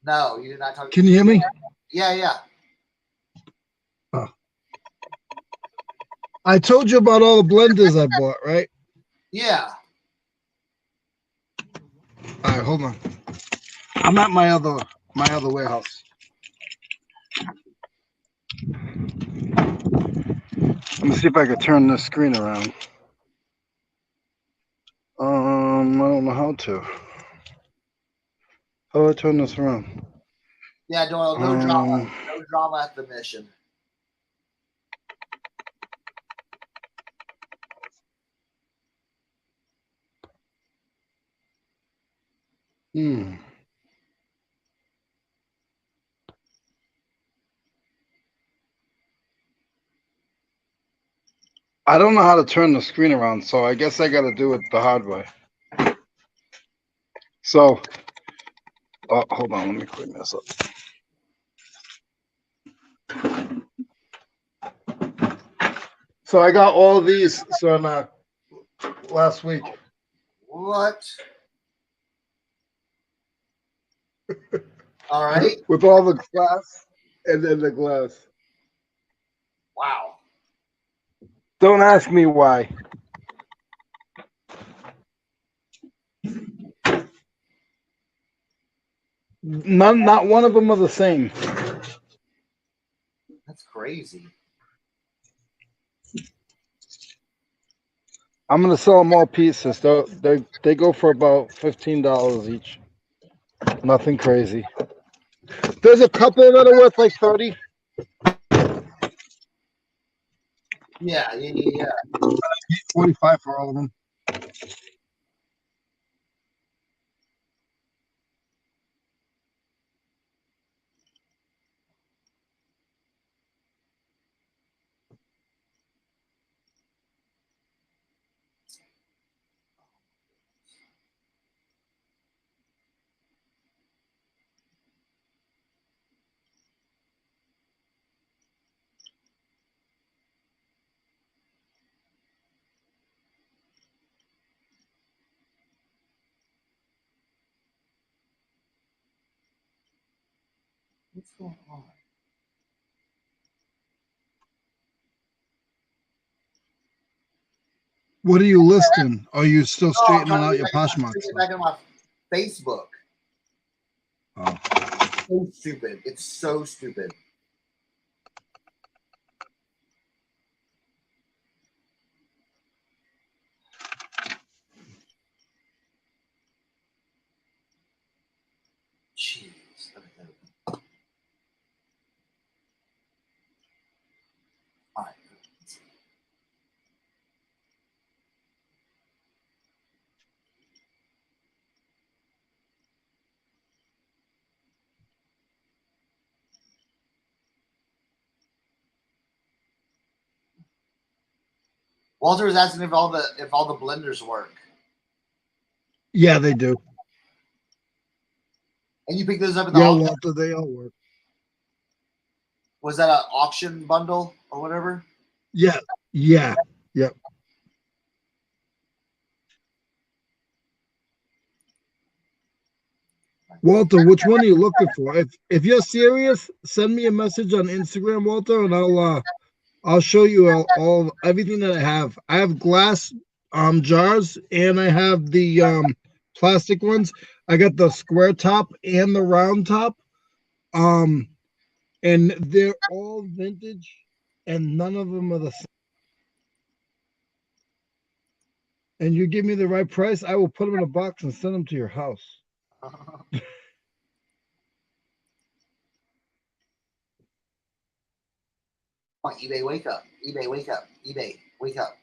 No, you did not talk. Can you hear me? Yeah. Oh. I told you about all the blenders I bought, right? Yeah. All right, hold on. I'm at my other warehouse. Let me see if I can turn this screen around. I don't know how to. How do I turn this around? Yeah, Doyle, no drama. No drama at the mission. I don't know how to turn the screen around, so I guess I got to do it the hard way. So, hold on, let me clean this up. So I got all these last week. What? All right. With all the glass and then the glass. Wow. Don't ask me why. Not one of them are the same. That's crazy. I'm gonna sell them all pieces. They go for about $15 each. Nothing crazy. There's a couple that are worth like 30. Yeah. 45 for all of them. What's going on? What are you listing? Are you still I'm straightening trying out to your get Poshmark back stuff? in my Facebook. Oh. so stupid. It's so stupid. Jeez. All right. Walter was asking if all the blenders work, Yeah, they do. and you picked those up at the Yeah, auction. Walter, they all work. Was that an auction bundle or whatever? Yeah, yeah, yep. Walter, which one are you looking for? If you're serious, send me a message on Instagram, Walter, and I'll show you all everything that I have. I have glass jars and I have the plastic ones. I got the square top and the round top. Um and they're all vintage and none of them are the same. And you give me the right price, I will put them in a box and send them to your house. On eBay, wake up! eBay, wake up! eBay, wake up!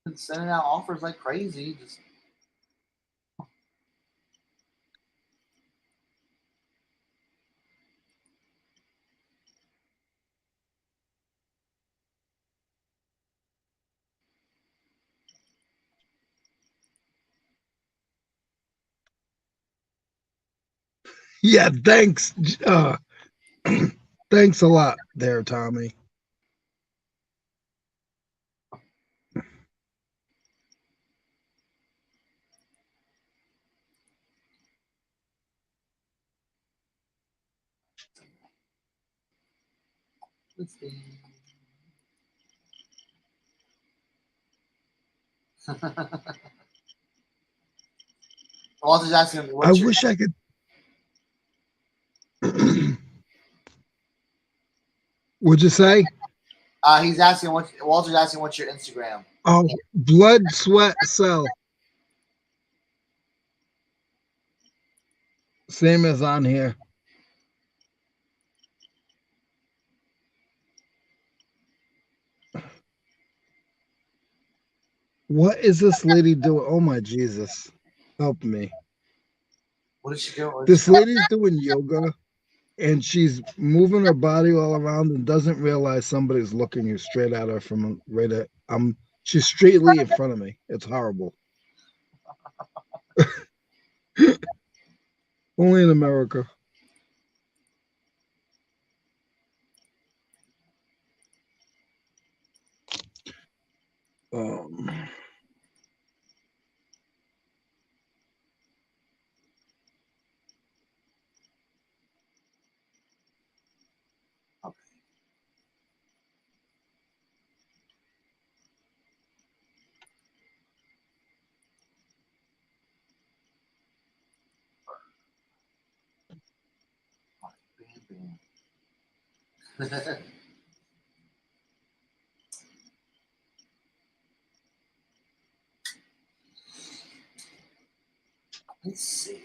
Been sending out offers like crazy. Just Yeah, thanks. Thanks a lot there, Tommy. let's see. Walter's asking I what's your wish I could. Would you say? he's asking what Walter's asking what's your Instagram? Oh, blood, sweat, cell. Same as on here. What is this lady doing? Oh my Jesus. Help me. What did she do? What did she This lady's doing yoga and she's moving her body all around and doesn't realize somebody's looking straight at her from right at she's straightly in front of me. It's horrible. Only in America. Um Bam, bam. Let's see.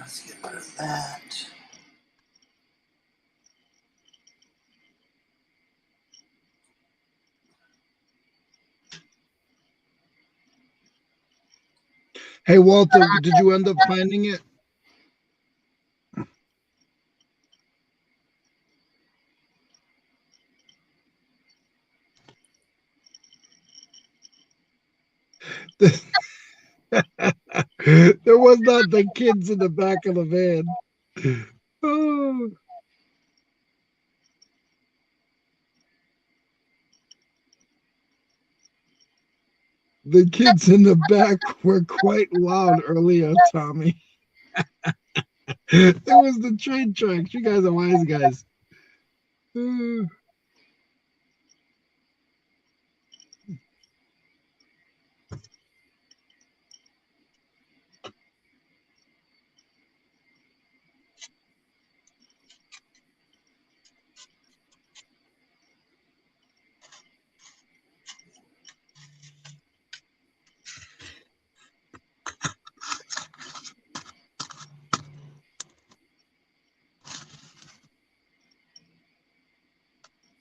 Let's get rid of that. Hey, Walter, did you end up finding it? There was not the kids in the back of the van. Oh. The kids in the back were quite loud earlier, Tommy. There was the train tracks. You guys are wise guys.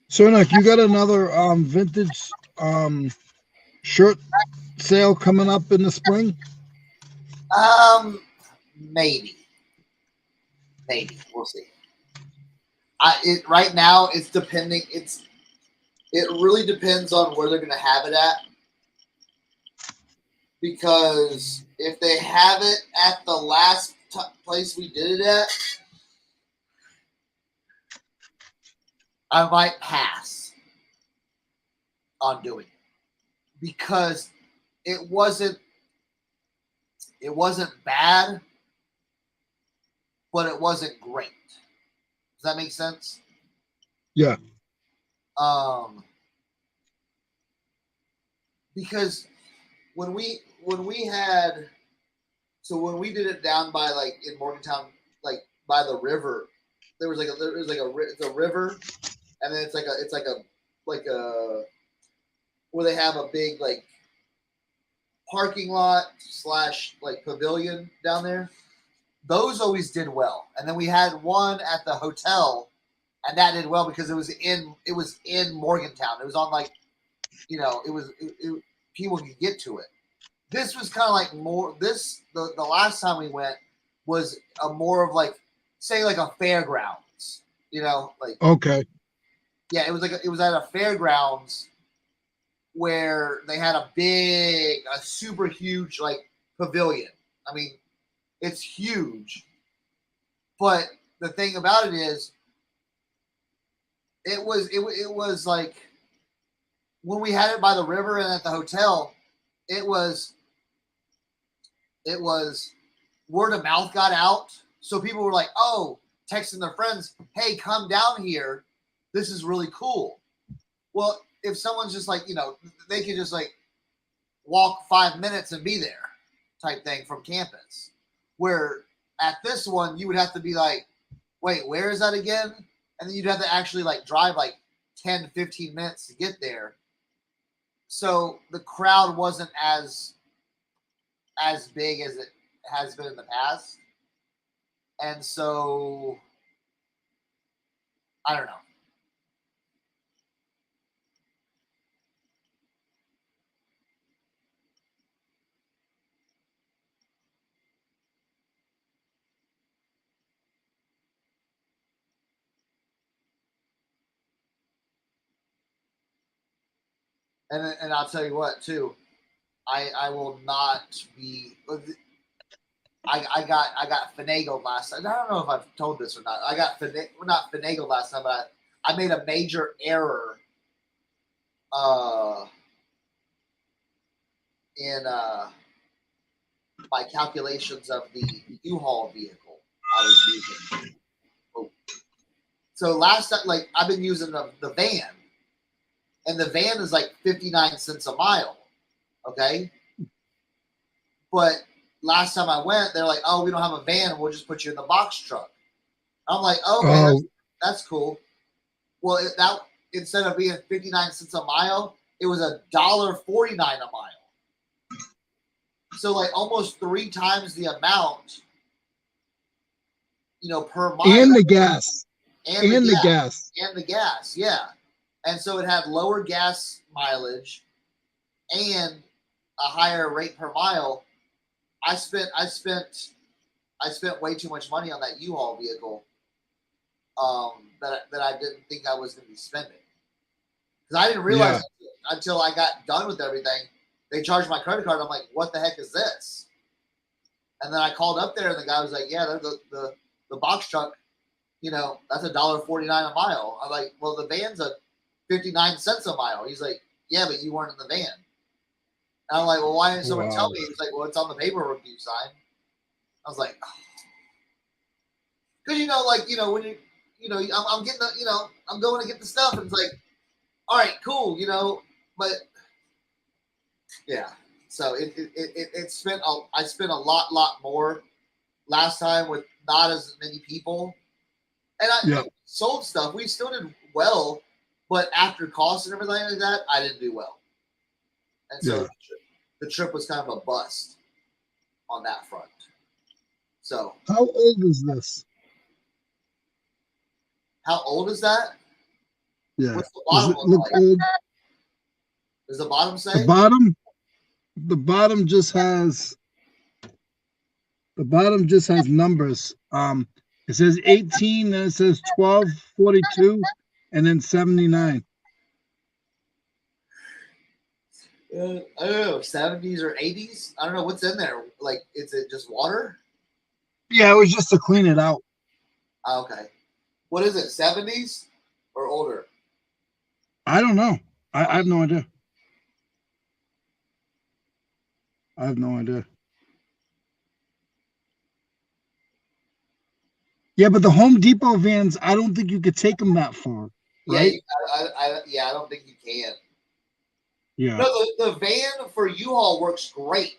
Cernak, you got another vintage shirt sale coming up in the spring? Maybe we'll see. Right now it's depending. It really depends on where they're going to have it at. Because if they have it at the last place we did it at, I might pass on doing it because it wasn't bad, but it wasn't great. Does that make sense? Yeah. Because when we did it down by like in Morgantown, like by the river, it's a river, and then it's like a where they have a big like parking lot / like pavilion down there. Those always did well, and then we had one at the hotel, and that did well because it was in Morgantown. It was on like, people could get to it. This was kind of like more. The last time we went was a more of like, say like a fairgrounds. Like okay. Yeah, it was at a fairgrounds where they had a super huge like pavilion. I mean, it's huge, but the thing about it is, it was like when we had it by the river and at the hotel, it was word of mouth got out, so people were like, oh, texting their friends, hey, come down here, this is really cool. Well, if someone's just like, they could just like walk 5 minutes and be there type thing from campus, where at this one you would have to be like, wait, where is that again? And then you'd have to actually like drive like 10-15 minutes to get there. So the crowd wasn't as big as it has been in the past. And so I don't know. And I'll tell you what too, I will not be. I got finagled last time. I don't know if I've told this or not. I got not finagled last time, but I made a major error. In my calculations of the U-Haul vehicle I was using. Oh. So last time, like I've been using the van, and the van is like 59 cents a mile. Okay. But last time I went, they're like, oh, we don't have a van. We'll just put you in the box truck. I'm like, okay, that's cool. Well, that instead of being 59 cents a mile, it was $1.49 a mile. So like almost 3 times the amount per mile. And the gas. And And the gas. And the gas, yeah. And so it had lower gas mileage and a higher rate per mile. I spent way too much money on that U-Haul vehicle that I didn't think I was going to be spending. Because I didn't realize until I got done with everything. They charged my credit card. I'm like, what the heck is this? And then I called up there, and the guy was like, yeah, the box truck, that's $1.49 a mile. I'm like, well, the van's a 59 cents a mile. He's like, yeah, but you weren't in the van. And I'm like, well, why didn't someone tell me? He's like, well, it's on the paperwork you signed. I was like, because when I'm getting I'm going to get the stuff, and it's like, all right, cool, but yeah. So I spent a lot more last time with not as many people, and I sold stuff. We still did well, but after costs and everything like that, I didn't do well, and so the trip was kind of a bust on that front. So how old is this? How old is that? Yeah. What's the bottom look like? old? Does the bottom say? The bottom just has numbers. It says 18, then it says 12, 42, and then 79. I don't know, 70s or 80s. I don't know what's in there. Like, is it just water? Yeah, it was just to clean it out. Okay. What is it? 70s or older? I don't know. I have no idea. I have no idea. Yeah, but the Home Depot vans, I don't think you could take them that far, right? Yeah, I don't think you can. Yeah. No, the van for U-Haul works great.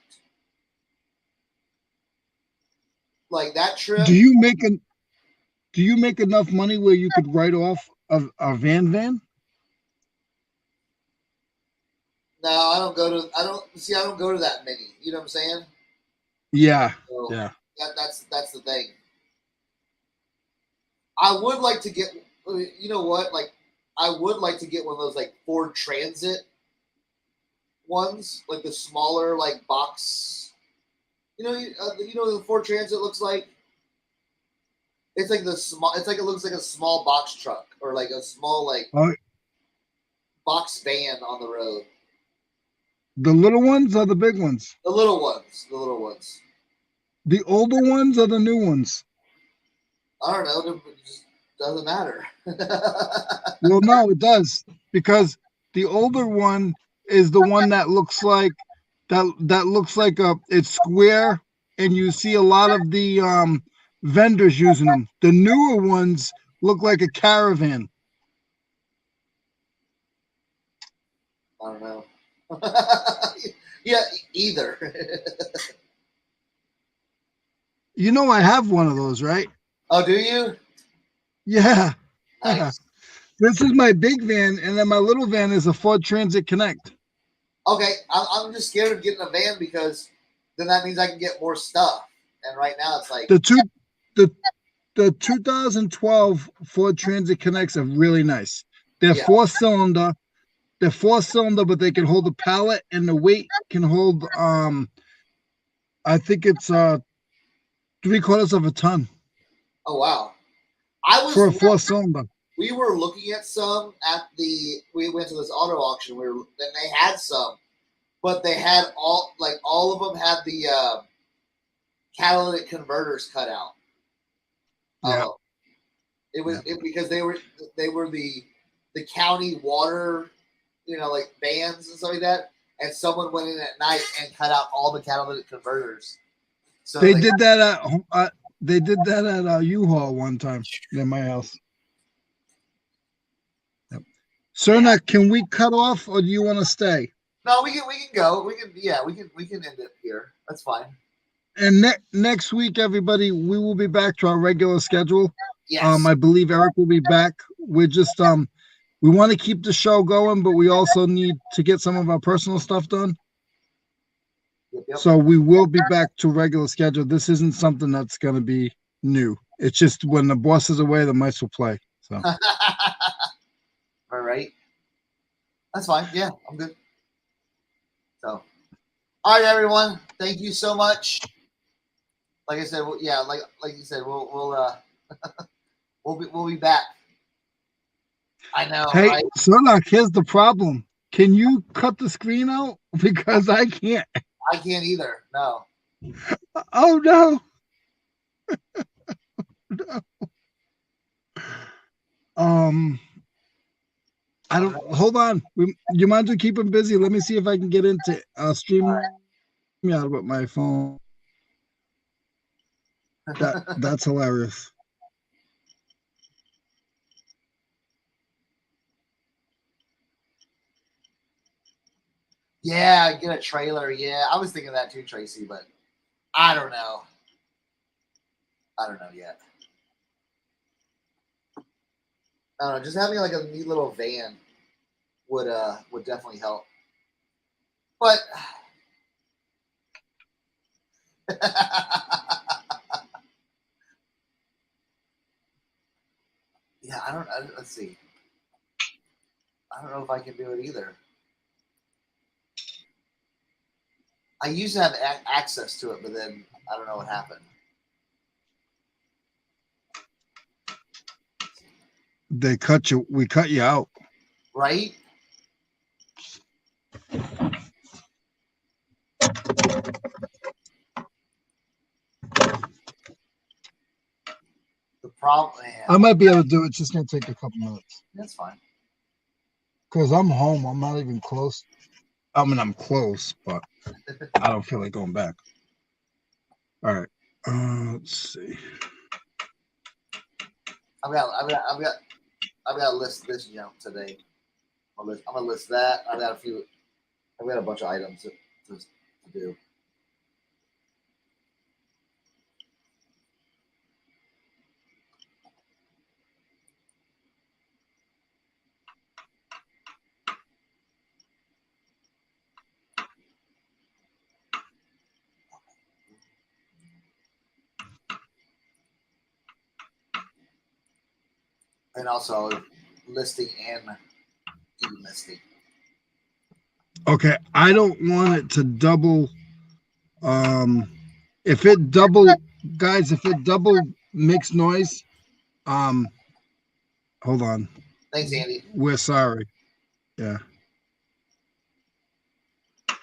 Like that trip. Do you make enough money where you could write off a van? No, I don't go to that many. You know what I'm saying? Yeah. So yeah. That's the thing. I would like to get, you know what? Like, I would like to get one of those like Ford Transit ones, like the smaller like box. You know what the Ford Transit looks like. It's like the small. It's like it looks like a small box truck or like a small like box van on the road. The little ones or the big ones? The little ones. The little ones. The older ones or the new ones? I don't know. It just doesn't matter. Well, no, it does, because the older one is the one that looks like it's square, and you see a lot of the vendors using them. The newer ones look like a caravan. I don't know. Yeah, either. You know, I have one of those, right? Oh, do you? Yeah. Nice. This is my big van, and then my little van is a Ford Transit Connect. Okay, I'm just scared of getting a van because then that means I can get more stuff. And right now it's like the 2012 Ford Transit Connects are really nice. They're four-cylinder. They're four-cylinder, but they can hold a pallet, and the weight can hold I think it's 3/4 of a ton. Oh wow. For a four-cylinder. We were looking at some we went to this auto auction and they had some, but they had all of them had the catalytic converters cut out. Yeah. Because they were the county water, like vans and stuff like that, and someone went in at night and cut out all the catalytic converters. So they did that at U-Haul one time in my house. Yep. Cernak, can we cut off, or do you want to stay? No, we can go. We can end it here. That's fine. And next week, everybody, we will be back to our regular schedule. Yes. I believe Eric will be back. We're just we want to keep the show going, but we also need to get some of our personal stuff done. Yep. So we will be back to regular schedule. This isn't something that's going to be new. It's just when the boss is away, the mice will play. So All right. That's fine. Yeah, I'm good. So, all right, everyone. Thank you so much. Like I said, yeah, like you said, we'll be back. I know, hey, right? Sonak, here's the problem. Can you cut the screen out? Because I can't. I can't either. No. Oh no. No. I don't. Hold on. You mind to keep him busy? Let me see if I can get into StreamYard with my phone. That's hilarious. Yeah, get a trailer. Yeah, I was thinking that too, Tracy, but I don't know. I don't know yet. I don't know. Just having like a neat little van would definitely help. But yeah, I don't. Let's see. I don't know if I can do it either. I used to have access to it, but then I don't know what happened. They cut you. We cut you out. Right? The problem, man. I might be able to do it. It's just gonna take a couple minutes. That's fine. Because I'm home. I'm not even close. I mean, I'm close, but I don't feel like going back. All right. Let's see. I've got to list this junk today. I'm gonna list that. I've got a bunch of items to do. And also listing and delisting. Okay, I don't want it to double. If it double, guys, if it double makes noise, hold on. Thanks, Andy. We're sorry. Yeah.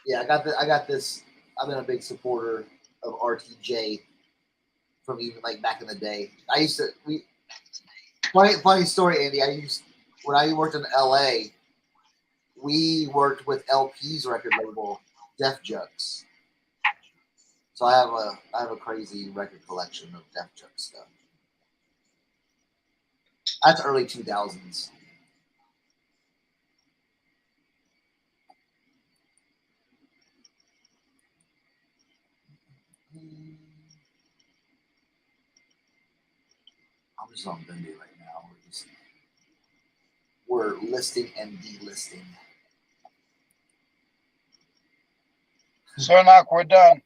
Yeah, I got this. I've been a big supporter of RTJ from even like back in the day. Funny story, Andy. When I worked in LA, we worked with LP's record label, Def Jux. So I have a crazy record collection of Def Jux stuff. That's early 2000s. I'm just on Bendy right now. We're listing and delisting. Sonak, we're done.